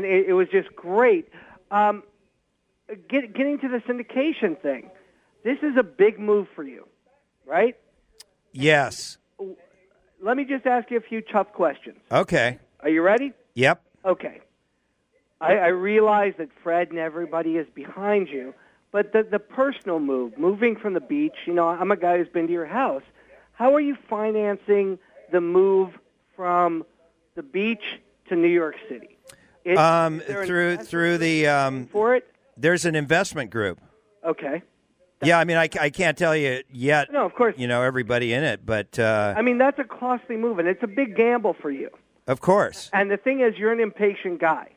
it was just great. Getting to the syndication thing, this is a big move for you, right? Yes. Let me just ask you a few tough questions. Okay. Are you ready? Yep. Okay. I realize that Fred and everybody is behind you, but the personal move, moving from the beach, I'm a guy who's been to your house. How are you financing the move from the beach to New York City? Through the for it? There's an investment group. Okay. Yeah, I mean, I can't tell you yet. No, of course. Everybody in it, but I mean, that's a costly move, and it's a big gamble for you. Of course. And the thing is, you're an impatient guy.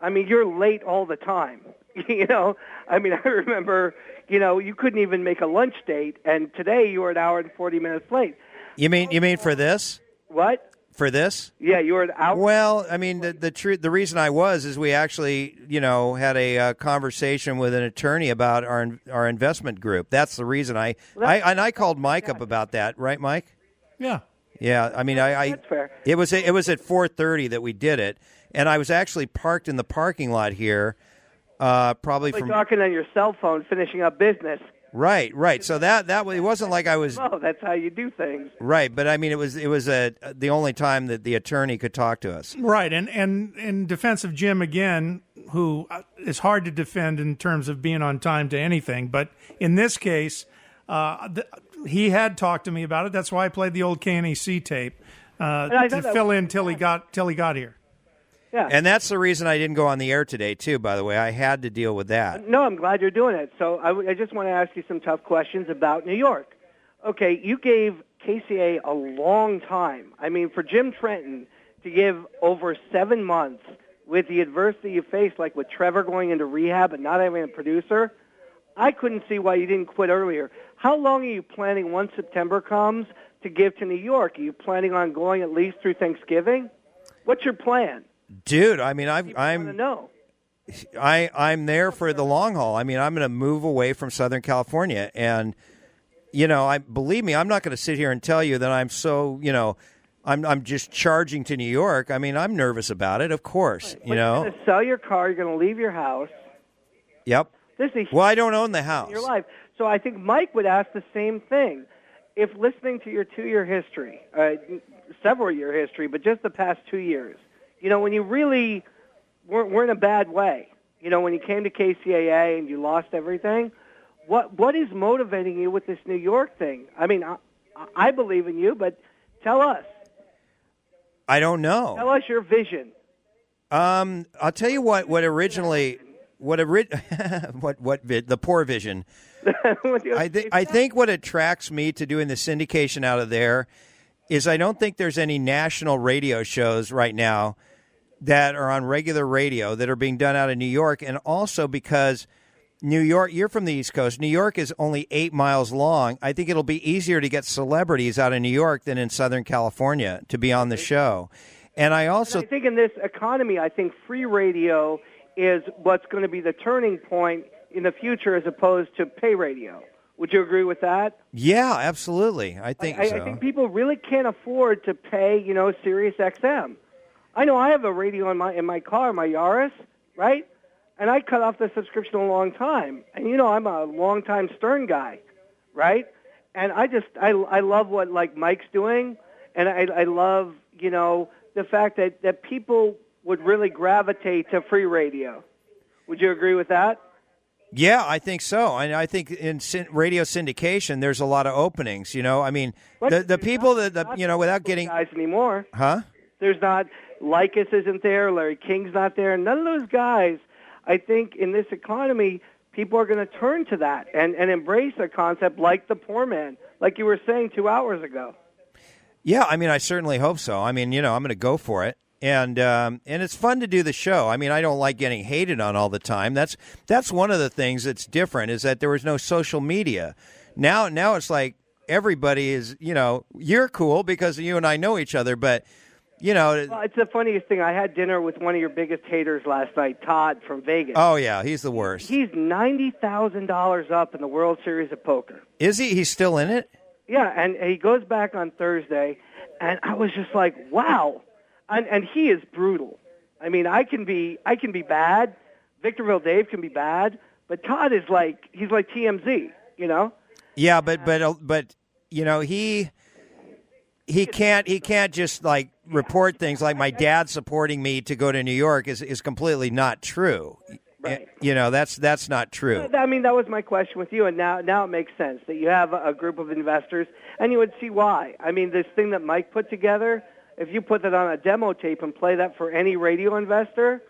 I mean, you're late all the time. I mean, I remember, you couldn't even make a lunch date, and today you were an hour and 40 minutes late. You mean for this? What? For this? Yeah, you were an out. Well, I mean, the reason I was is we actually, had a conversation with an attorney about our investment group. That's the reason I called Mike up about that, right, Mike? Yeah. Yeah, I mean, That's fair. It was at 4:30 that we did it, and I was actually parked in the parking lot here, probably from talking on your cell phone, finishing up business. Right. So that it wasn't like I was. Oh, that's how you do things. Right, but I mean, it was the only time that the attorney could talk to us. Right, and in defense of Jim again, who is hard to defend in terms of being on time to anything, but in this case, he had talked to me about it. That's why I played the old KNAC tape to fill in till he got here. Yeah. And that's the reason I didn't go on the air today, too, by the way. I had to deal with that. No, I'm glad you're doing it. So I just want to ask you some tough questions about New York. Okay, you gave KCA a long time. I mean, for Jim Trenton to give over 7 months with the adversity you faced, like with Trevor going into rehab and not having a producer, I couldn't see why you didn't quit earlier. How long are you planning once September comes to give to New York? Are you planning on going at least through Thanksgiving? What's your plan? Dude, I mean, I'm there for the long haul. I mean, I'm going to move away from Southern California, and believe me, I'm not going to sit here and tell you that I'm so I'm just charging to New York. I mean, I'm nervous about it, of course. Right. You're going to sell your car. You're going to leave your house. Yep. Well, I don't own the house. In your life. So I think Mike would ask the same thing. If listening to your 2-year history, several-year history, but just the past 2 years, when you really were in a bad way, when you came to KCAA and you lost everything, what is motivating you with this New York thing? I mean, I believe in you, but tell us. I don't know. Tell us your vision. I'll tell you what originally, the poor vision. I think what attracts me to doing the syndication out of there is I don't think there's any national radio shows right now that are on regular radio that are being done out of New York, and also because New York, you're from the East Coast, New York is only 8 miles long. I think it'll be easier to get celebrities out of New York than in Southern California to be on the show. And I think in this economy, I think free radio is what's going to be the turning point in the future as opposed to pay radio. Would you agree with that? Yeah, absolutely. I think so. I think people really can't afford to pay, Sirius XM. I know I have a radio in my car, my Yaris, right? And I cut off the subscription a long time. And I'm a long-time Stern guy, right? And I love what Mike's doing, and I love the fact that people would really gravitate to free radio. Would you agree with that? Yeah, I think so. And I think in radio syndication, there's a lot of openings. I mean, the people that without getting guys anymore, huh? There's not. Lycus isn't there. Larry King's not there. None of those guys. I think in this economy, people are going to turn to that and embrace a concept like the Poorman, like you were saying 2 hours ago. Yeah, I mean, I certainly hope so. I mean, I'm going to go for it. And it's fun to do the show. I mean, I don't like getting hated on all the time. That's one of the things that's different is that there was no social media. Now it's like everybody is, you're cool because you and I know each other, but well, it's the funniest thing. I had dinner with one of your biggest haters last night, Todd from Vegas. Oh yeah, he's the worst. He's $90,000 up in the World Series of Poker. Is he? He's still in it? Yeah, and he goes back on Thursday, and I was just like, wow. And he is brutal. I mean, I can be bad. Victorville Dave can be bad, but Todd is he's like TMZ, Yeah, but he can't just report things like my dad supporting me to go to New York is completely not true. Right. That's not true. I mean, that was my question with you, and now it makes sense that you have a group of investors, and you would see why. I mean, this thing that Mike put together, if you put that on a demo tape and play that for any radio investor,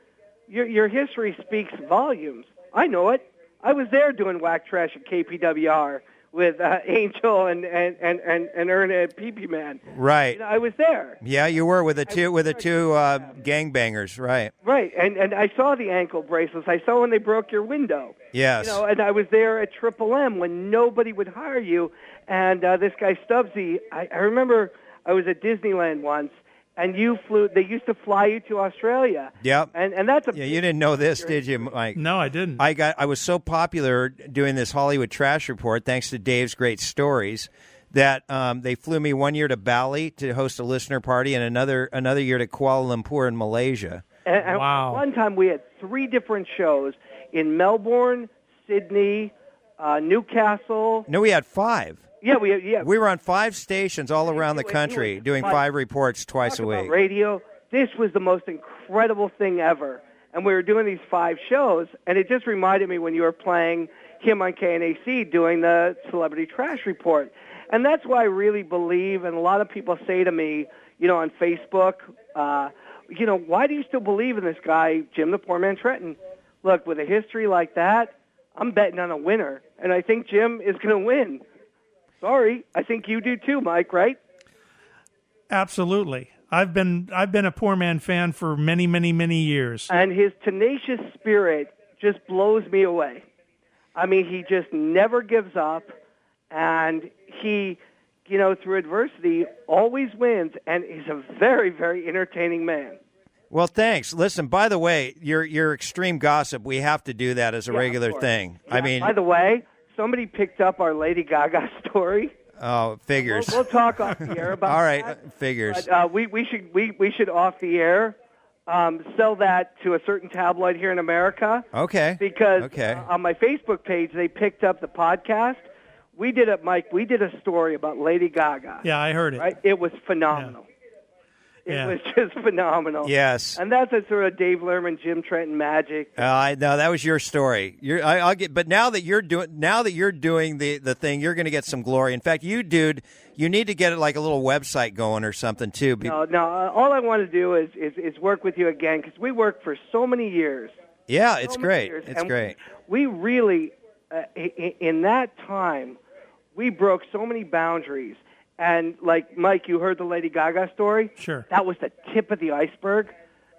your history speaks volumes. I know it. I was there doing whack trash at KPWR with Angel and Erna PP Man. Right. I was there. Yeah, you were with the two gangbangers, right? Right, and I saw the ankle bracelets. I saw when they broke your window. Yes. And I was there at Triple M when nobody would hire you. And this guy Stubbsy, I remember I was at Disneyland once, and you flew. They used to fly you to Australia. Yep. And that's a Yeah, you didn't know this, did you, Mike? No, I didn't. I was so popular doing this Hollywood Trash Report, thanks to Dave's great stories, that they flew me 1 year to Bali to host a listener party, and another year to Kuala Lumpur in Malaysia. And Wow. One time we had 3 different shows in Melbourne, Sydney, Newcastle. No, we had 5. Yeah, We were on 5 stations all around the country doing 5 reports twice a Talk about week. radio. This was the most incredible thing ever. And we were doing these 5 shows, and it just reminded me when you were playing him on KNAC doing the Celebrity Trash Report. And that's why I really believe, and a lot of people say to me, on Facebook, why do you still believe in this guy, Jim the Poor Man Trenton? Look, with a history like that, I'm betting on a winner, and I think Jim is going to win. Sorry, I think you do too, Mike, right? Absolutely. I've been a Poor Man fan for many, many, many years. And his tenacious spirit just blows me away. I mean, he just never gives up, and he, through adversity, always wins, and he's a very, very entertaining man. Well, thanks. Listen, by the way, your extreme gossip, we have to do that as a regular thing. Yeah, I mean, by the way, somebody picked up our Lady Gaga story. oh, figures. We'll talk off the air about All right, that. figures. But, we should off the air sell that to a certain tabloid here in America. Okay. Because on my Facebook page, they picked up the podcast. We did it, Mike. We did a story about Lady Gaga. Yeah, I heard it. Right? It was phenomenal. It was just phenomenal. Yes. And that's a sort of Dave Lerman, Jim Trenton magic. I know that was your story. I'll get, but now that you're doing the thing, you're going to get some glory. In fact, you need to get it like a little website going or something too. No. All I want to do is work with you again because we worked for so many years. Yeah, it's great. Years, it's and great. We really, in that time, we broke so many boundaries. And like Mike, you heard the Lady Gaga story. Sure. That was the tip of the iceberg,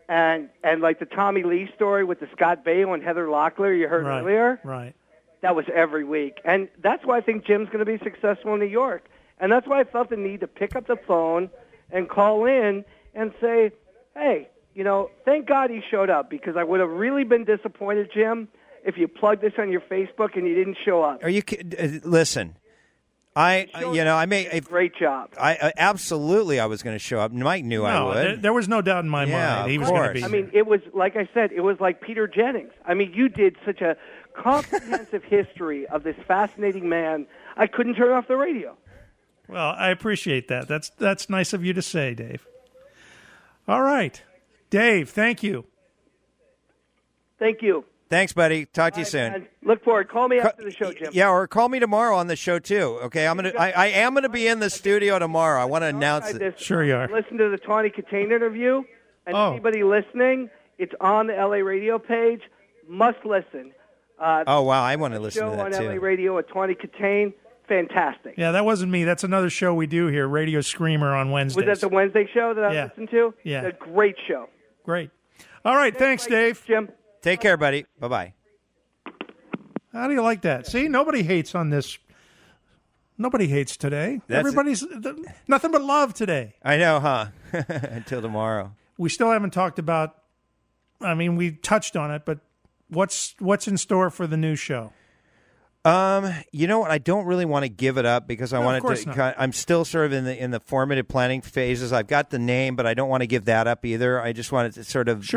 and like the Tommy Lee story with the Scott Baio and Heather Locklear you heard earlier. Right. That was every week, and that's why I think Jim's going to be successful in New York, and that's why I felt the need to pick up the phone and call in and say, hey, thank God he showed up because I would have really been disappointed, Jim, if you plugged this on your Facebook and you didn't show up. Are you listen? I made a great job. I absolutely I was going to show up. Mike knew I would. There was no doubt in my mind he was going to be. I mean, it was like I said, it was like Peter Jennings. I mean, you did such a comprehensive history of this fascinating man. I couldn't turn off the radio. Well, I appreciate that. That's nice of you to say, Dave. All right, Dave. Thank you. Thank you. Thanks, buddy. Talk to you soon. Man. Look forward. Call me after the show, Jim. Yeah, or call me tomorrow on the show too. Okay, I am gonna be in the studio tomorrow. I want to announce it. Sure you are. Listen to the Tawny Katane interview, and anybody listening, it's on the LA radio page. Must listen. Oh wow, I want to listen to that show on too. LA radio with Tawny Katane. Fantastic. Yeah, that wasn't me. That's another show we do here, Radio Screamer on Wednesdays. Was that the Wednesday show that I listened to? Yeah. It's a great show. Great. All right, thanks, Dave. Jim. Take care, buddy. Bye-bye. How do you like that? See, nobody hates on this. Nobody hates today. Everybody's nothing but love today. I know, huh? Until tomorrow. We still haven't talked about. I mean, we touched on it, but what's in store for the new show? You know what? I don't really want to give it up because I want it to. I'm still sort of in the formative planning phases. I've got the name, but I don't want to give that up either. I just want it to sort of,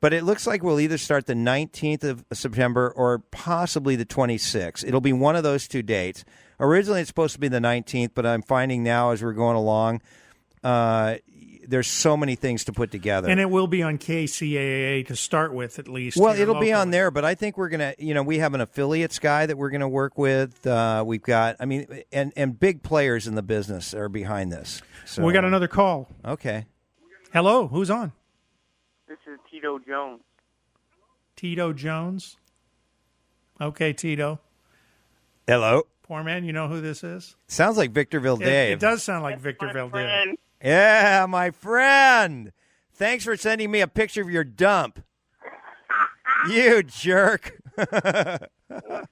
But it looks like we'll either start the 19th of September or possibly the 26th. It'll be one of those two dates. Originally, it's supposed to be the 19th, but I'm finding now as we're going along, there's so many things to put together. And it will be on KCAA to start with, at least. Well, it'll be on there, but I think we're going to, we have an affiliates guy that we're going to work with. We've got, and big players in the business are behind this. So. We got another call. Okay. Hello, who's on? This is Tito Jones. Tito Jones? Okay, Tito. Hello. Poor man, you know who this is? Sounds like Victorville Dave. It does sound like Victorville Dave. Yeah, my friend. Thanks for sending me a picture of your dump. You jerk. What's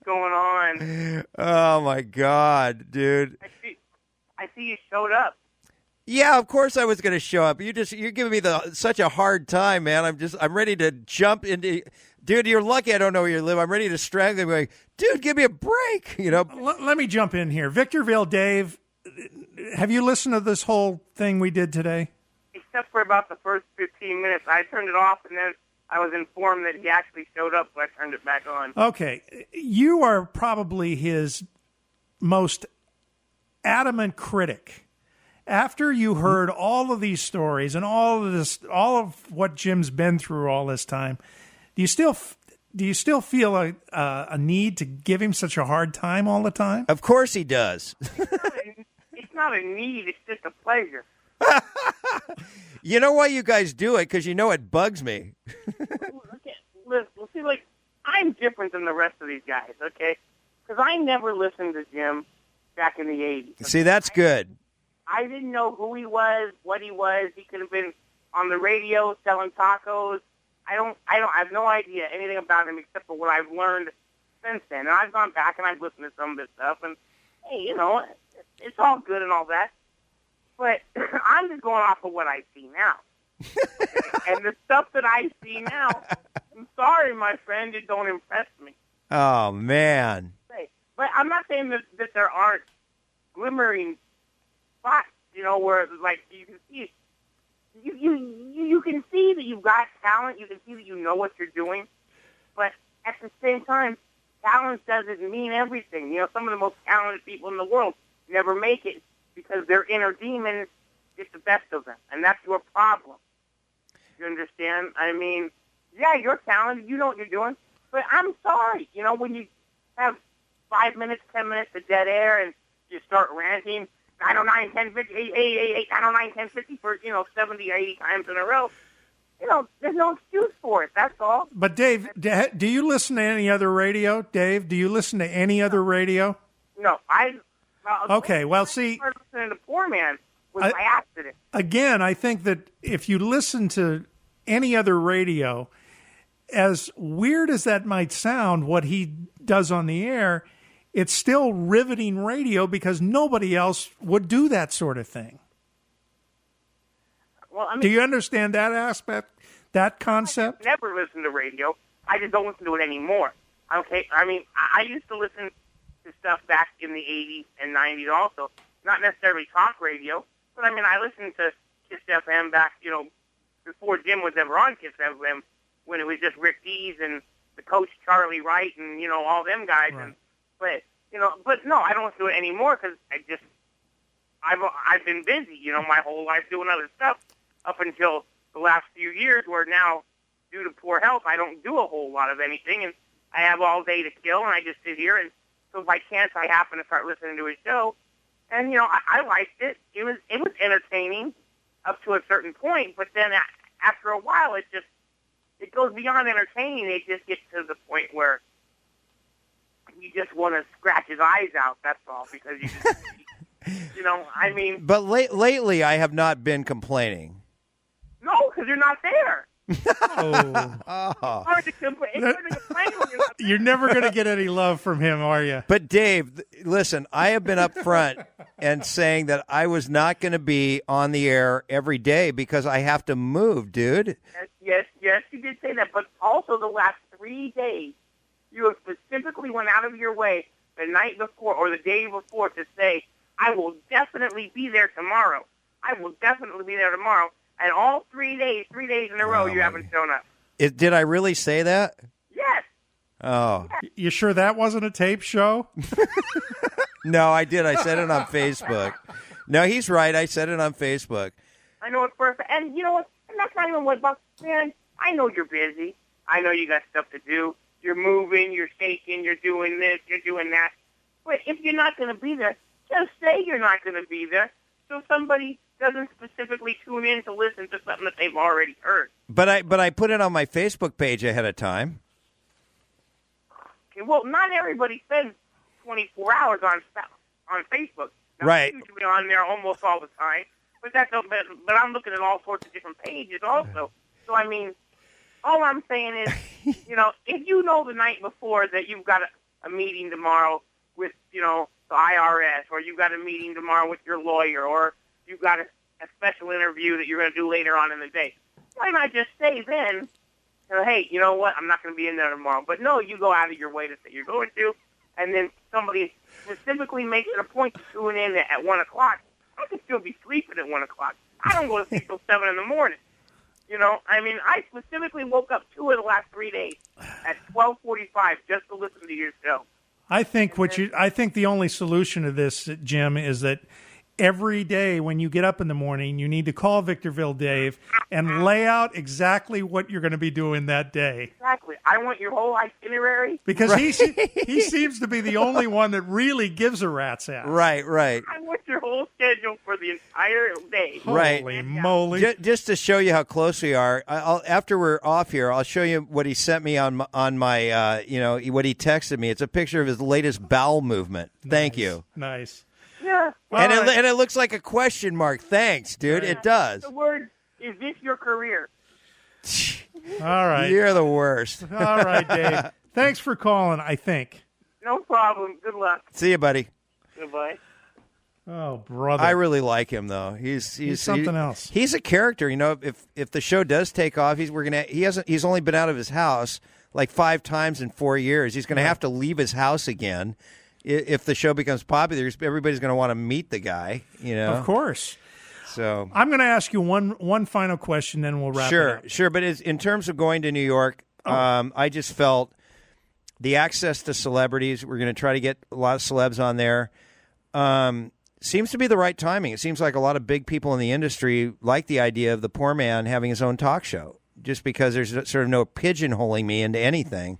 going on? Oh, my God, dude. I see you showed up. Yeah, of course I was going to show up. You're giving me such a hard time, man. I'm ready to jump into. Dude, you're lucky I don't know where you live. I'm ready to strangle you. Going, dude, give me a break. Let me jump in here. Victorville Dave, have you listened to this whole thing we did today? Except for about the first 15 minutes. I turned it off, and then I was informed that he actually showed up, so I turned it back on. Okay. You are probably his most adamant critic. After you heard all of these stories and all of what Jim's been through all this time, do you still feel a need to give him such a hard time all the time? Of course he does. It's not a need. It's just a pleasure. You know why you guys do it? Because you know it bugs me. Listen, see, like, I'm different than the rest of these guys, okay? Because I never listened to Jim back in the 80s. Okay? See, that's good. I didn't know who he was, what he was. He could have been on the radio selling tacos. I have no idea anything about him except for what I've learned since then. And I've gone back and I've listened to some of this stuff, and hey, it's all good and all that. But I'm just going off of what I see now. And the stuff that I see now, I'm sorry, my friend, it don't impress me. Oh, man. But I'm not saying that there aren't glimmering spots, where, like, you can see you can see that you've got talent. You can see that you know what you're doing. But at the same time, talent doesn't mean everything. Some of the most talented people in the world never make it because their inner demons get the best of them. And that's your problem. You understand? I mean, yeah, you're talented. You know what you're doing. But I'm sorry. When you have 5 minutes, 10 minutes of dead air and you start ranting 909, 1050, 888, 909, 1050 for, 70 or 80 times in a row, there's no excuse for it. That's all. But, Dave, do you listen to any other radio? Dave, do you listen to any other radio? No. Okay, well, see. I started listening to Poorman was by accident. Again, I think that if you listen to any other radio, as weird as that might sound, what he does on the air, it's still riveting radio because nobody else would do that sort of thing. Well, do you understand that aspect, that concept? I never listened to radio. I just don't listen to it anymore. Okay? I mean, I used to listen to stuff back in the 80s and 90s also. Not necessarily talk radio, but I mean, I listened to Kiss FM back, before Jim was ever on Kiss FM, when it was just Rick Dees and the coach Charlie Wright and, all them guys. Right. And but no, I don't listen to it anymore because I've been busy, my whole life doing other stuff up until the last few years where now, due to poor health, I don't do a whole lot of anything and I have all day to kill and I just sit here and so by chance I happen to start listening to his show and, I liked it. It was entertaining up to a certain point, but then after a while it goes beyond entertaining. It just gets to the point where you just want to scratch his eyes out, that's all, because you just, I mean... But lately, I have not been complaining. No, because you're not there. Oh. It's hard to complain when you're not there. You're never going to get any love from him, are you? But, Dave, listen, I have been up front and saying that I was not going to be on the air every day because I have to move, dude. Yes, you did say that, but also the last 3 days, you have specifically went out of your way the night before or the day before to say, I will definitely be there tomorrow. I will definitely be there tomorrow. And all 3 days in a row, you haven't shown up. Did I really say that? Yes. Oh. You sure that wasn't a tape show? No, I did. I said it on Facebook. No, he's right. I said it on Facebook. I know it's perfect. And you know what? And that's not even what, man, I know you're busy. I know you got stuff to do. You're moving, you're shaking, you're doing this, you're doing that. But if you're not going to be there, just say you're not going to be there so somebody doesn't specifically tune in to listen to something that they've already heard. But I put it on my Facebook page ahead of time. Okay, well, not everybody spends 24 hours on Facebook. Now, Right. I'm usually on there almost all the time. But but I'm looking at all sorts of different pages also. So, I mean, all I'm saying is, if you know the night before that you've got a meeting tomorrow with, the IRS, or you've got a meeting tomorrow with your lawyer, or you've got a special interview that you're going to do later on in the day. Why not just say then, hey, you know what, I'm not going to be in there tomorrow. But no, you go out of your way to say you're going to, and then somebody specifically makes it a point to tune in at 1 o'clock. I could still be sleeping at 1 o'clock. I don't go to sleep till 7 in the morning. You know, I mean, I specifically woke up 2 of the last 3 days at 12:45 just to listen to your show. I think I think the only solution to this, Jim, is that every day when you get up in the morning, you need to call Victorville Dave and lay out exactly what you're going to be doing that day. Exactly. I want your whole itinerary. Because he seems to be the only one that really gives a rat's ass. Right. I want your whole schedule for the entire day. Holy moly. Just to show you how close we are, after we're off here, I'll show you what he sent me on my, what he texted me. It's a picture of his latest bowel movement. Thank you. Nice. Yeah. And it looks like a question mark. Thanks, dude. It does. The word, is this your career? All right. You're the worst. All right, Dave. Thanks for calling, I think. No problem. Good luck. See you, buddy. Goodbye. Oh, brother. I really like him, though. He's something else. He's a character. You know, if the show does take off, he's only been out of his house like 5 times in 4 years. He's going to have to leave his house again. If the show becomes popular, everybody's going to want to meet the guy, you know. Of course. So I'm going to ask you one final question, then we'll wrap it up. Sure. But in terms of going to New York, I just felt the access to celebrities. We're going to try to get a lot of celebs on there. Seems to be the right timing. It seems like a lot of big people in the industry like the idea of the Poorman having his own talk show, just because there's sort of no pigeonholing me into anything.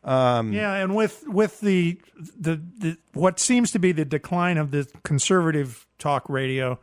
And with the what seems to be the decline of the conservative talk radio,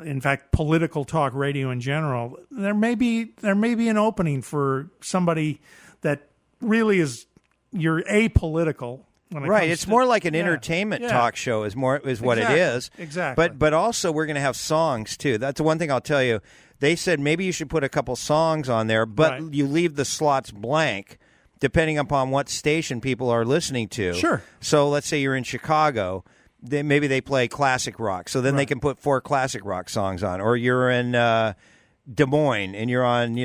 in fact, political talk radio in general, there may be an opening for somebody that really is you're apolitical. Right, it's more like an entertainment talk show is what it is. Exactly. But also we're going to have songs too. That's one thing I'll tell you. They said maybe you should put a couple songs on there, but you leave the slots blank depending upon what station people are listening to. Sure. So let's say you're in Chicago, maybe they play classic rock. So then they can put 4 classic rock songs on. Or you're in Des Moines and you're on,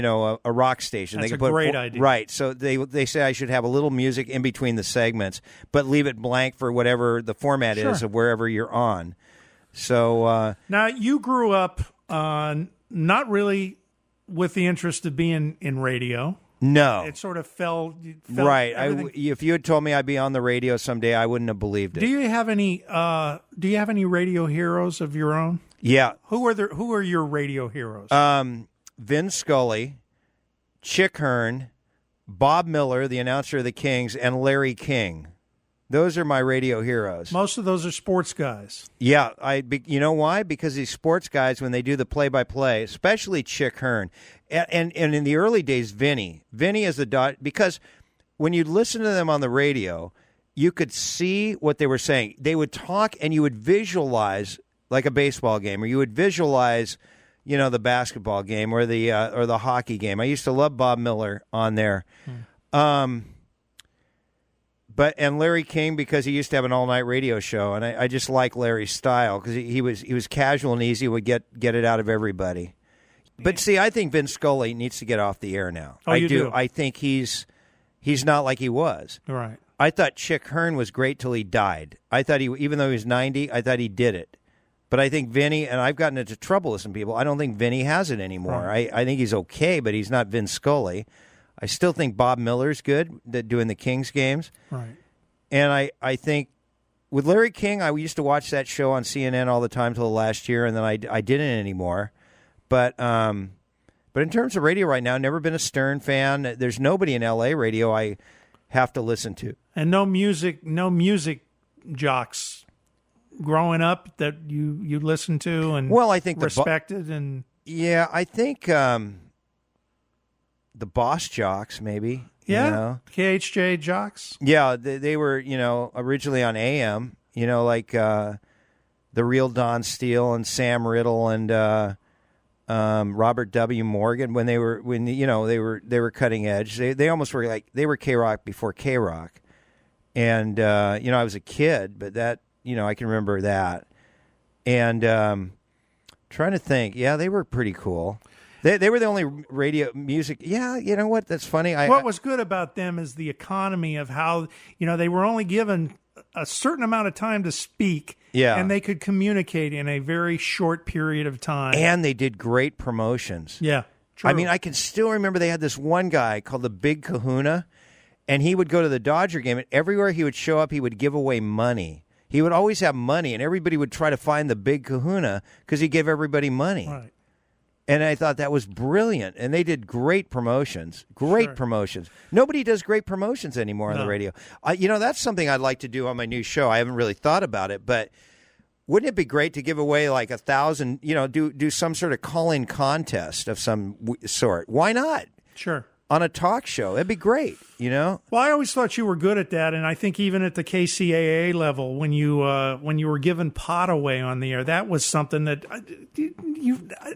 a rock station. That's they can a great idea. Right. So they say I should have a little music in between the segments, but leave it blank for whatever the format is of wherever you're on. So now you grew up not really with the interest of being in radio. No. It sort of fell right. everything. If you had told me I'd be on the radio someday, I wouldn't have believed it. Do you have any radio heroes of your own? Yeah. Who are your radio heroes? Vin Scully, Chick Hearn, Bob Miller, the announcer of the Kings, and Larry King. Those are my radio heroes. Most of those are sports guys. Yeah, you know why? Because these sports guys, when they do the play-by-play, especially Chick Hearn, and in the early days, Vinny is the because when you listen to them on the radio, you could see what they were saying. They would talk, and you would visualize like a baseball game, or you would visualize, the basketball game or the hockey game. I used to love Bob Miller on there. And Larry King, because he used to have an all-night radio show, and I just like Larry's style because he was casual and easy, would get it out of everybody. But see, I think Vin Scully needs to get off the air now. Oh, you do? I think he's not like he was. Right. I thought Chick Hearn was great till he died. I thought even though he was 90, I thought he did it. But I think Vinny, and I've gotten into trouble with some people, I don't think Vinny has it anymore. Right. I think he's okay, but he's not Vin Scully. I still think Bob Miller's good doing the Kings games. Right. And I think with Larry King, I used to watch that show on CNN all the time till last year, and then I didn't anymore. But in terms of radio right now, never been a Stern fan. There's nobody in L.A. radio I have to listen to. And no music jocks growing up that you listened to and I think respected and I think the Boss Jocks maybe. Yeah, KHJ Jocks. Yeah, they were originally on AM. Like the real Don Steele and Sam Riddle and Robert W. Morgan when they were cutting edge. They almost were like they were K-Rock before K-Rock. And I was a kid, but that I can remember that. And Trying to think. Yeah, they were pretty cool. They were the only radio music. Yeah, you know what? That's funny. What was good about them is the economy of how, they were only given a certain amount of time to speak. Yeah. And they could communicate in a very short period of time. And they did great promotions. Yeah. True. I mean, I can still remember they had this one guy called the Big Kahuna, and he would go to the Dodger game, and everywhere he would show up, he would give away money. He would always have money, and everybody would try to find the Big Kahuna because he gave everybody money. Right. And I thought that was brilliant. And they did great promotions. Great promotions. Nobody does great promotions anymore on the radio. That's something I'd like to do on my new show. I haven't really thought about it, but wouldn't it be great to give away like 1,000, do some sort of call-in contest of some sort? Why not? Sure. On a talk show. That'd be great, Well, I always thought you were good at that, and I think even at the KCAA level, when you were giving pot away on the air, that was something that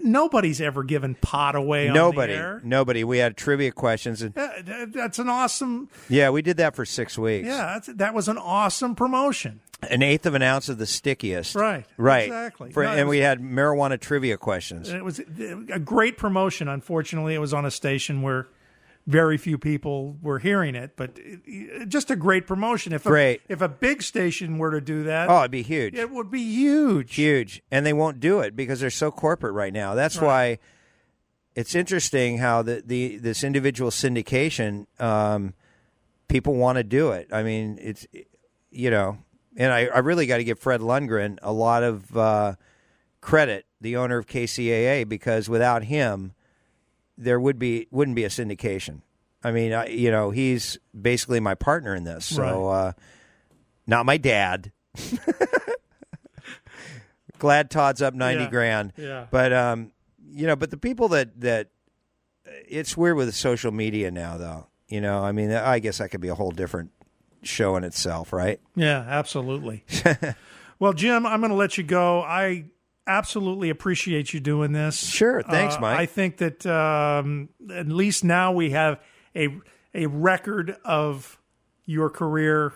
nobody's ever given pot away on the air. Nobody. We had trivia questions. And that's an awesome... Yeah, we did that for 6 weeks. Yeah, that was an awesome promotion. 1/8 of an ounce of the stickiest. Right. Exactly. And we had marijuana trivia questions. It was a great promotion. Unfortunately, it was on a station where very few people were hearing it, but just a great promotion. If a big station were to do that, it'd be huge. It would be huge. Huge. And they won't do it because they're so corporate right now. That's why it's interesting how this individual syndication, people want to do it. I mean, it's, and I really got to give Fred Lundgren a lot of credit, the owner of KCAA, because without him, there wouldn't be a syndication. I mean, he's basically my partner in this. So, not my dad. Glad Todd's up $90,000. Yeah. But but the people that it's weird with social media now, though. I mean, I guess that could be a whole different show in itself, right? Yeah, absolutely. Well, Jim, I'm going to let you go. I absolutely appreciate you doing this. Sure. Thanks, Mike. I think that at least now we have a record of your career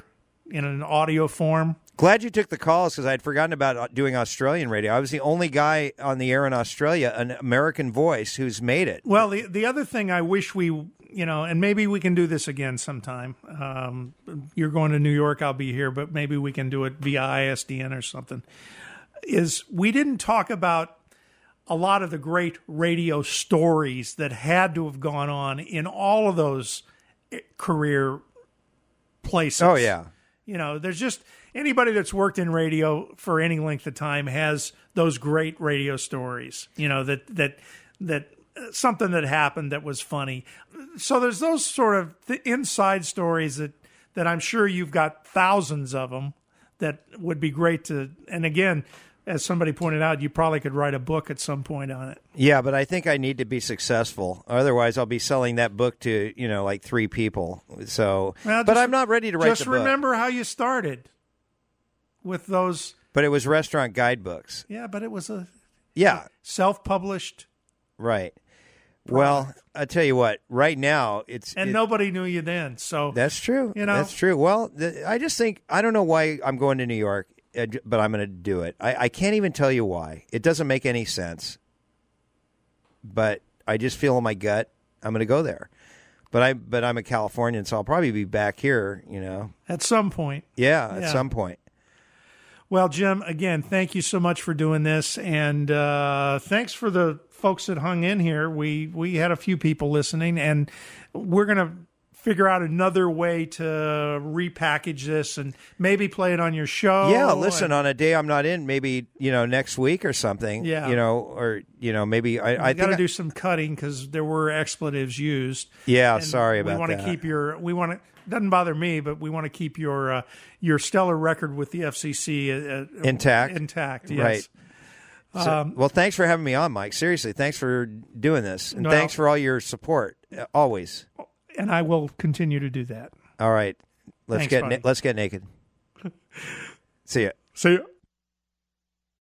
in an audio form. Glad you took the calls because I'd forgotten about doing Australian radio. I was the only guy on the air in Australia, an American voice, who's made it. Well, the other thing I wish we, and maybe we can do this again sometime. You're going to New York, I'll be here, but maybe we can do it via ISDN or something. Is we didn't talk about a lot of the great radio stories that had to have gone on in all of those career places. Oh, yeah. There's just anybody that's worked in radio for any length of time has those great radio stories, that something that happened that was funny. So there's those sort of inside stories that I'm sure you've got thousands of them that would be great to, and again, as somebody pointed out, you probably could write a book at some point on it. Yeah, but I think I need to be successful. Otherwise, I'll be selling that book to, like 3 people. So, but I'm not ready to write the book. Just remember how you started with those. But it was restaurant guidebooks. Yeah, but it was a self-published. Right. product. Well, I tell you what, right now nobody knew you then. So that's true. That's true. Well, I just think, I don't know why I'm going to New York, but I'm going to do it. I can't even tell you why. It doesn't make any sense. But I just feel in my gut I'm going to go there. But I'm a Californian, so I'll probably be back here, At some point. Yeah, at some point. Well, Jim, again, thank you so much for doing this, and thanks for the folks that hung in here. We had a few people listening, and we're going to figure out another way to repackage this and maybe play it on your show. Yeah, listen, on a day I'm not in, maybe, next week or something. Yeah. Maybe I got to do some cutting because there were expletives used. Yeah, and sorry about that. We want to doesn't bother me, but we want to keep your stellar record with the FCC intact. Intact, yes. Right. Well, thanks for having me on, Mike. Seriously, thanks for doing this, and thanks for all your support, always. And I will continue to do that. All right, let's Thanks, get naked. See ya. See ya.